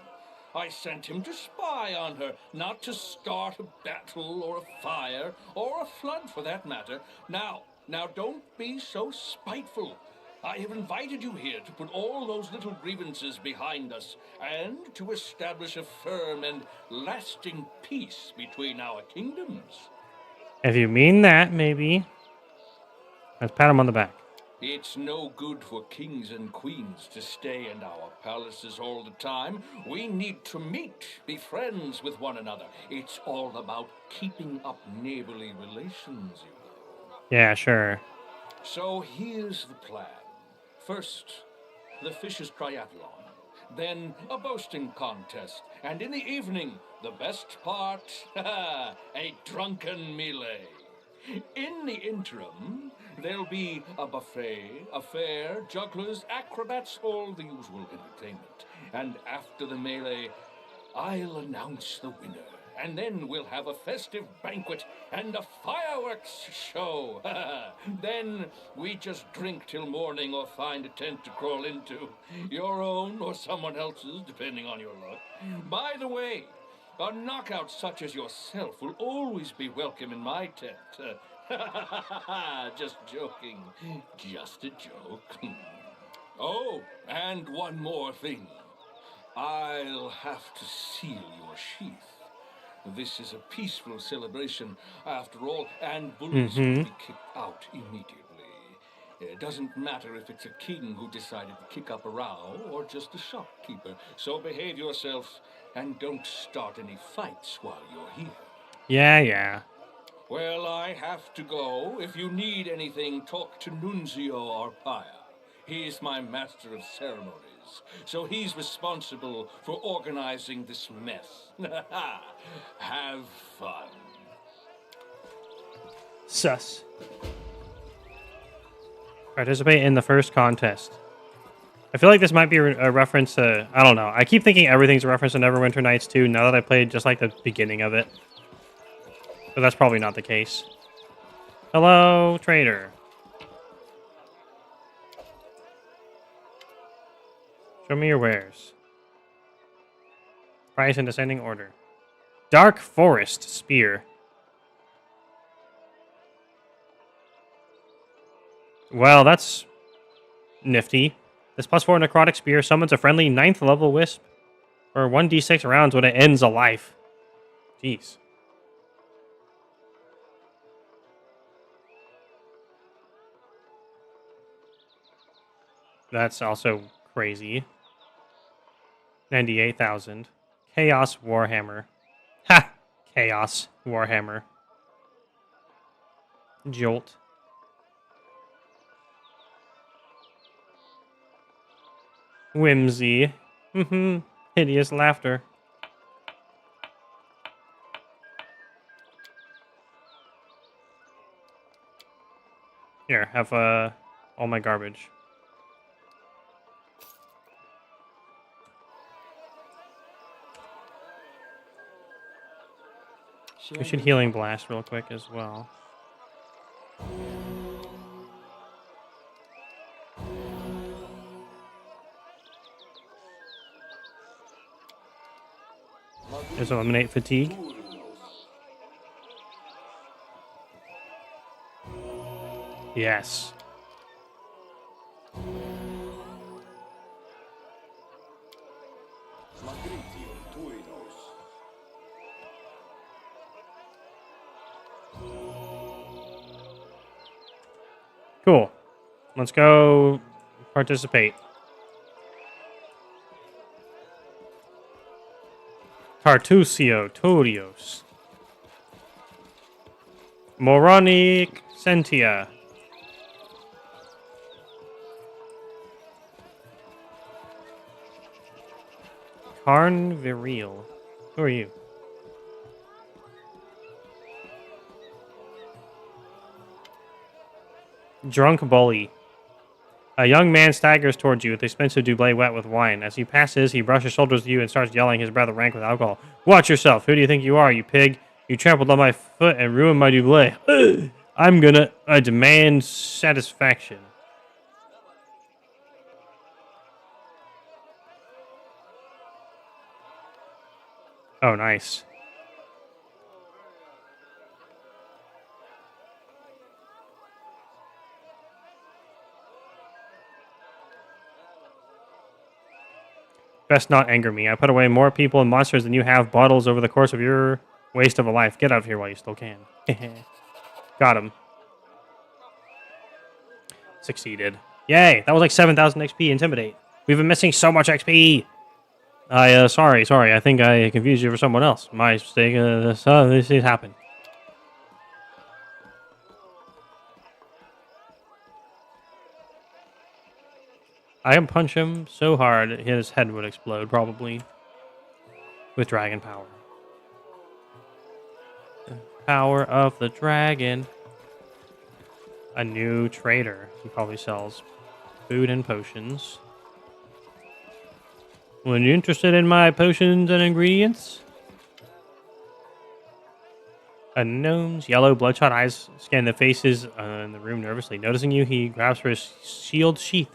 I sent him to spy on her, not to start a battle or a fire, or a flood for that matter. Now, don't be so spiteful. I have invited you here to put all those little grievances behind us and to establish a firm and lasting peace between our kingdoms.
If you mean that, maybe. Let's pat him on the back.
It's no good for kings and queens to stay in our palaces all the time. We need to meet, be friends with one another. It's all about keeping up neighborly relations, you know.
Yeah, sure.
So here's the plan. First, the Fishers' Triathlon. Then a boasting contest. And in the evening, the best part, a drunken melee. In the interim, there'll be a buffet, a fair, jugglers, acrobats, all the usual entertainment. And after the melee, I'll announce the winner. And then we'll have a festive banquet and a fireworks show. Then we just drink till morning or find a tent to crawl into. Your own or someone else's, depending on your luck. By the way, a knockout such as yourself will always be welcome in my tent. Just joking. Just a joke. Oh, and one more thing. I'll have to seal your sheath. This is a peaceful celebration, after all, and bullies will be kicked out immediately. It doesn't matter if it's a king who decided to kick up a row or just a shopkeeper. So behave yourself and don't start any fights while you're here.
Yeah.
Well, I have to go. If you need anything, talk to Nunzio Arpaia. He's my master of ceremonies, so he's responsible for organizing this mess. Have fun.
Sus. Participate in the first contest. I feel like this might be a reference to... I don't know. I keep thinking everything's a reference to Neverwinter Nights 2 now that I played just like the beginning of it. But that's probably not the case. Hello, trader. Show me your wares. Price in descending order. Dark Forest Spear. Well, that's nifty. This +4 necrotic spear summons a friendly 9th level wisp for 1d6 rounds when it ends a life. Jeez. That's also crazy. 98,000. Chaos Warhammer. Ha! Chaos Warhammer. Jolt. Whimsy. Hideous laughter. Here, have all my garbage. We should healing blast real quick as well. Just eliminate fatigue. Yes. Cool. Let's go participate. Tartusio Torios. Moronic Sentia. Carn Viril. Who are you? Drunk bully. A young man staggers towards you with expensive doublet wet with wine. As he passes, he brushes shoulders with you and starts yelling, his breath rank with alcohol. Watch yourself. Who do you think you are, you pig? You trampled on my foot and ruined my doublet. I demand satisfaction. Oh, nice. Best not anger me. I put away more people and monsters than you have bottles over the course of your waste of a life. Get out of here while you still can. Got him. Succeeded. Yay! That was like 7,000 XP. Intimidate. We've been missing so much XP. Sorry. I think I confused you for someone else. My mistake. This happened. I can punch him so hard his head would explode, probably. With dragon power. The power of the dragon. A new trader. He probably sells food and potions. When you're interested in my potions and ingredients? A gnome's yellow bloodshot eyes scan the faces in the room nervously. Noticing you, he grabs for his shield sheath.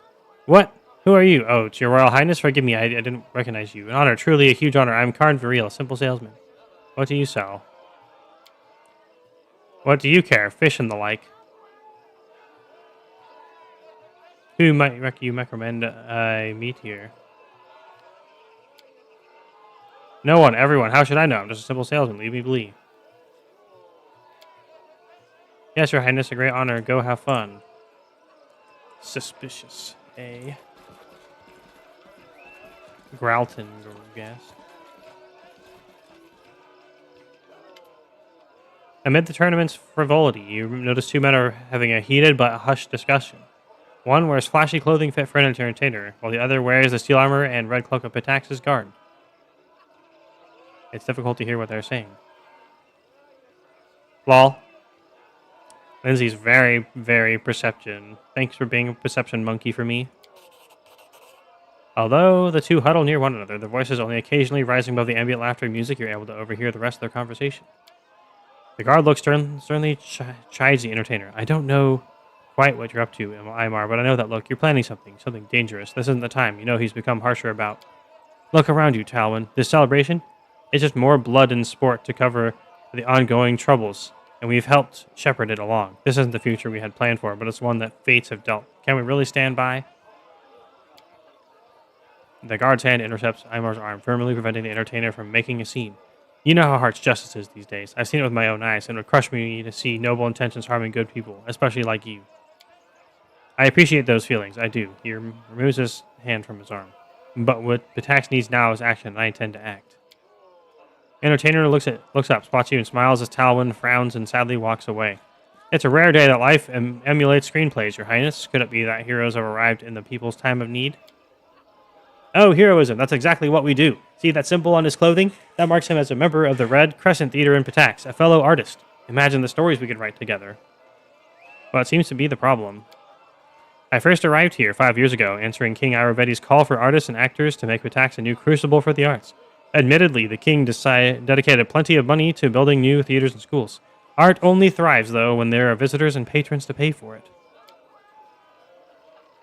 What? Who are you? Oh, it's your Royal Highness. Forgive me, I didn't recognize you. An honor, truly a huge honor. I'm Karn Viril, a simple salesman. What do you sell? What do you care? Fish and the like. Who might you recommend I meet here? No one, everyone. How should I know? I'm just a simple salesman. Leave me be. Yes, Your Highness, a great honor. Go have fun. Suspicious, eh? Gralton, I guess. Amid the tournament's frivolity, you notice two men are having a heated but hushed discussion. One wears flashy clothing fit for an entertainer, while the other wears the steel armor and red cloak of Pitax's guard. It's difficult to hear what they're saying. Lol. Lindsay's very, very perception. Thanks for being a perception monkey for me. Although the two huddle near one another, their voices only occasionally rising above the ambient laughter and music, you're able to overhear the rest of their conversation. The guard looks sternly chides the entertainer. I don't know quite what you're up to, Aymar, but I know that look. You're planning something dangerous. This isn't the time. You know he's become harsher about. Look around you, Talwyn. This celebration is just more blood and sport to cover the ongoing troubles, and we've helped shepherd it along. This isn't the future we had planned for, but it's one that fates have dealt. Can we really stand by? The guard's hand intercepts Aymar's arm, firmly preventing the entertainer from making a scene. You know how harsh justice is these days. I've seen it with my own eyes, and it would crush me to see noble intentions harming good people, especially like you. I appreciate those feelings, I do. He removes his hand from his arm. But what Pitax needs now is action, and I intend to act. Entertainer looks up, spots you, and smiles as Talwyn frowns and sadly walks away. It's a rare day that life emulates screenplays, Your Highness. Could it be that heroes have arrived in the people's time of need? Oh, heroism. That's exactly what we do. See that symbol on his clothing? That marks him as a member of the Red Crescent Theater in Pitax, a fellow artist. Imagine the stories we could write together. Well, it seems to be the problem. I first arrived here 5 years ago, answering King Ayurvedi's call for artists and actors to make Pitax a new crucible for the arts. Admittedly, the king dedicated plenty of money to building new theaters and schools. Art only thrives, though, when there are visitors and patrons to pay for it.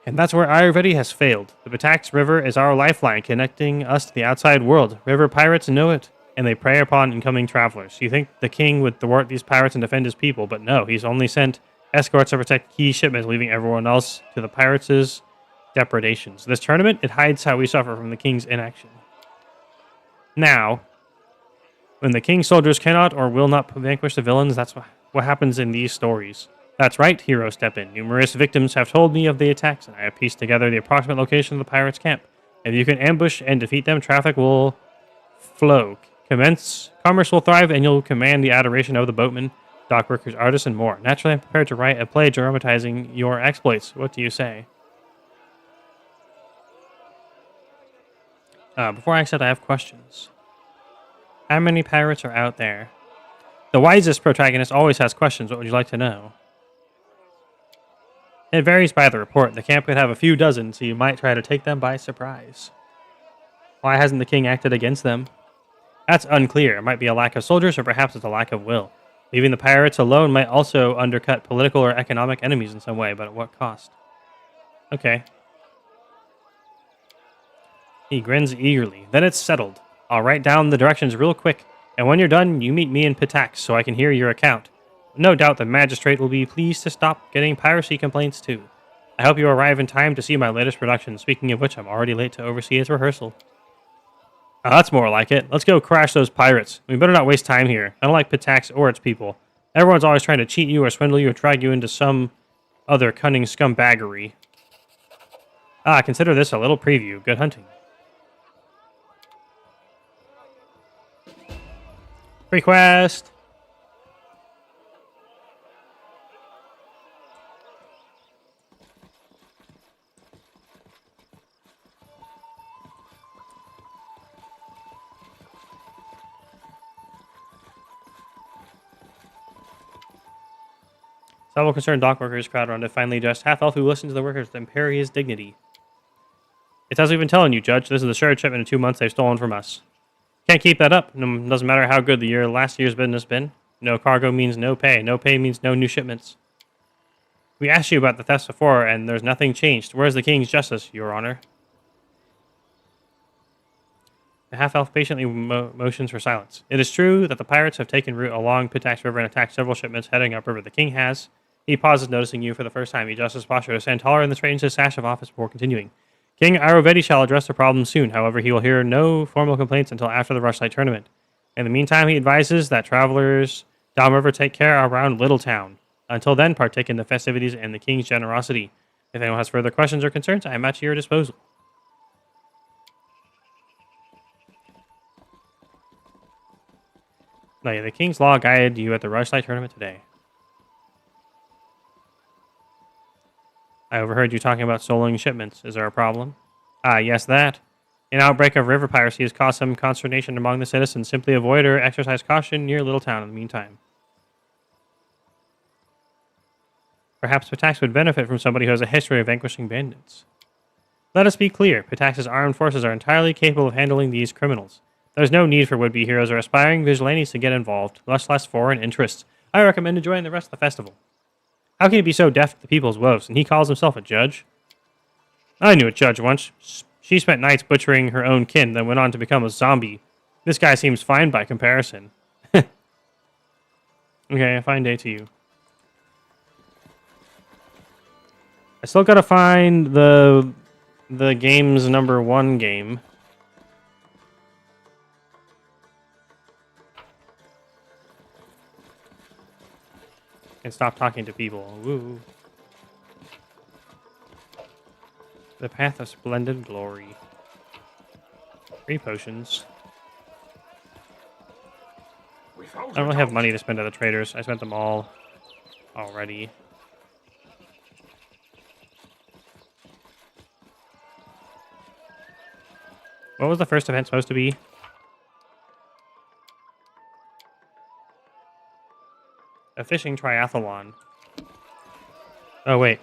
And that's where Ayurvedi has failed. The Pitax River is our lifeline, connecting us to the outside world. River pirates know it, and they prey upon incoming travelers. You think the king would thwart these pirates and defend his people, but no, he's only sent escorts to protect key shipments, leaving everyone else to the pirates' depredations. This tournament, it hides how we suffer from the king's inaction. Now, when the king's soldiers cannot or will not vanquish the villains, that's what happens in these stories. That's right, heroes step in. Numerous victims have told me of the attacks, and I have pieced together the approximate location of the pirates' camp. If you can ambush and defeat them, traffic will flow. Commerce will thrive, and you'll command the adoration of the boatmen, dockworkers, artists, and more. Naturally, I'm prepared to write a play dramatizing your exploits. What do you say? Before I accept, I have questions. How many pirates are out there? The wisest protagonist always has questions. What would you like to know? It varies by the report. The camp could have a few dozen, so you might try to take them by surprise. Why hasn't the king acted against them? That's unclear. It might be a lack of soldiers, or perhaps it's a lack of will. Leaving the pirates alone might also undercut political or economic enemies in some way, but at what cost? Okay. He grins eagerly. Then it's settled. I'll write down the directions real quick, and when you're done, you meet me in Pitax so I can hear your account. No doubt the magistrate will be pleased to stop getting piracy complaints too. I hope you arrive in time to see my latest production. Speaking of which, I'm already late to oversee its rehearsal. Oh, that's more like it. Let's go crash those pirates. We better not waste time here. I don't like Pitax or its people. Everyone's always trying to cheat you or swindle you or drag you into some other cunning scumbaggery. Consider this a little preview. Good hunting. Free quest! Several concerned dock workers crowd around a finely dressed half-elf who listens to the workers with imperious dignity. It's as we've been telling you, Judge. This is the third shipment in 2 months they've stolen from us. Can't keep that up. Doesn't matter how good last year's business been. No cargo means no pay. No pay means no new shipments. We asked you about the thefts before, and there's nothing changed. Where's the king's justice, Your Honor? The half-elf patiently motions for silence. It is true that the pirates have taken route along Pitax River and attacked several shipments heading upriver. The king has. He pauses, noticing you for the first time. He adjusts his posture to stand taller and straightens his sash of office before continuing. King Arovedi shall address the problem soon. However, he will hear no formal complaints until after the Rushlight tournament. In the meantime, he advises that travelers downriver take care around Littletown. Until then, partake in the festivities and the king's generosity. If anyone has further questions or concerns, I am at your disposal. No, yeah, the king's law guided you at the Rushlight tournament today. I overheard you talking about stolen shipments. Is there a problem? Yes, that. An outbreak of river piracy has caused some consternation among the citizens. Simply avoid or exercise caution near Littletown in the meantime. Perhaps Pitax would benefit from somebody who has a history of vanquishing bandits. Let us be clear. Pitax's armed forces are entirely capable of handling these criminals. There's no need for would-be heroes or aspiring vigilantes to get involved, much less foreign interests. I recommend enjoying the rest of the festival. How can he be so deaf to the people's woes, and he calls himself a judge? I knew a judge once. She spent nights butchering her own kin, then went on to become a zombie. This guy seems fine by comparison. Okay, a fine day to you. I still gotta find the game's #1 game. And stop talking to people. Woo. The Path of Splendid Glory. 3 potions. I don't really have money to spend at the traders. I spent them all already. What was the first event supposed to be? A fishing triathlon. Oh, wait.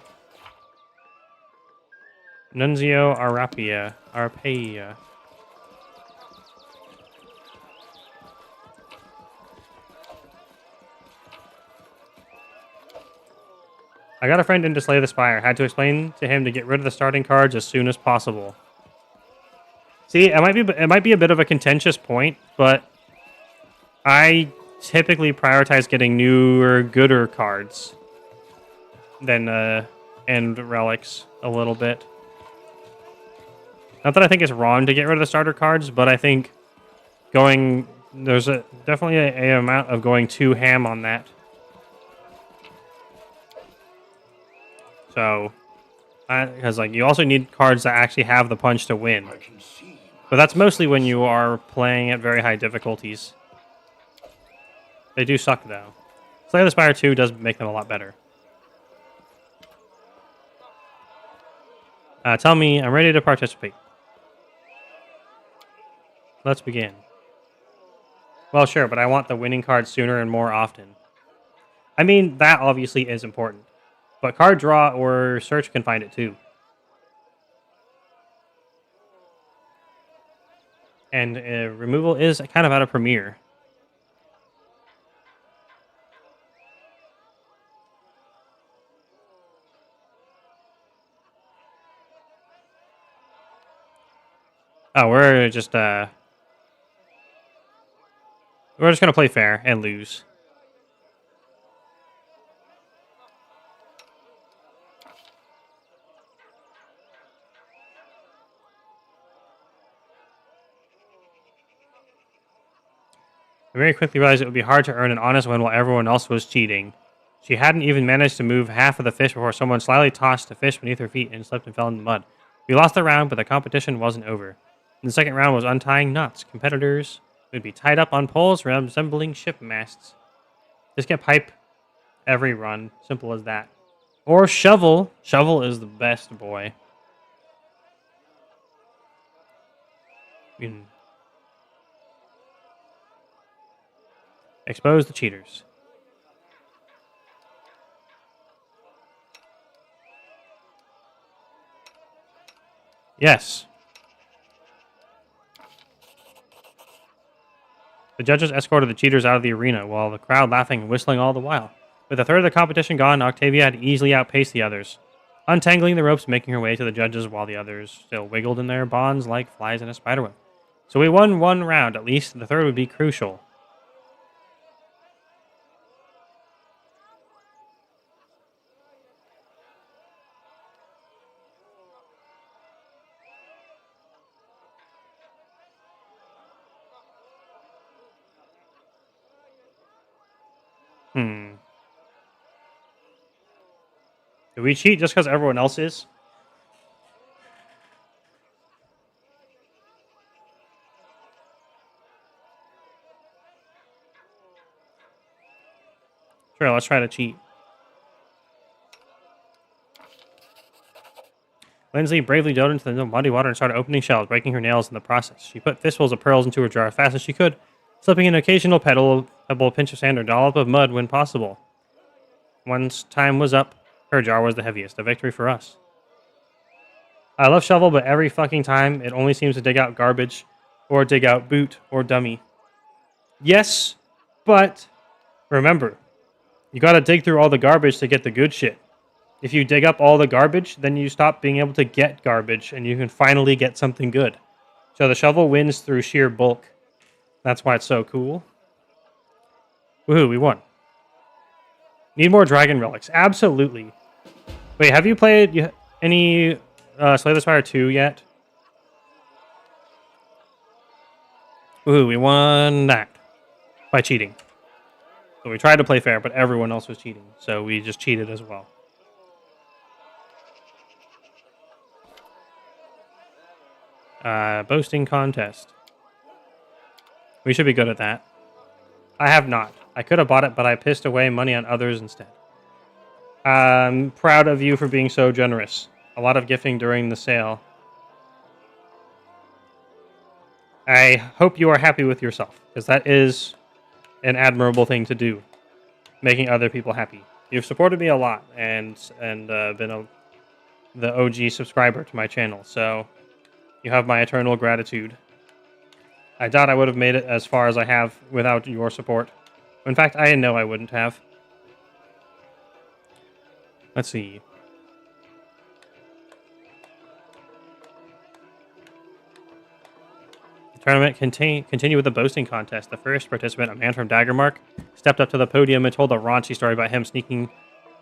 Nunzio Arapia. Arpaia. I got a friend in to Slay the Spire. Had to explain to him to get rid of the starting cards as soon as possible. See, it might be a bit of a contentious point, but I typically prioritize getting newer, gooder cards than and relics a little bit. Not that I think it's wrong to get rid of the starter cards, but I think there's definitely a amount of going too ham on that. So, because you also need cards that actually have the punch to win. But that's mostly when you are playing at very high difficulties. They do suck, though. Slay the Spire 2 does make them a lot better. Tell me, I'm ready to participate. Let's begin. Well, sure, but I want the winning card sooner and more often. I mean, that obviously is important. But card draw or search can find it too. And removal is kind of out of Premiere. Oh, we're just gonna play fair and lose. I very quickly realized it would be hard to earn an honest win while everyone else was cheating. She hadn't even managed to move half of the fish before someone slyly tossed the fish beneath her feet and slipped and fell in the mud. We lost the round, but the competition wasn't over. The second round was untying knots. Competitors would be tied up on poles resembling ship masts. Just get pipe every run. Simple as that. Or shovel. Shovel is the best, boy. Expose the cheaters. Yes. The judges escorted the cheaters out of the arena, while the crowd laughing and whistling all the while. With a third of the competition gone, Octavia had easily outpaced the others, untangling the ropes, making her way to the judges while the others still wiggled in their bonds like flies in a spiderweb. So we won one round, at least. The third would be crucial. Do we cheat just because everyone else is? Sure, let's try to cheat. Lindsay bravely dove into the muddy water and started opening shells, breaking her nails in the process. She put fistfuls of pearls into her jar as fast as she could, slipping an occasional pebble, pinch of sand, or dollop of mud when possible. Once time was up, her jar was the heaviest, a victory for us. I love shovel, but every fucking time it only seems to dig out garbage, or dig out boot, or dummy. Yes, but remember, you gotta dig through all the garbage to get the good shit. If you dig up all the garbage, then you stop being able to get garbage, and you can finally get something good. So the shovel wins through sheer bulk. That's why it's so cool. Woohoo, we won. Need more dragon relics. Absolutely. Wait, have you played any Slay the Spire 2 yet? Woohoo, we won that. By cheating. So we tried to play fair, but everyone else was cheating. So we just cheated as well. Boasting contest. We should be good at that. I have not. I could have bought it, but I pissed away money on others instead. I'm proud of you for being so generous. A lot of gifting during the sale. I hope you are happy with yourself, because that is an admirable thing to do. Making other people happy. You've supported me a lot, and been the OG subscriber to my channel, so you have my eternal gratitude. I doubt I would have made it as far as I have without your support. In fact, I know I wouldn't have. Let's see. The tournament continued with the boasting contest. The first participant, a man from Daggermark, stepped up to the podium and told a raunchy story about him sneaking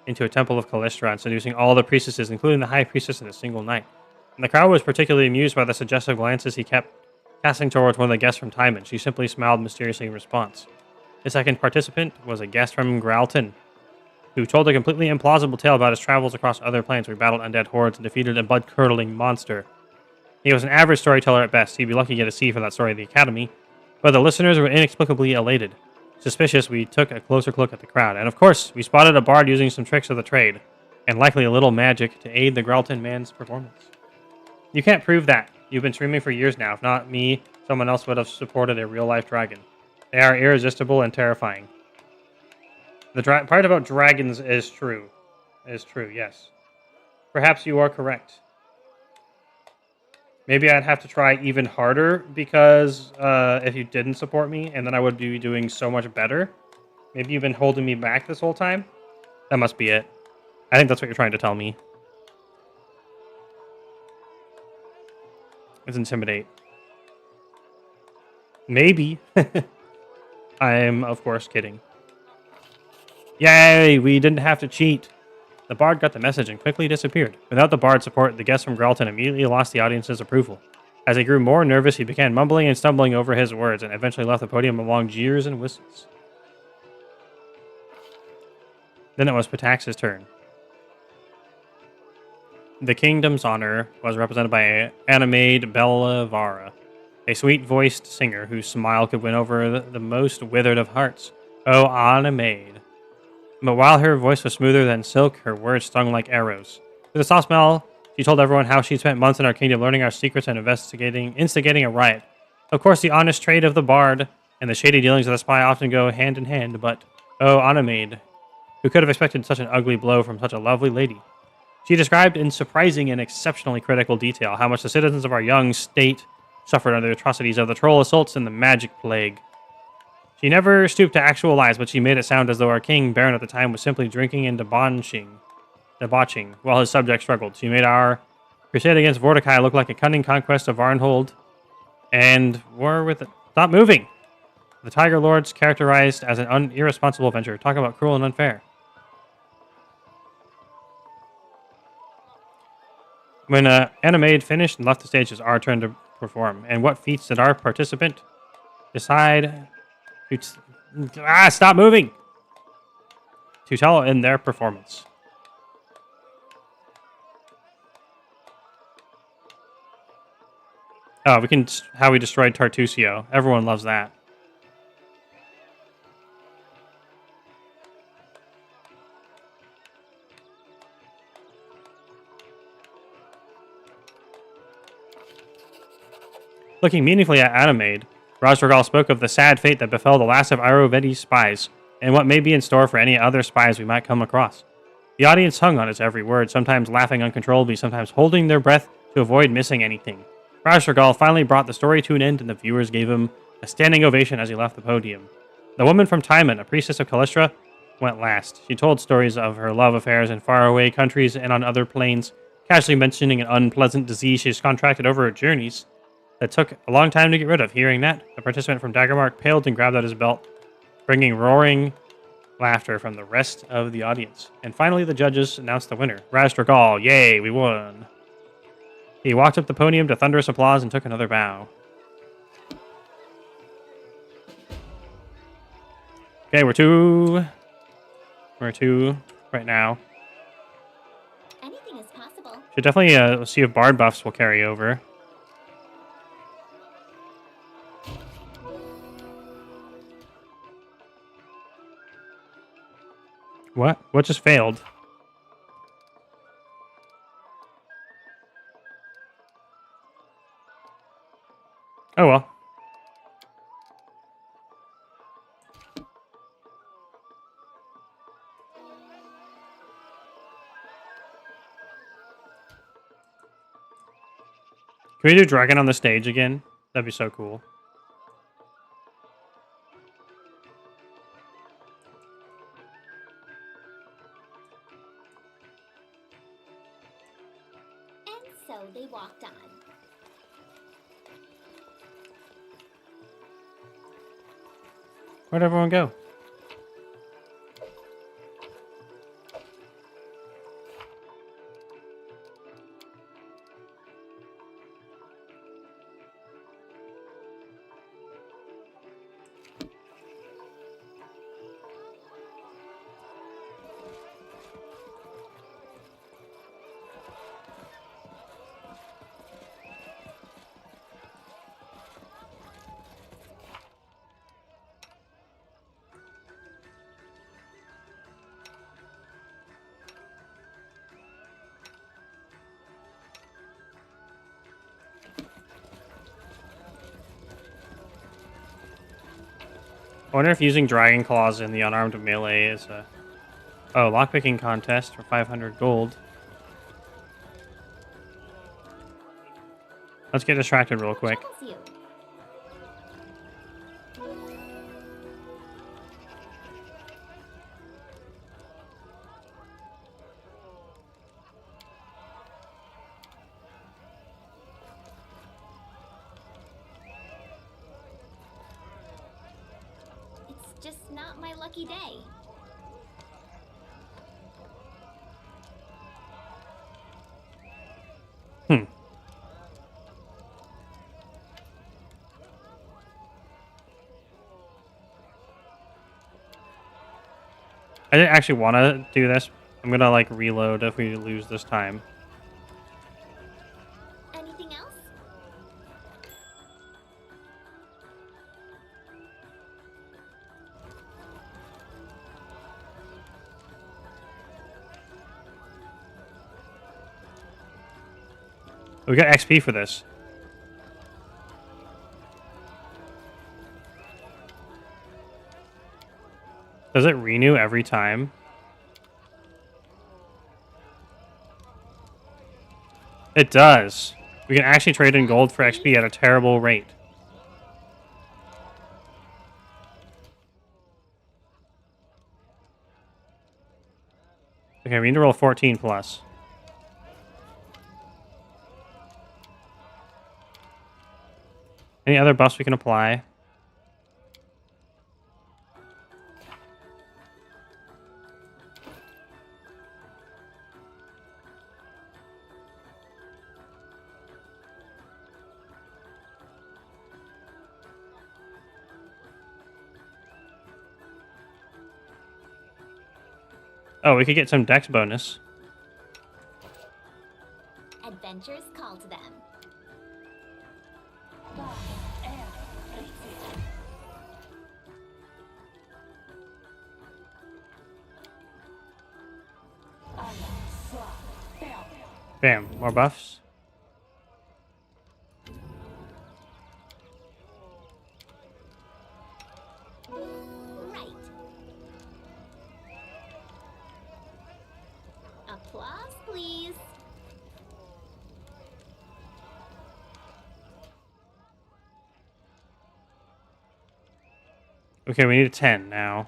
into a temple of Callistra and seducing all the priestesses, including the high priestess, in a single night. And the crowd was particularly amused by the suggestive glances he kept casting towards one of the guests from Timon. She simply smiled mysteriously in response. The second participant was a guest from Gralton, who told a completely implausible tale about his travels across other planets where he battled undead hordes and defeated a blood-curdling monster. He was an average storyteller at best. He'd be lucky to get a C for that story at the Academy, but the listeners were inexplicably elated. Suspicious, we took a closer look at the crowd, and of course, we spotted a bard using some tricks of the trade, and likely a little magic to aid the Gralton man's performance. You can't prove that. You've been streaming for years now. If not me, someone else would have supported a real-life dragon. They are irresistible and terrifying. The part about dragons is true. is true, yes. Perhaps you are correct. Maybe I'd have to try even harder because if you didn't support me, and then I would be doing so much better. Maybe you've been holding me back this whole time? That must be it. I think that's what you're trying to tell me. Is intimidate. Maybe. I'm, of course, kidding. Yay, we didn't have to cheat. The bard got the message and quickly disappeared. Without the bard's support, the guest from Gralton immediately lost the audience's approval. As he grew more nervous, he began mumbling and stumbling over his words and eventually left the podium among jeers and whistles. Then it was Patax's turn. The kingdom's honor was represented by Animade Bellavara, a sweet-voiced singer whose smile could win over the most withered of hearts. Oh, Animade. But while her voice was smoother than silk, her words stung like arrows. With a soft smile, she told everyone how she'd spent months in our kingdom learning our secrets and instigating a riot. Of course, the honest trade of the bard and the shady dealings of the spy often go hand in hand, but, oh, Animade, who could have expected such an ugly blow from such a lovely lady? She described in surprising and exceptionally critical detail how much the citizens of our young state suffered under the atrocities of the troll assaults and the magic plague. She never stooped to actual lies, but she made it sound as though our king, Baron at the time, was simply drinking and debauching while his subjects struggled. She made our crusade against Vorticai look like a cunning conquest of Varnhold and war with it. Stop moving! The Tiger Lords characterized as an irresponsible venture. Talk about cruel and unfair. When Animade finished and left the stage, it was our turn to perform. And what feats did our participant decide stop moving! To tell in their performance. Oh, how we destroyed Tartusio. Everyone loves that. Looking meaningfully at Animade, Rosregal spoke of the sad fate that befell the last of Irovedi's spies, and what may be in store for any other spies we might come across. The audience hung on his every word, sometimes laughing uncontrollably, sometimes holding their breath to avoid missing anything. Rosregal finally brought the story to an end, and the viewers gave him a standing ovation as he left the podium. The woman from Timon, a priestess of Callistra, went last. She told stories of her love affairs in faraway countries and on other planes, casually mentioning an unpleasant disease she's contracted over her journeys that took a long time to get rid of. Hearing that, the participant from Daggermark paled and grabbed at his belt, bringing roaring laughter from the rest of the audience. And finally, the judges announced the winner. Rosregal, yay, we won. He walked up the podium to thunderous applause and took another bow. Okay, we're two right now.
Anything is possible.
Should definitely see if bard buffs will carry over. What? What just failed? Oh well. Can we do Dragon on the stage again? That'd be so cool.
And so they walked on.
Where'd everyone go? I wonder if using Dragon Claws in the unarmed melee is a Oh, lockpicking contest for 500 gold. Let's get distracted real quick.
Troubles you? It's just not my lucky day.
Hmm. I didn't actually want to do this. I'm gonna like reload if we lose this time.
Anything else?
We got XP for this. Does it renew every time? It does. We can actually trade in gold for XP at a terrible rate. Okay, we need to roll 14 plus. Any other buffs we can apply? Oh, we could get some dex bonus.
Adventures call to them.
Bam, more buffs.
Right. Applause, please.
Okay, we need a 10 now.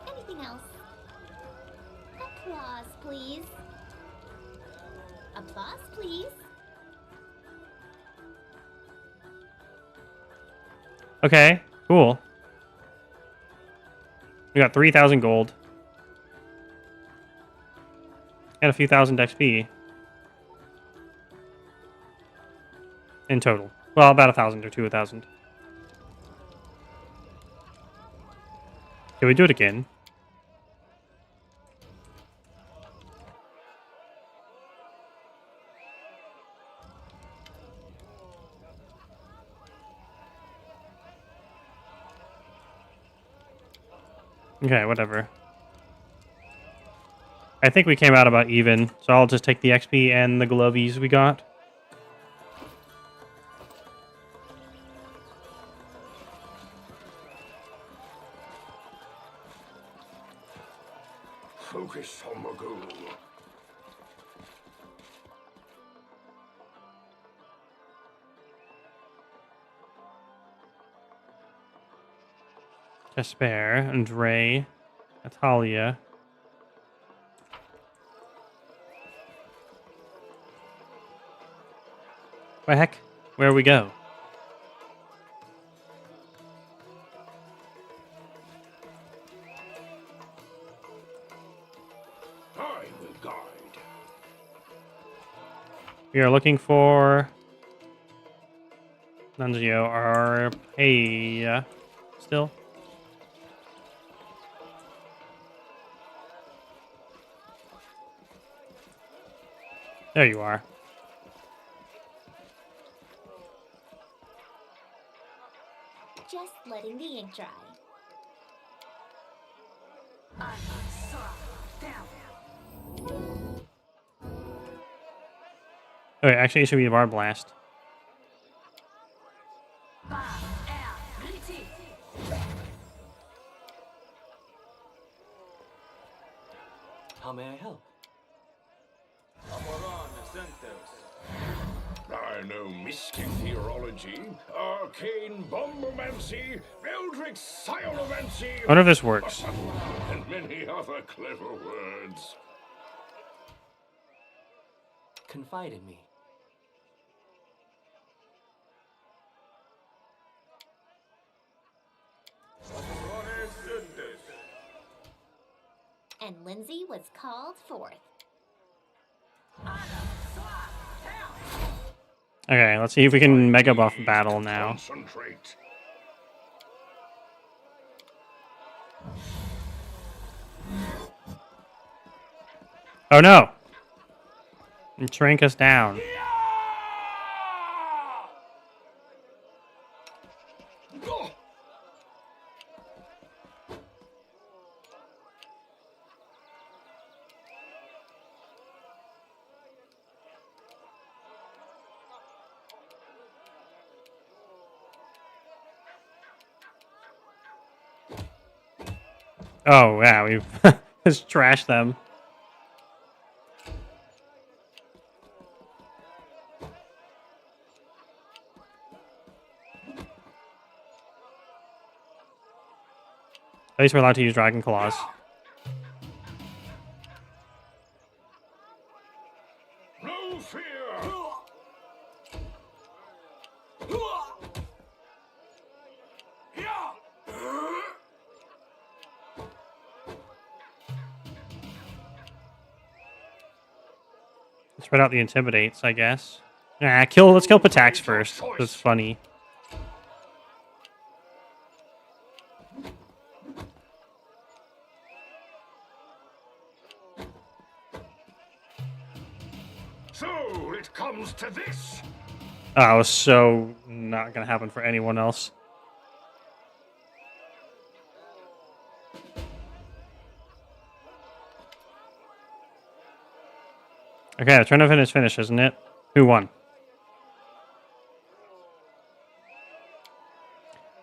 Anything else? Applause, please. Applause, please.
Okay, cool. We got 3,000 gold. And a few thousand XP. In total. Well, about 1,000 or 2,000. Can we do it again? Okay, whatever. I think we came out about even, so I'll just take the XP and the glovies we got.
Focus on the goal.
Despair, Andre, Natalia. What the heck? Where we go?
I will guide.
We are looking for Nunzio Arpeia still. There you are.
Just letting the ink dry.
Oh, wait, actually, it should be the Bar Blast.
How may I help?
I know mystic theology, arcane bombomancy, eldritch sciomancy,
I wonder if this works.
and many other clever words.
Confide in me.
And Lindsay was called forth.
Okay, let's see if we can mega buff battle now.
Concentrate.
Oh no! And shrink us down. Oh yeah, we've just trashed them. At least we're allowed to use Dragon Claws.
No fear.
Spread out the intimidates, I guess. Nah, let's kill Patax first. That's funny.
So it comes to this.
Oh, it was so not gonna happen for anyone else. Okay, the turn of is finished, isn't it? Who won?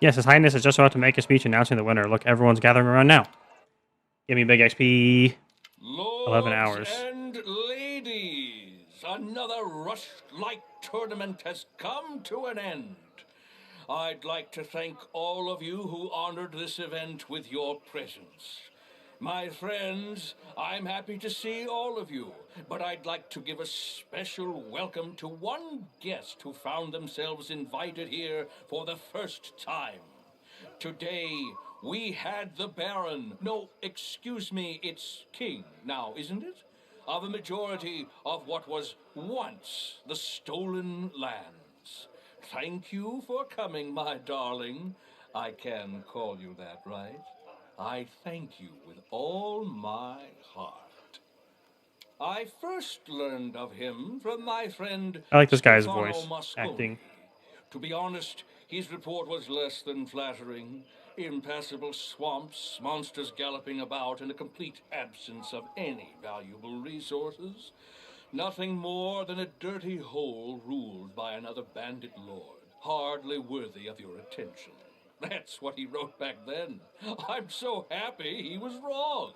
Yes, His Highness is just about to make a speech announcing the winner. Look, everyone's gathering around now. Give me big XP.
Lords
11 hours.
and ladies, another Rush-like tournament has come to an end. I'd like to thank all of you who honored this event with your presence. My friends, I'm happy to see all of you, but I'd like to give a special welcome to one guest who found themselves invited here for the first time. Today, we had the Baron, no, excuse me, it's King now, isn't it? Of a majority of what was once the Stolen Lands. Thank you for coming, my darling. I can call you that, right? I thank you with all my heart. I first learned of him from my friend
I like this guy's
Stefano
voice
Mosconi.
acting.
To be honest, his report was less than flattering. Impassable swamps, monsters galloping about, and a complete absence of any valuable resources. Nothing more than a dirty hole ruled by another bandit lord, hardly worthy of your attention. That's what he wrote back then. I'm so happy he was wrong.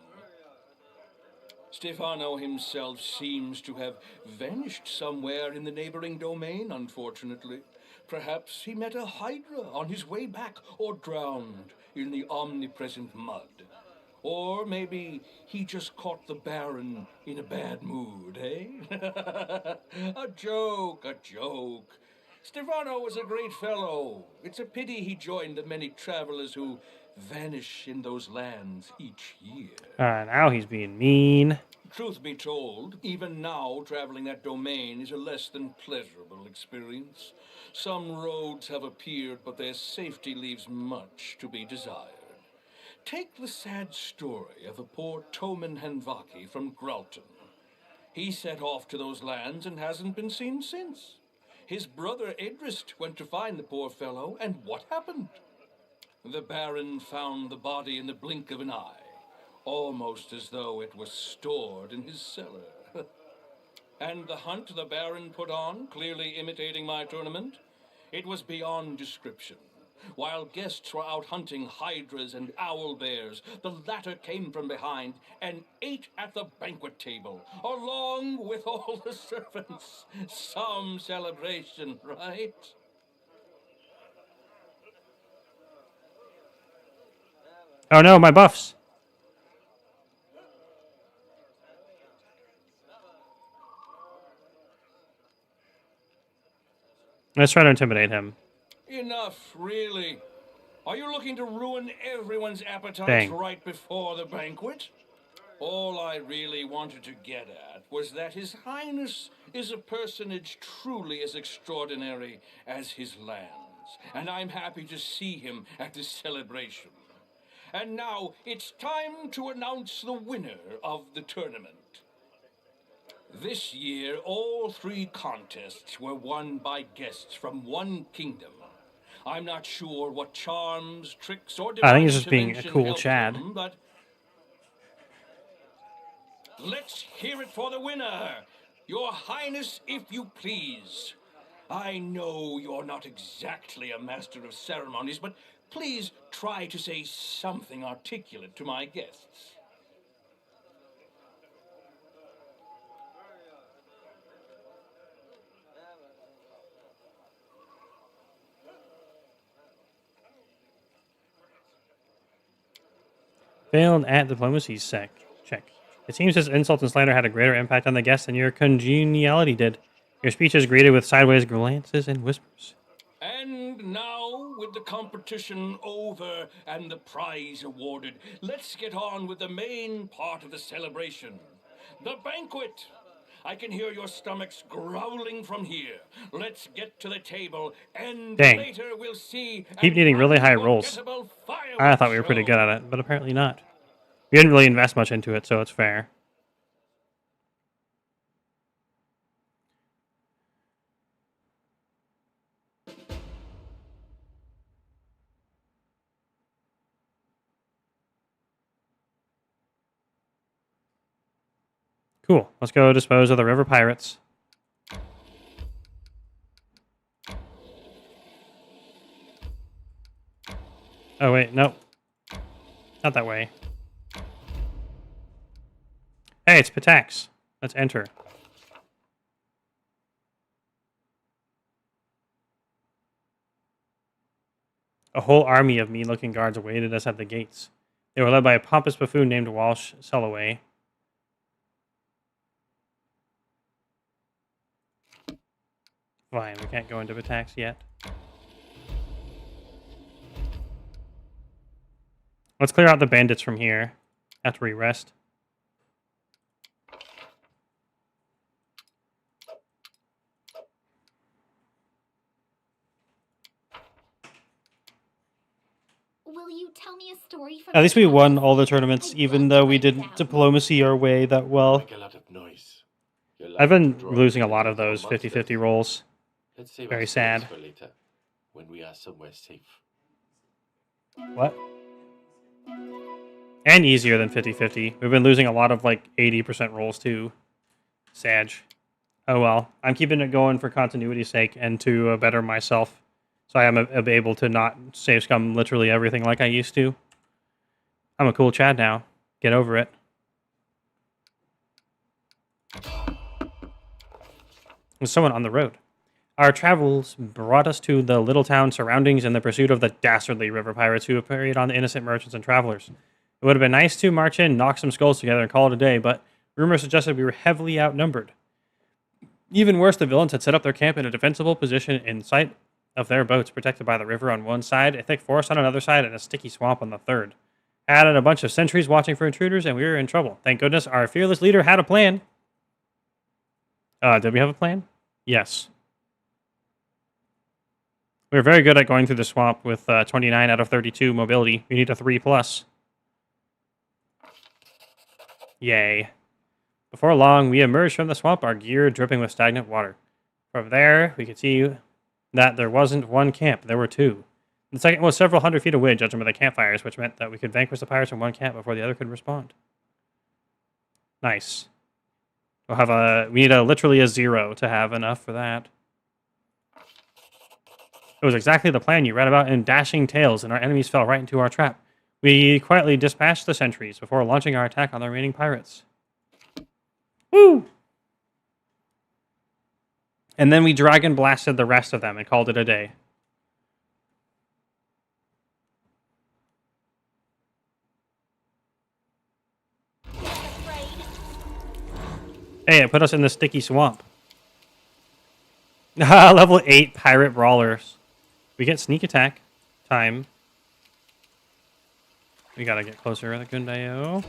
Stefano himself seems to have vanished somewhere in the neighboring domain, unfortunately. Perhaps he met a hydra on his way back, or drowned in the omnipresent mud. Or maybe he just caught the Baron in a bad mood, eh? A joke, a joke. Stefano was a great fellow. It's a pity he joined the many travelers who vanish in those lands each year.
Now he's being mean.
Truth be told, even now traveling that domain is a less than pleasurable experience. Some roads have appeared, but their safety leaves much to be desired. Take the sad story of a poor Toman Hanvaki from Gralton. He set off to those lands and hasn't been seen since. His brother Edrist went to find the poor fellow, and what happened? The Baron found the body in the blink of an eye, almost as though it was stored in his cellar. And the hunt the Baron put on, clearly imitating my tournament, it was beyond description. While guests were out hunting hydras and owl bears, the latter came from behind and ate at the banquet table, along with all the servants. Some celebration, right?
Oh no, my buffs. Let's try to intimidate him.
Enough, really. Are you looking to ruin everyone's appetites
Dang.
right before the banquet? All I really wanted to get at was that His Highness is a personage truly as extraordinary as his lands, and I'm happy to see him at this celebration. And now it's time to announce the winner of the tournament. This year, all 3 contests were won by guests from one kingdom. I'm not sure what charms, tricks, or
I think
divine
he's just being a
intervention
cool
helped
Chad.
them, but let's hear it for the winner. Your Highness, if you please. I know you're not exactly a master of ceremonies, but please try to say something articulate to my guests.
Failed at diplomacy check. It seems his insult and slander had a greater impact on the guests than your congeniality did. Your speech is greeted with sideways glances and whispers.
And now, with the competition over and the prize awarded, let's get on with the main part of the celebration. The banquet! I can hear your stomachs growling from here. Let's get to the table, and
Dang.
later we'll see
Keep
an
needing really high rolls.
unforgettable
I
fireworks
thought we were pretty
show.
good at it, but apparently not. We didn't really invest much into it, so it's fair. Cool. Let's go dispose of the river pirates. Oh, wait. Nope. Not that way. Hey, it's Pitax. Let's enter. A whole army of mean-looking guards awaited us at the gates. They were led by a pompous buffoon named Walsh Selloway. Fine, we can't go into Pitax yet. Let's clear out the bandits from here after we rest.
Will you tell me a story from
At least
your
we won
travels?
all the tournaments,
I'd
even
love
though
to
we
write it
didn't
down.
diplomacy our way that well.
Make a lot of noise. You're
I've
likely to
been
draw
losing a
attention
lot of
to our
those
monsters.
50-50 rolls.
Let's save
Very
our stories
sad.
for later, when we are somewhere safe.
What? And easier than 50-50. We've been losing a lot of like 80% rolls too. Sag. Oh well. I'm keeping it going for continuity's sake and to better myself. So I am able to not save scum literally everything like I used to. I'm a cool Chad now. Get over it. There's someone on the road. Our travels brought us to the little town surroundings in the pursuit of the dastardly river pirates who have preyed on the innocent merchants and travelers. It would have been nice to march in, knock some skulls together, and call it a day, but rumors suggested we were heavily outnumbered. Even worse, the villains had set up their camp in a defensible position in sight of their boats, protected by the river on one side, a thick forest on another side, and a sticky swamp on the third. Added a bunch of sentries watching for intruders, and we were in trouble. Thank goodness our fearless leader had a plan. Did we have a plan? Yes. We were very good at going through the swamp with 29 out of 32 mobility. We need a 3+. Yay. Before long, we emerged from the swamp, our gear dripping with stagnant water. From there, we could see that there wasn't one camp, there were 2. The second was several hundred feet away, judging by the campfires, which meant that we could vanquish the pirates from one camp before the other could respond. Nice. We'll have we need literally a 0 to have enough for that. It was exactly the plan you read about in Dashing Tales, and our enemies fell right into our trap. We quietly dispatched the sentries before launching our attack on the remaining pirates. Woo! And then we dragon blasted the rest of them and called it a day. Hey, it put us in the sticky swamp. Level 8 pirate brawlers. We get sneak attack time. We gotta get closer to Gundayo.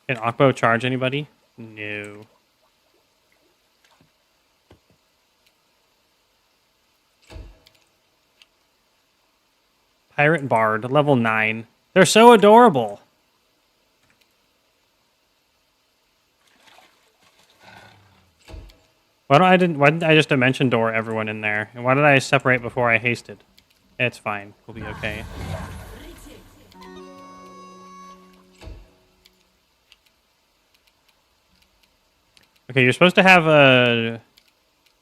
Can Akbo charge anybody? No. Pirate Bard, level 9. They're so adorable. Why didn't I just dimension door everyone in there? And why did I separate before I hasted? It's fine. We'll be okay. Okay, you're supposed to have a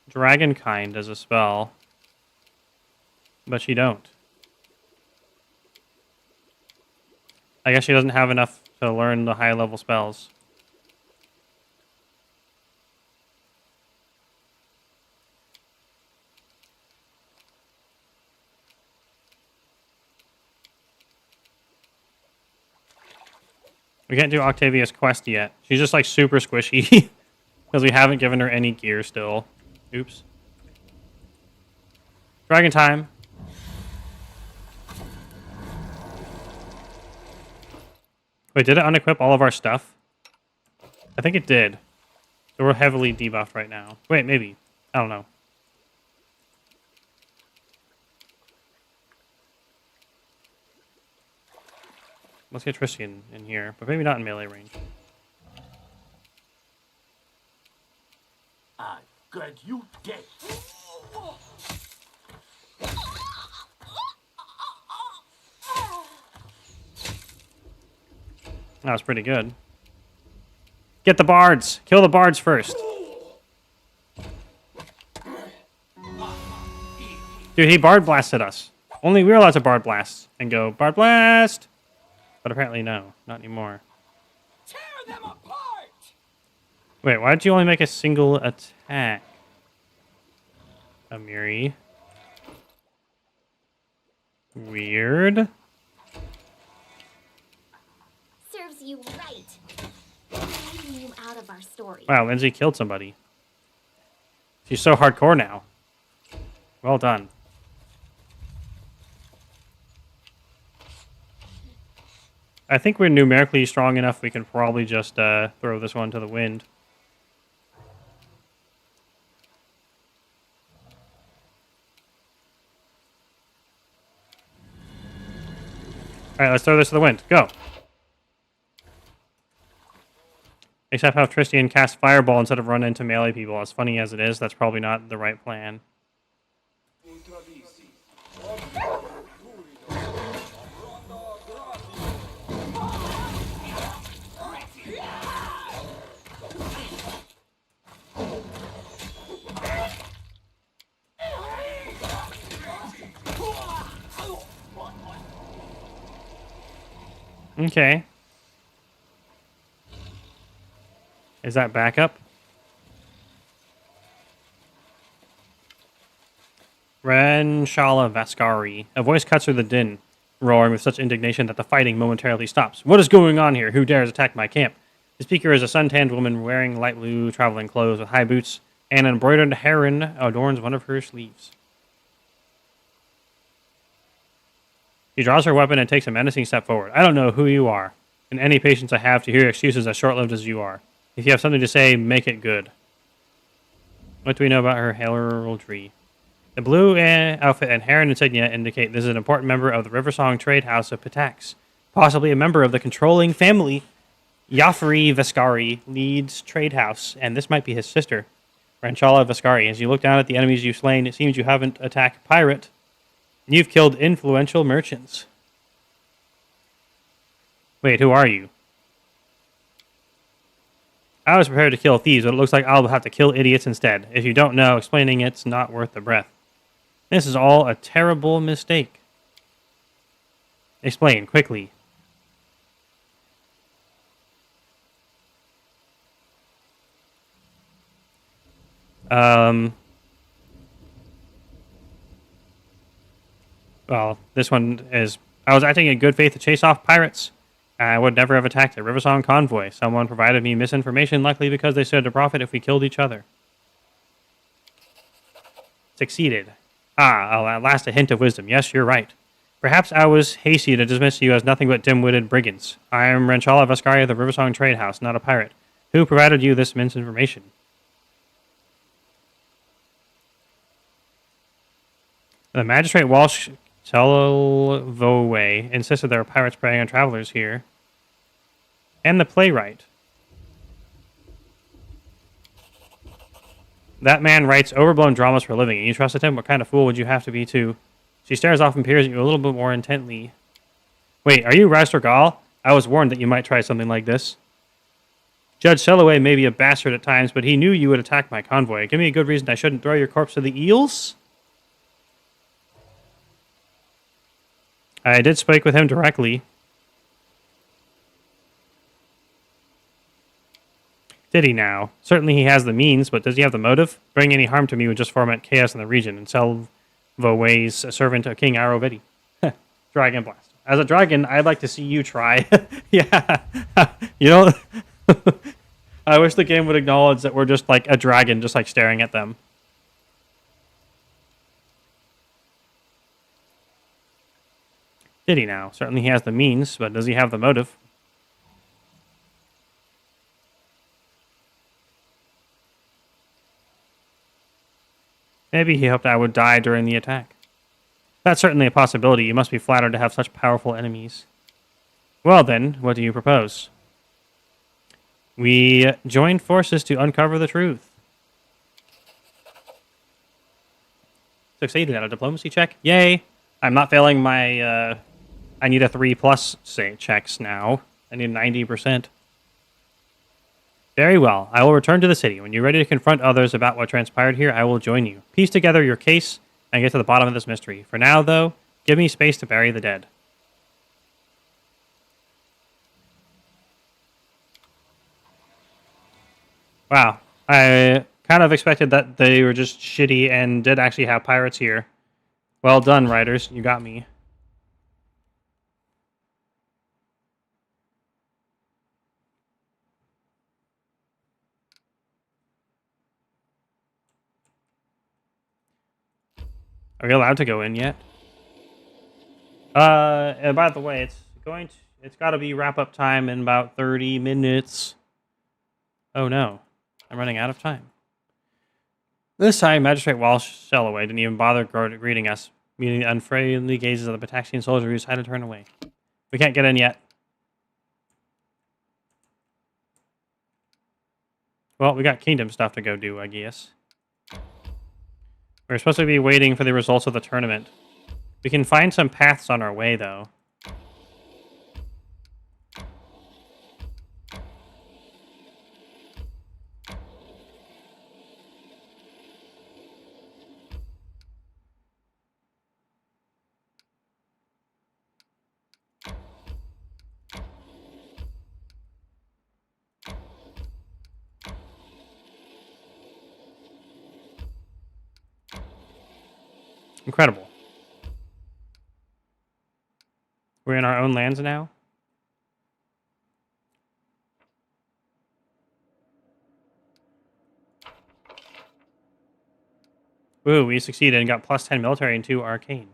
dragon kind as a spell. But she don't. I guess she doesn't have enough to learn the high level spells. We can't do Octavia's quest yet. She's just like super squishy. Because we haven't given her any gear still. Oops. Dragon time. Wait, did it unequip all of our stuff? I think it did. So we're heavily debuffed right now. Wait, maybe. I don't know. Let's get Tristian in here, but maybe not in melee range.
I got you dead.
That was pretty good. Get the bards! Kill the bards first. Dude, he bard blasted us. Only we were allowed to bard blast and go, bard blast! But apparently no, not anymore.
Tear them apart!
Wait, why did you only make a single attack? Amiri. Weird.
Serves you right. Leaving you out of our story.
Wow, Lindsay killed somebody. She's so hardcore now. Well done. I think we're numerically strong enough we can probably just throw this one to the wind. Alright, let's throw this to the wind. Go! Except have Tristian cast Fireball instead of run into melee people. As funny as it is, that's probably not the right plan. Okay. Is that backup? Renshala Vaskari. A voice cuts through the din, roaring with such indignation that the fighting momentarily stops. What is going on here? Who dares attack my camp? The speaker is a suntanned woman wearing light blue traveling clothes with high boots, and an embroidered heron adorns one of her sleeves. She draws her weapon and takes a menacing step forward. I don't know who you are, and any patience I have to hear excuses as short-lived as you are. If you have something to say, make it good. What do we know about her heraldry? The blue outfit and heron insignia indicate this is an important member of the Riversong Trade House of Pitax, possibly a member of the controlling family. Yafri Vaskari leads Trade House, and this might be his sister, Renshala Vaskari. As you look down at the enemies you've slain, it seems you haven't attacked pirate. You've killed influential merchants. Wait, who are you? I was prepared to kill thieves, but it looks like I'll have to kill idiots instead. If you don't know, explaining it's not worth the breath. This is all a terrible mistake. Explain, quickly. Well, this one is... I was acting in good faith to chase off pirates. I would never have attacked a Riversong convoy. Someone provided me misinformation, likely because they stood to profit if we killed each other. Succeeded. At last a hint of wisdom. Yes, you're right. Perhaps I was hasty to dismiss you as nothing but dim-witted brigands. I am Ranchala Vascaria of the Riversong Trade House, not a pirate. Who provided you this misinformation? The magistrate Walsh Telvoe insisted there were pirates preying on travelers here. And the playwright. That man writes overblown dramas for a living, and you trusted him? What kind of fool would you have to be, too? She stares off and peers at you a little bit more intently. Wait, are you Raster Gall? I was warned that you might try something like this. Judge Selloway may be a bastard at times, but he knew you would attack my convoy. Give me a good reason I shouldn't throw your corpse to the eels? I did speak with him directly. Did he now? Certainly he has the means, but does he have the motive? Bring any harm to me would just foment chaos in the region and Selvoway's servant to King Arovedi. Dragon Blast. As a dragon, I'd like to see you try. Yeah. You know, I wish the game would acknowledge that we're just like a dragon, just like staring at them. Did he now? Certainly he has the means, but does he have the motive? Maybe he hoped I would die during the attack. That's certainly a possibility. You must be flattered to have such powerful enemies. Well then, what do you propose? We join forces to uncover the truth. Succeeded at a diplomacy check. Yay! I'm not failing my... I need a 3+ checks now. I need 90%. Very well. I will return to the city. When you're ready to confront others about what transpired here, I will join you. Piece together your case and get to the bottom of this mystery. For now, though, give me space to bury the dead. Wow. I kind of expected that they were just shitty and did actually have pirates here. Well done, writers. You got me. Are we allowed to go in yet? And by the way, it's got to be wrap-up time in about 30 minutes. Oh no, I'm running out of time. This time, Magistrate Walsh Selloway didn't even bother greeting us, meeting the unfriendly gazes of the Pataxian soldier who decided to turn away. We can't get in yet. Well, we got kingdom stuff to go do, I guess. We're supposed to be waiting for the results of the tournament. We can find some paths on our way, though. Incredible. We're in our own lands now? Ooh, we succeeded and got +10 military and 2 arcane.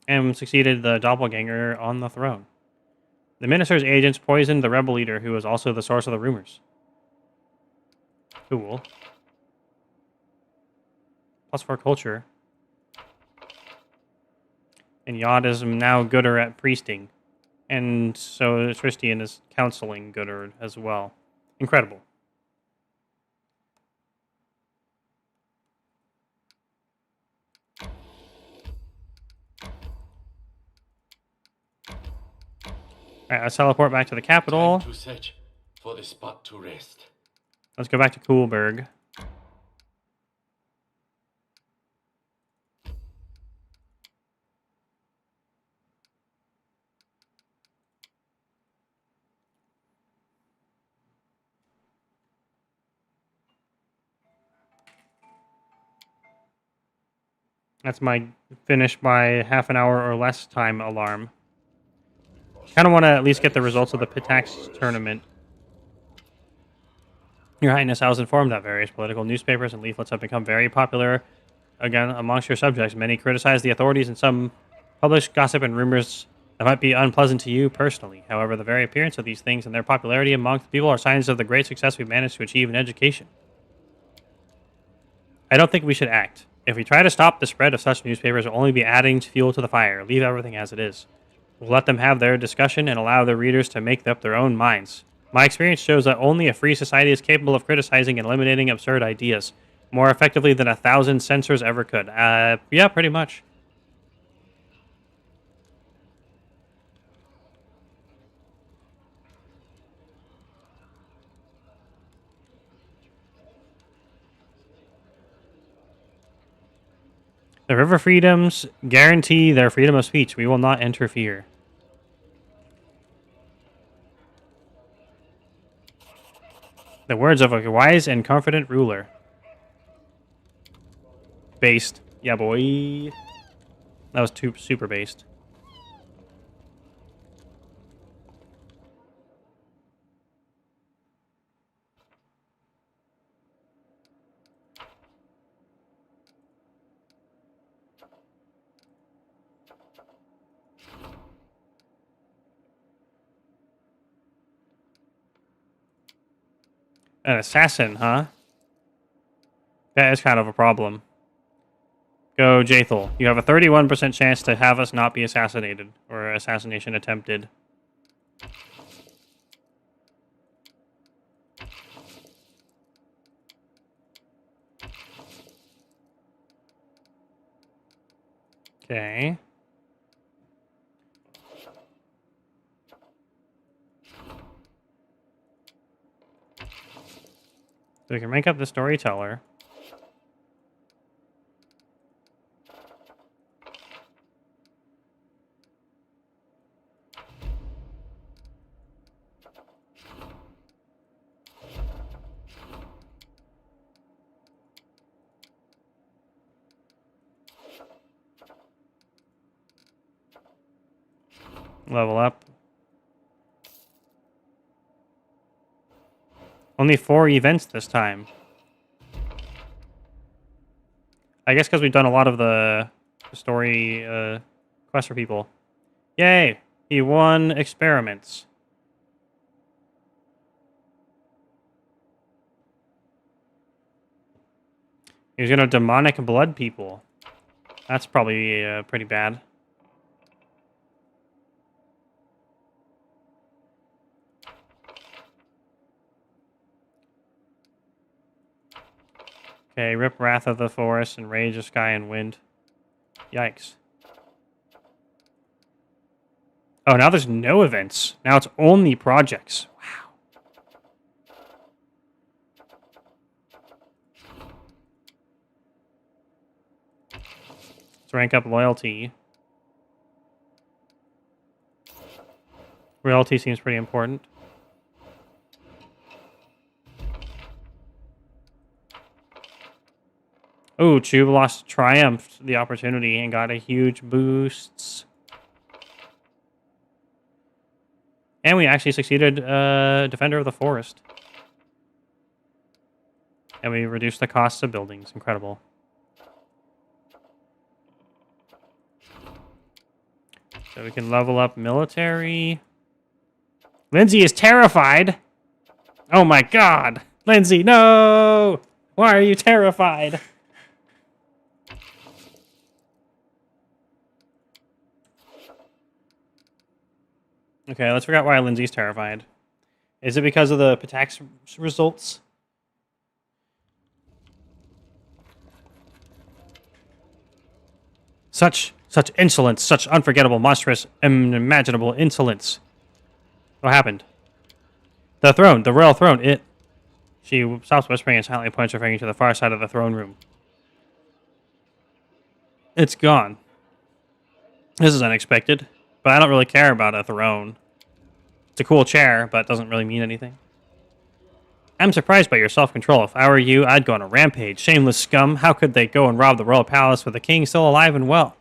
And succeeded the doppelganger on the throne. The minister's agents poisoned the rebel leader who was also the source of the rumors. Cool. +4 culture. And Yod is now gooder at priesting. And so Tristian is counseling gooder as well. Incredible. Alright, let's teleport back to the capital.
Time to search for the spot to rest.
Let's go back to Coolberg. That's my finish by half an hour or less time alarm. Kind of want to at least get the results of the Pitax tournament. Your Highness, I was informed that various political newspapers and leaflets have become very popular again amongst your subjects. Many criticize the authorities and some publish gossip and rumors that might be unpleasant to you personally. However, the very appearance of these things and their popularity among people are signs of the great success we've managed to achieve in education. I don't think we should act. If we try to stop the spread of such newspapers, we'll only be adding fuel to the fire. Leave everything as it is. We'll let them have their discussion and allow their readers to make up their own minds. My experience shows that only a free society is capable of criticizing and eliminating absurd ideas more effectively than 1,000 censors ever could. Yeah, pretty much. The river freedoms guarantee their freedom of speech. We will not interfere. The words of a wise and confident ruler. Based. Yeah, boy. That was super based. An assassin, huh? That is kind of a problem. Go, Jathel. You have a 31% chance to have us not be assassinated, or assassination attempted. Okay. So we can rank up the storyteller. Level up. Only 4 events this time. I guess because we've done a lot of the story quests for people. Yay! He won experiments. He's gonna demonic blood people. That's probably pretty bad. Okay, rip Wrath of the Forest and Rage of Sky and Wind. Yikes. Oh, now there's no events. Now it's only projects. Wow. Let's rank up loyalty. Loyalty seems pretty important. Oh, Tube lost triumphed the opportunity and got a huge boost. And we actually succeeded Defender of the Forest. And we reduced the costs of buildings. Incredible. So we can level up military. Lindsay is terrified. Oh my god. Lindsay, no! Why are you terrified? Okay, let's figure out why Lindsay's terrified. Is it because of the Pitax results? Such insolence, such unforgettable, monstrous, unimaginable insolence. What happened? The throne, the royal throne, it... She stops whispering and silently points her finger to the far side of the throne room. It's gone. This is unexpected, but I don't really care about a throne. It's a cool chair, but it doesn't really mean anything. I'm surprised by your self-control. If I were you, I'd go on a rampage. Shameless scum. How could they go and rob the royal palace with the king still alive and well?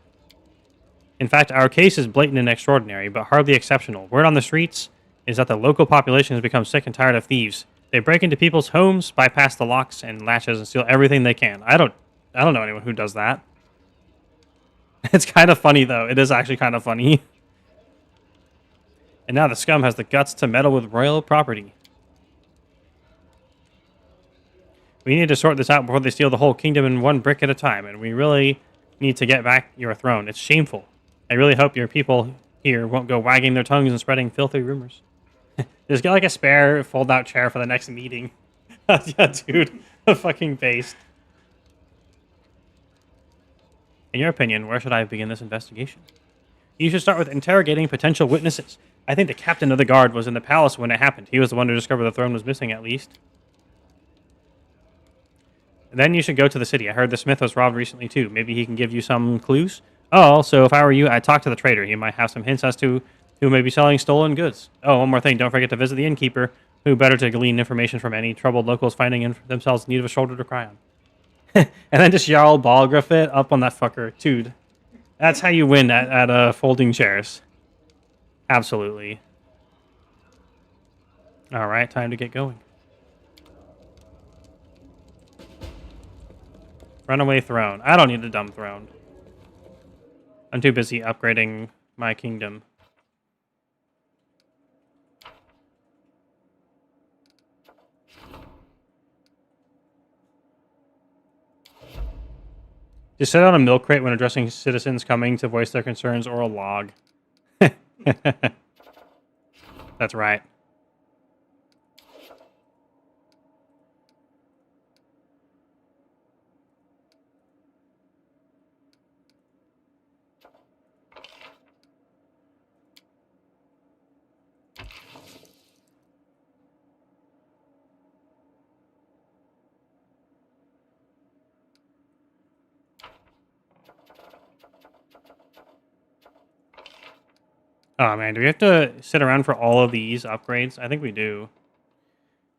In fact, our case is blatant and extraordinary, but hardly exceptional. Word on the streets is that the local population has become sick and tired of thieves. They break into people's homes, bypass the locks and latches, and steal everything they can. I don't know anyone who does that. It's kind of funny, though. It is actually kind of funny. And now the scum has the guts to meddle with royal property. We need to sort this out before they steal the whole kingdom in one brick at a time, and we really need to get back your throne. It's shameful. I really hope your people here won't go wagging their tongues and spreading filthy rumors. Just get like a spare fold-out chair for the next meeting. Yeah, dude. A fucking paste. In your opinion, where should I begin this investigation? You should start with interrogating potential witnesses. I think the captain of the guard was in the palace when it happened. He was the one who discovered the throne was missing, at least. And then you should go to the city. I heard the smith was robbed recently, too. Maybe he can give you some clues? Oh, so if I were you, I'd talk to the trader. He might have some hints as to who may be selling stolen goods. Oh, one more thing. Don't forget to visit the innkeeper. Who better to glean information from any troubled locals finding themselves in need of a shoulder to cry on. And then just Jarl Balgraph it up on that fucker. Dude, that's how you win at folding chairs. Absolutely. All right, time to get going. Runaway throne. I don't need a dumb throne. I'm too busy upgrading my kingdom. Just set out a milk crate when addressing citizens coming to voice their concerns, or a log. That's right. Oh man, do we have to sit around for all of these upgrades? I think we do.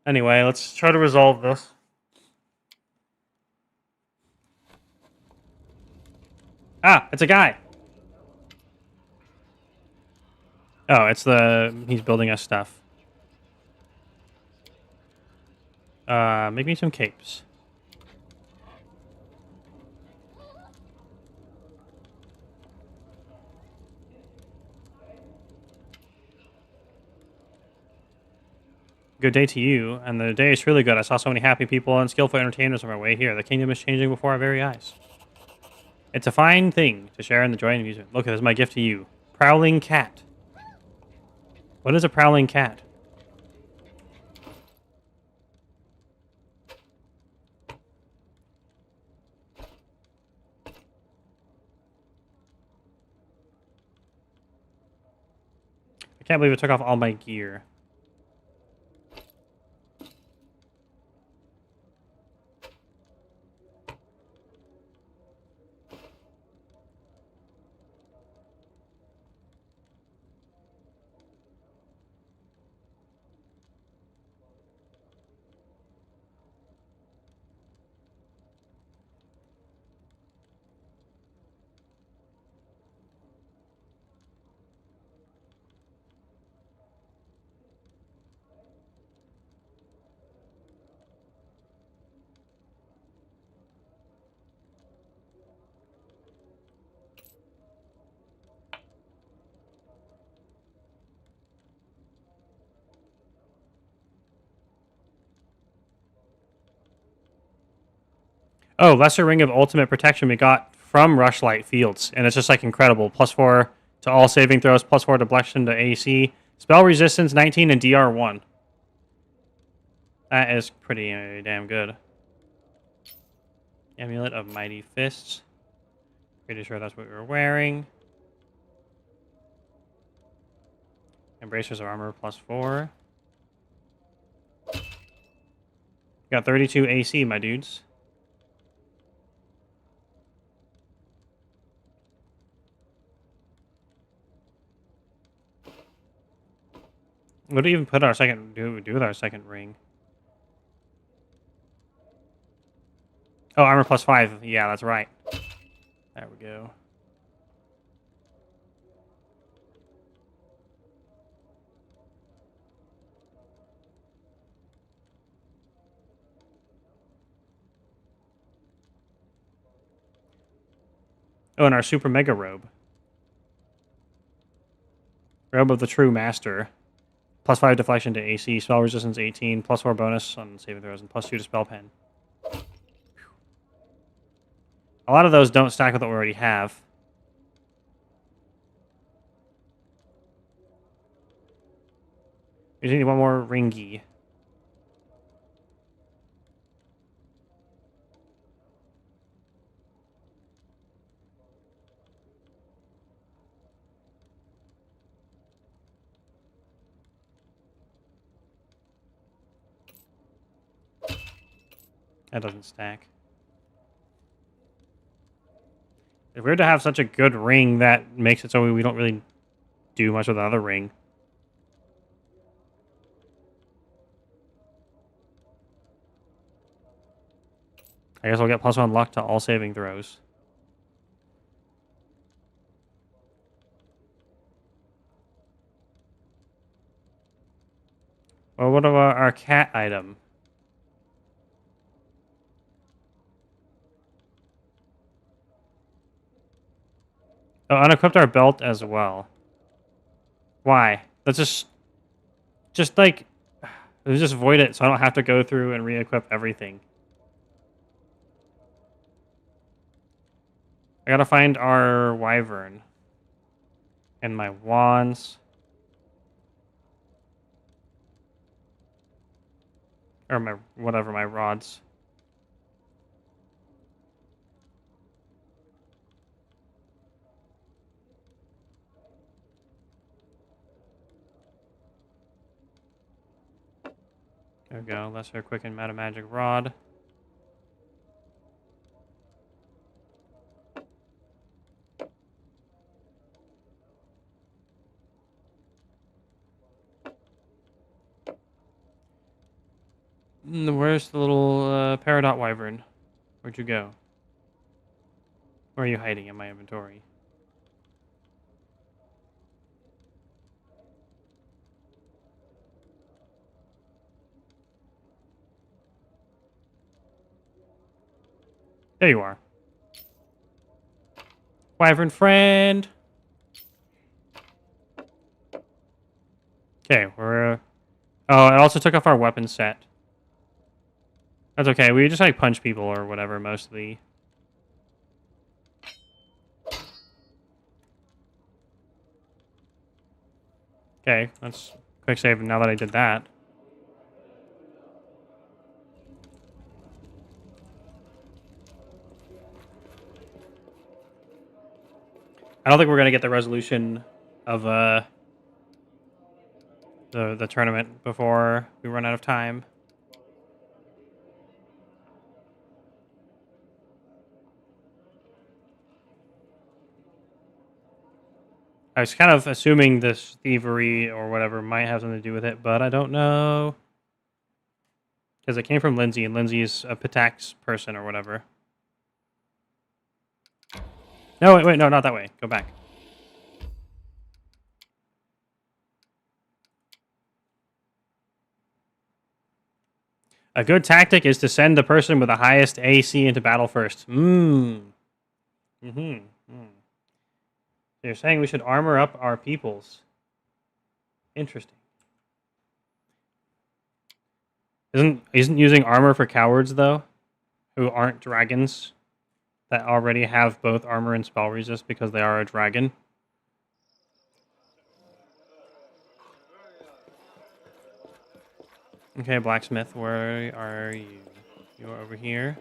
Anyway, let's try to resolve this. Ah, it's a guy. Oh, he's building us stuff. Make me some capes. Good day to you, and the day is really good. I saw so many happy people and skillful entertainers on my way here. The kingdom is changing before our very eyes. It's a fine thing to share in the joy and amusement. Look, this is my gift to you. Prowling cat. What is a prowling cat? I can't believe it took off all my gear. Oh, Lesser Ring of Ultimate Protection we got from Rushlight Fields, and it's just like incredible. +4 to all saving throws, +4 deflection to AC, spell resistance 19 and DR1. That is pretty damn good. Amulet of Mighty Fists. Pretty sure that's what we were wearing. Embracers of Armor +4. Got 32 AC, my dudes. What do we even put our second do with our second ring? Oh, armor plus 5. Yeah, that's right. There we go. Oh, and our super mega robe. Robe of the True Master. Plus 5 deflection to AC, spell resistance 18, plus 4 bonus on saving throws, and plus 2 to spell pen. A lot of those don't stack with what we already have. We just need one more ringy. That doesn't stack. It's weird to have such a good ring that makes it so we don't really do much with the other ring. I guess we'll get plus 1 luck to all saving throws. Well, what about our cat item? Oh, unequipped our belt as well. Why? Let's just like, let's just void it so I don't have to go through and re-equip everything. I gotta find our wyvern. And my wands. Or my, whatever, my rods. There we go. Lesser Quicken Meta Magic Rod. Where's the little Peridot Wyvern? Where'd you go? Where are you hiding in my inventory? There you are. Wyvern friend! Okay, we're... Oh, it also took off our weapon set. That's okay, we just like punch people or whatever mostly. Okay, let's quick save now that I did that. I don't think we're gonna get the resolution of the tournament before we run out of time. I was kind of assuming this thievery or whatever might have something to do with it, but I don't know. Because it came from Lindsay, and Lindsay's a Pitax person or whatever. No, wait, no, not that way. Go back. A good tactic is to send the person with the highest AC into battle first. Mm. Mm-hmm. Mm. So you're saying we should armor up our peoples. Interesting. Isn't using armor for cowards, though? Who aren't dragons? That already have both armor and spell resist because they are a dragon? Okay, blacksmith, where are you? You're over here.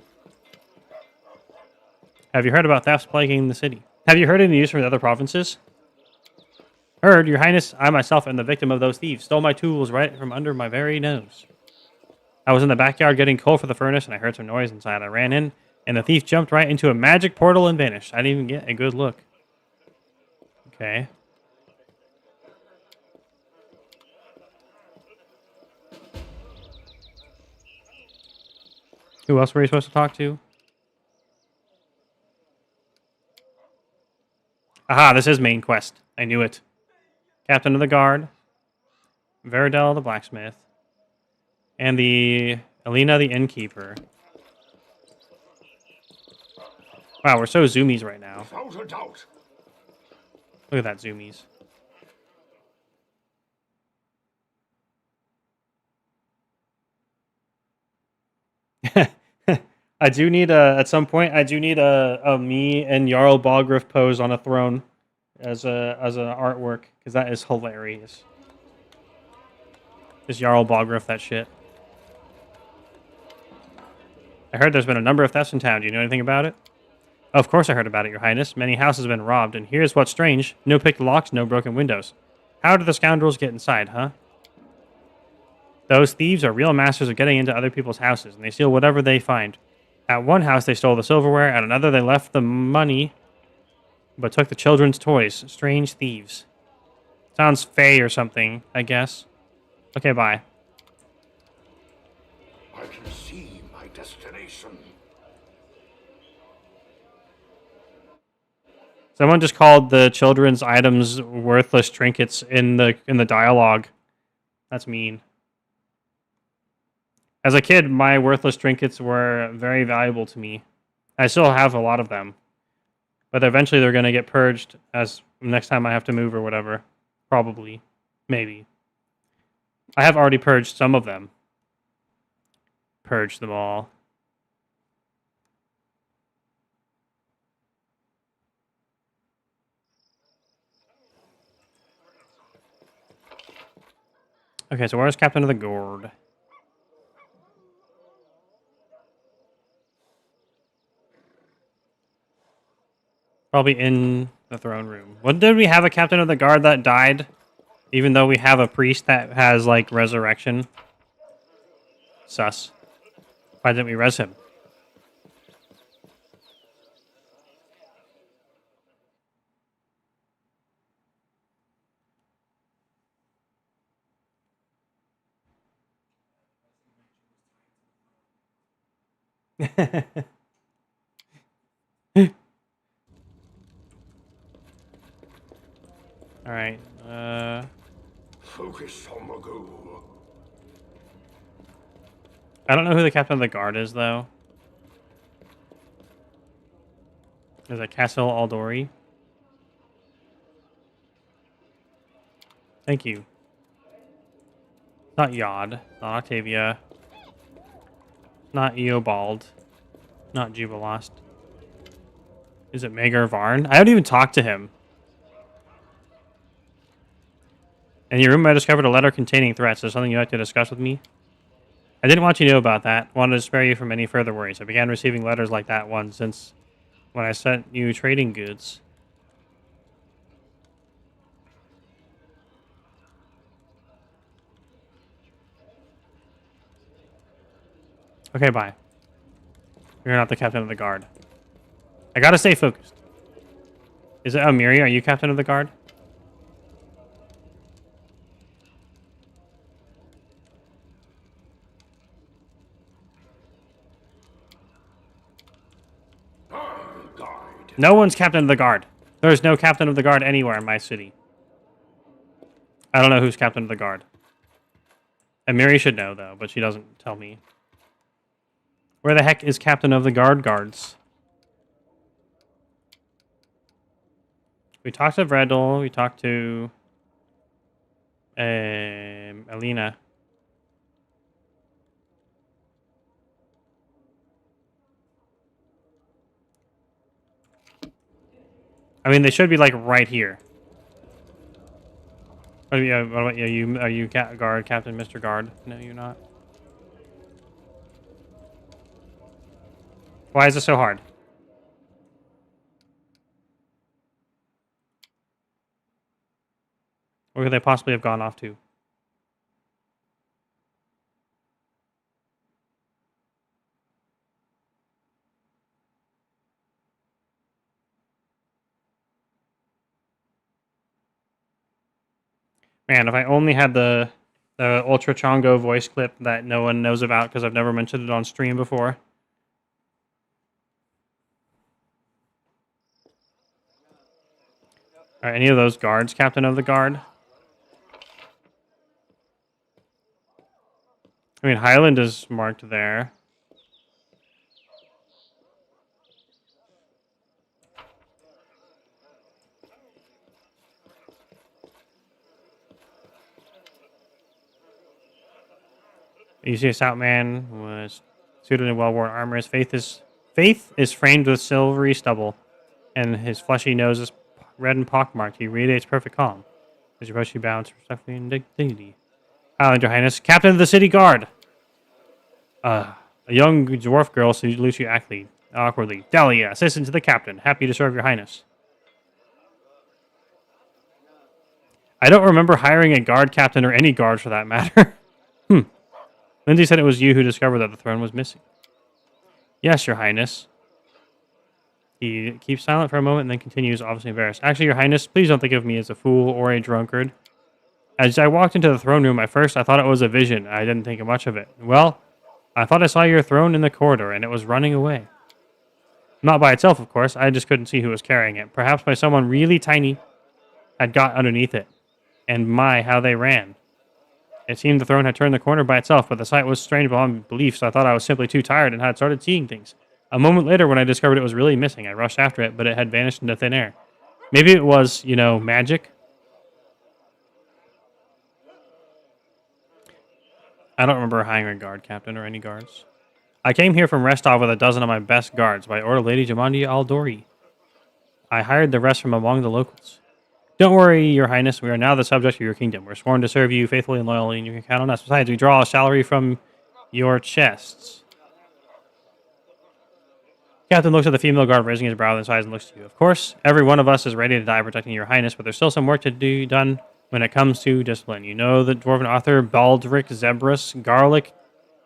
Have you heard about thefts plaguing the city? Have you heard any news from the other provinces? Heard, your highness, I myself am the victim of those thieves. Stole my tools right from under my very nose. I was in the backyard getting coal for the furnace, and I heard some noise inside. I ran in, and the thief jumped right into a magic portal and vanished. I didn't even get a good look. Okay. Who else were you supposed to talk to? Aha, this is main quest. I knew it. Captain of the guard, Veridel the blacksmith, and the Alina the innkeeper. Wow, we're so zoomies right now.
Without a doubt.
Look at that zoomies. I do need at some point I do need a me and Jarl Balgriff pose on a throne as an artwork because that is hilarious. Just Jarl Balgriff that shit. I heard there's been a number of thefts in town. Do you know anything about it? Of course I heard about it, Your Highness. Many houses have been robbed, and here's what's strange. No picked locks, no broken windows. How did the scoundrels get inside, huh? Those thieves are real masters of getting into other people's houses, and they steal whatever they find. At one house, they stole the silverware. At another, they left the money, but took the children's toys. Strange thieves. Sounds fey or something, I guess. Okay, bye.
I can see my destination.
Someone just called the children's items worthless trinkets in the dialogue. That's mean. As a kid, my worthless trinkets were very valuable to me. I still have a lot of them. But eventually they're going to get purged as next time I have to move or whatever. Probably. Maybe. I have already purged some of them. Purged them all. Okay, so where's Captain of the Guard? Probably in the throne room. What did we have a Captain of the Guard that died? Even though we have a priest that has, like, resurrection? Sus. Why didn't we res him? Alright,
Focus on the goal.
I don't know who the Captain of the Guard is, though. Is it Castle Aldori? Thank you. Not Yod. Not Octavia. Not Eobald. Not Jubilost. Is it Magar Varn? I haven't even talked to him. In your room, I discovered a letter containing threats. Is there something you'd like to discuss with me? I didn't want you to know about that. Wanted to spare you from any further worries. I began receiving letters like that one since when I sent you trading goods. Okay, bye. You're not the Captain of the Guard. I gotta stay focused. Is it Amiri? Are you Captain of the Guard?
Guide.
No one's Captain of the Guard. There's no Captain of the Guard anywhere in my city. I don't know who's Captain of the Guard. Amiri should know, though, but she doesn't tell me. Where the heck is Captain of the Guards? We talked to Vredel. We talked to Alina. I mean, they should be like right here. What about you? Are you Guard, Captain, Mr. Guard? No, you're not. Why is it so hard? Where could they possibly have gone off to? Man, if I only had the Ultra Chongo voice clip that no one knows about because I've never mentioned it on stream before. Are any of those guards captain of the guard? I mean, Highland is marked there. You see a stout man was suited in well-worn armor. His faith is framed with silvery stubble, and his fleshy nose is red and pockmarked. He radiates perfect calm. As you approach, he bows respectfully and dignity. Highland, Your Highness, Captain of the City Guard. A young dwarf girl salutes you awkwardly. Dahlia, assistant to the captain. Happy to serve Your Highness. I don't remember hiring a guard captain or any guard for that matter. Lindsay said it was you who discovered that the throne was missing. Yes, Your Highness. He keeps silent for a moment and then continues, obviously embarrassed. Actually, Your Highness, please don't think of me as a fool or a drunkard. As I walked into the throne room, at first I thought it was a vision. I didn't think much of it. Well, I thought I saw your throne in the corridor, and it was running away. Not by itself, of course. I just couldn't see who was carrying it. Perhaps by someone really tiny had got underneath it. And my, how they ran. It seemed the throne had turned the corner by itself, but the sight was strange beyond belief, so I thought I was simply too tired and had started seeing things. A moment later, when I discovered it was really missing, I rushed after it, but it had vanished into thin air. Maybe it was, magic? I don't remember hiring a guard captain or any guards. I came here from Restov with a dozen of my best guards by order of Lady Jamandi Aldori. I hired the rest from among the locals. Don't worry, Your Highness, we are now the subject of your kingdom. We're sworn to serve you faithfully and loyally, and you can count on us. Besides, we draw a salary from your chests. Captain looks at the female guard, raising his brow and sighs and looks to you. Of course, every one of us is ready to die protecting Your Highness, but there's still some work to be done when it comes to discipline. You know the dwarven author Baldric Zebrus Garlic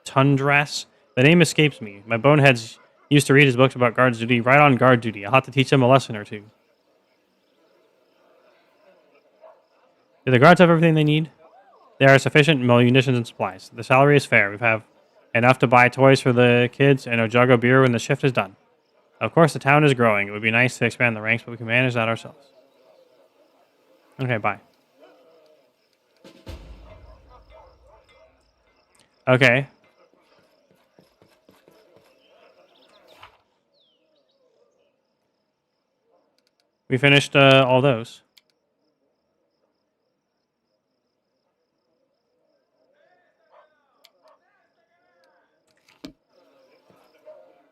Tundras? The name escapes me. My boneheads used to read his books about guards duty right on guard duty. I'll have to teach them a lesson or two. Do the guards have everything they need? There are sufficient munitions and supplies. The salary is fair. We have enough to buy toys for the kids and a jug of beer when the shift is done. Of course, the town is growing. It would be nice to expand the ranks, but we can manage that ourselves. Okay, bye. Okay. We finished all those.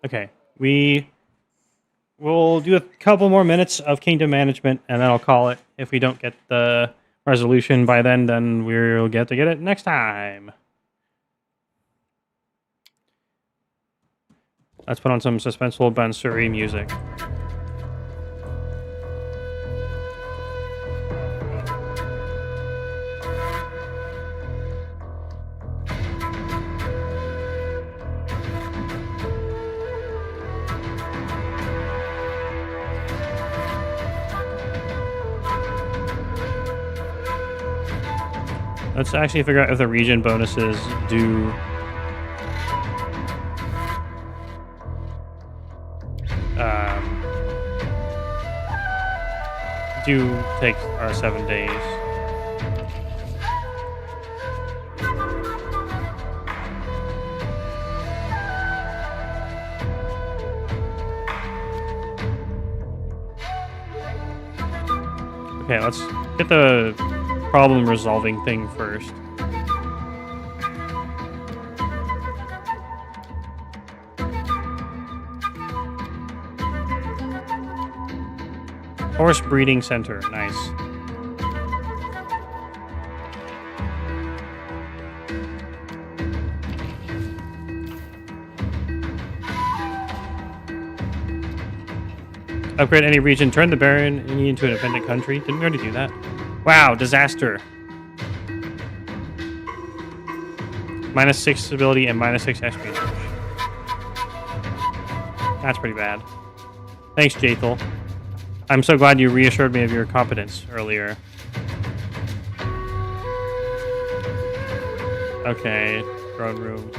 Okay, we'll do a couple more minutes of kingdom management, and then I'll call it. If we don't get the resolution by then we'll get it next time. Let's put on some suspenseful Bansuri music. Let's actually figure out if the region bonuses do take our 7 days. Okay, let's get the problem resolving thing first. Horse breeding center, nice. Upgrade any region, turn the barony into an independent country. Didn't we already do that? Wow, disaster. -6 stability and -6 espionage. That's pretty bad. Thanks, Jathel. I'm so glad you reassured me of your competence earlier. Okay, throne room.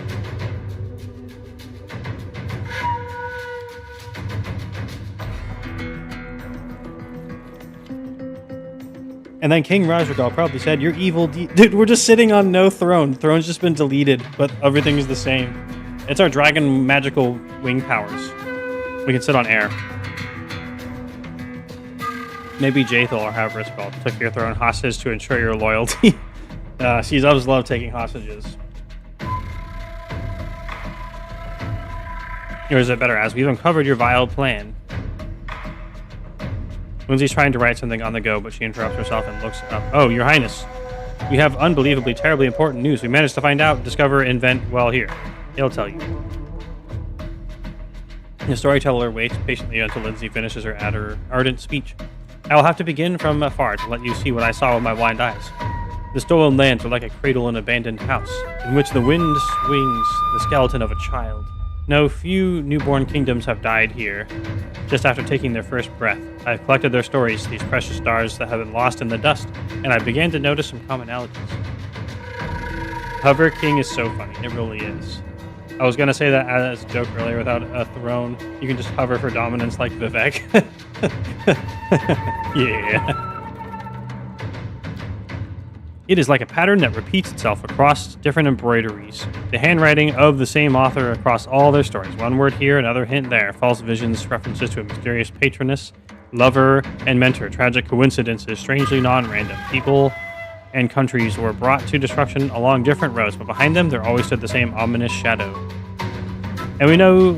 And then King Rajagal probably said, "You're evil, dude. We're just sitting on no throne. The throne's just been deleted, but everything is the same. It's our dragon magical wing powers. We can sit on air. Maybe Jathal, or however it's called, took your throne hostage to ensure your loyalty. She does love taking hostages. Or is it better as we've uncovered your vile plan?" Lindsay's trying to write something on the go, but she interrupts herself and looks up. "Oh, Your Highness. We have unbelievably, terribly important news. We managed to find out, discover, invent, well, here. He'll tell you." The storyteller waits patiently until Lindsay finishes her ardent speech. "I will have to begin from afar to let you see what I saw with my blind eyes. The stolen lands are like a cradle in an abandoned house, in which the wind swings the skeleton of a child. No few newborn kingdoms have died here, just after taking their first breath. I have collected their stories, these precious stars that have been lost in the dust, and I began to notice some commonalities." Hover King is so funny. It really is. I was going to say that as a joke earlier, without a throne, you can just hover for dominance like Vivek. Yeah. It is like a pattern that repeats itself across different embroideries. The handwriting of the same author across all their stories. One word here, another hint there. False visions, references to a mysterious patroness, lover, and mentor. Tragic coincidences, strangely non-random. People and countries were brought to destruction along different roads, but behind them there always stood the same ominous shadow. And we know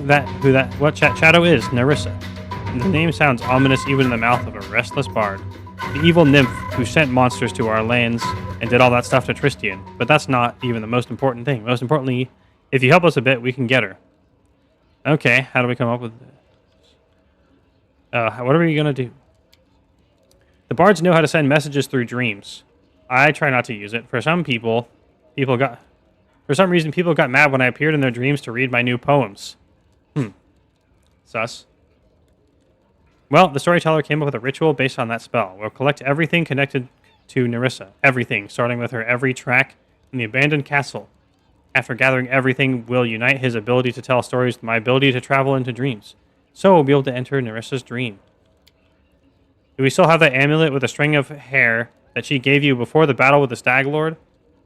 what shadow is, Nerissa. The name sounds ominous even in the mouth of a restless bard. The evil nymph who sent monsters to our lands and did all that stuff to Tristian. But that's not even the most important thing. Most importantly, if you help us a bit, we can get her. Okay, how do we come up with this? What are we going to do? The bards know how to send messages through dreams. I try not to use it. For some reason, people got mad when I appeared in their dreams to read my new poems. Sus. Well, the storyteller came up with a ritual based on that spell. We'll collect everything connected to Nerissa. Everything, starting with her every track in the abandoned castle. After gathering everything, we'll unite his ability to tell stories with my ability to travel into dreams. So we'll be able to enter Nerissa's dream. Do we still have that amulet with a string of hair that she gave you before the battle with the Stag Lord?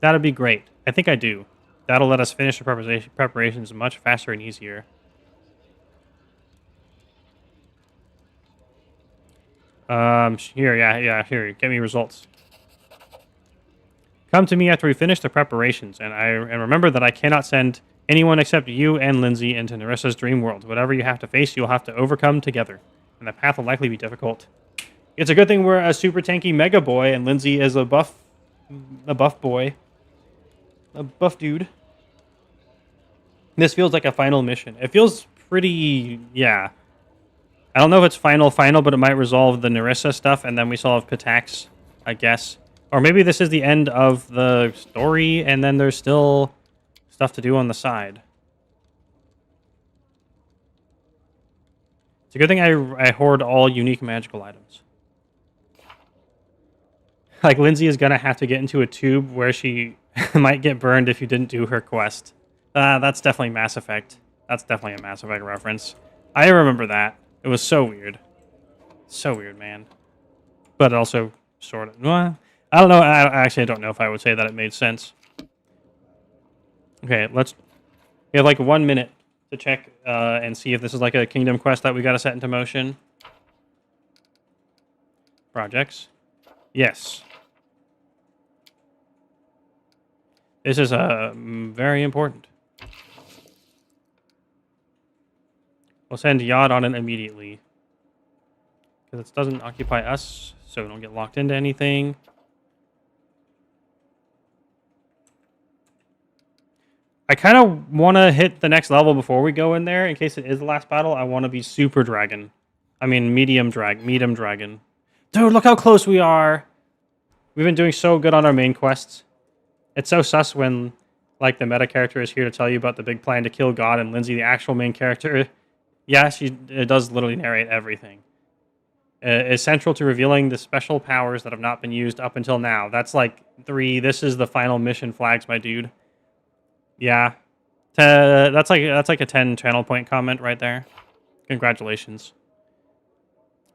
That'd be great. I think I do. That'll let us finish the preparations much faster and easier. Here, get me results. Come to me after we finish the preparations, and remember that I cannot send anyone except you and Lindsay into Nerissa's dream world. Whatever you have to face, you'll have to overcome together, and the path will likely be difficult. It's a good thing we're a super tanky mega boy, and Lindsay is a buff boy. A buff dude. This feels like a final mission. It feels pretty, yeah. I don't know if it's final, but it might resolve the Nerissa stuff, and then we still have Pitax, I guess. Or maybe this is the end of the story, and then there's still stuff to do on the side. It's a good thing I hoard all unique magical items. Like, Lindsay is going to have to get into a tube where she might get burned if you didn't do her quest. That's definitely Mass Effect. That's definitely a Mass Effect reference. I remember that. It was so weird. So weird, man. But also, sort of. Well, I don't know. I don't know if I would say that it made sense. Okay, we have like 1 minute to check and see if this is like a kingdom quest that we got to set into motion. Projects. Yes. This is very important. We'll send Yod on it immediately. Because it doesn't occupy us, so we don't get locked into anything. I kind of want to hit the next level before we go in there. In case it is the last battle, I want to be super dragon. I mean, medium dragon. Dude, look how close we are. We've been doing so good on our main quests. It's so sus when, like, the meta character is here to tell you about the big plan to kill God, and Lindsay, the actual main character, yeah, it does literally narrate everything. Is central to revealing the special powers that have not been used up until now. That's like 3. This is the final mission flags, my dude. Yeah. That's like a 10 channel point comment right there. Congratulations.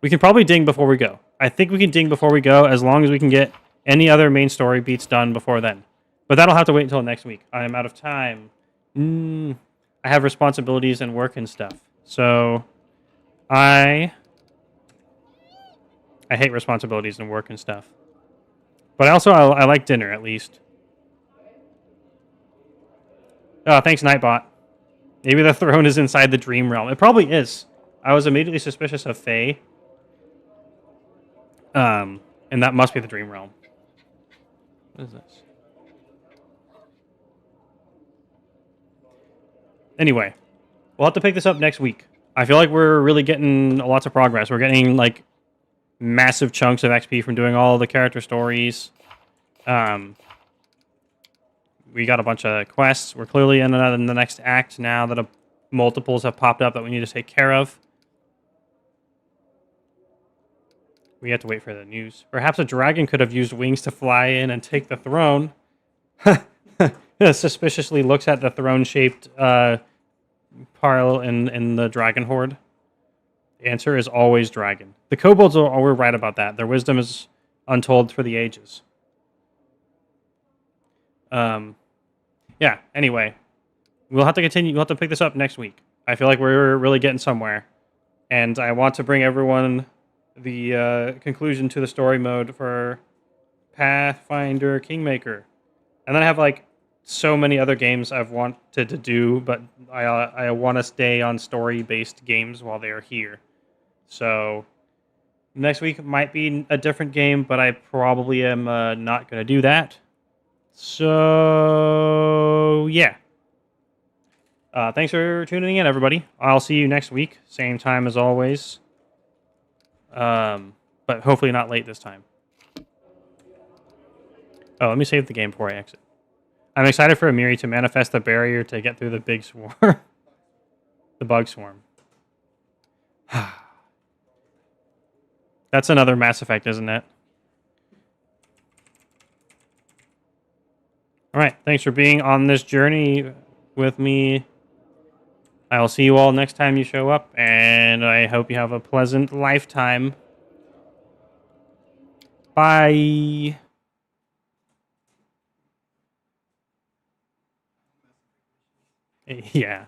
We can probably ding before we go. I think we can ding before we go as long as we can get any other main story beats done before then. But that'll have to wait until next week. I am out of time. I have responsibilities and work and stuff. So I hate responsibilities and work and stuff. But also I like dinner at least. Oh, thanks Nightbot. Maybe the throne is inside the dream realm. It probably is. I was immediately suspicious of Faye. And that must be the dream realm. What is this? Anyway, we'll have to pick this up next week. I feel like we're really getting lots of progress. We're getting like massive chunks of XP from doing all the character stories. We got a bunch of quests. We're clearly in the next act now that multiples have popped up that we need to take care of. We have to wait for the news. Perhaps a dragon could have used wings to fly in and take the throne. Suspiciously looks at the throne-shaped pile in the dragon horde. The answer is always dragon. The kobolds were right about that. Their wisdom is untold for the ages. Yeah, anyway. We'll have to continue. We'll have to pick this up next week. I feel like we're really getting somewhere. And I want to bring everyone the conclusion to the story mode for Pathfinder Kingmaker. And then I have like so many other games I've wanted to do, but I want to stay on story-based games while they are here. So next week might be a different game, but I probably am not going to do that. So yeah. Thanks for tuning in, everybody. I'll see you next week, same time as always. But hopefully not late this time. Oh, let me save the game before I exit. I'm excited for Amiri to manifest the barrier to get through the big swarm. The bug swarm. That's another Mass Effect, isn't it? Alright, thanks for being on this journey with me. I will see you all next time you show up, and I hope you have a pleasant lifetime. Bye. Yeah.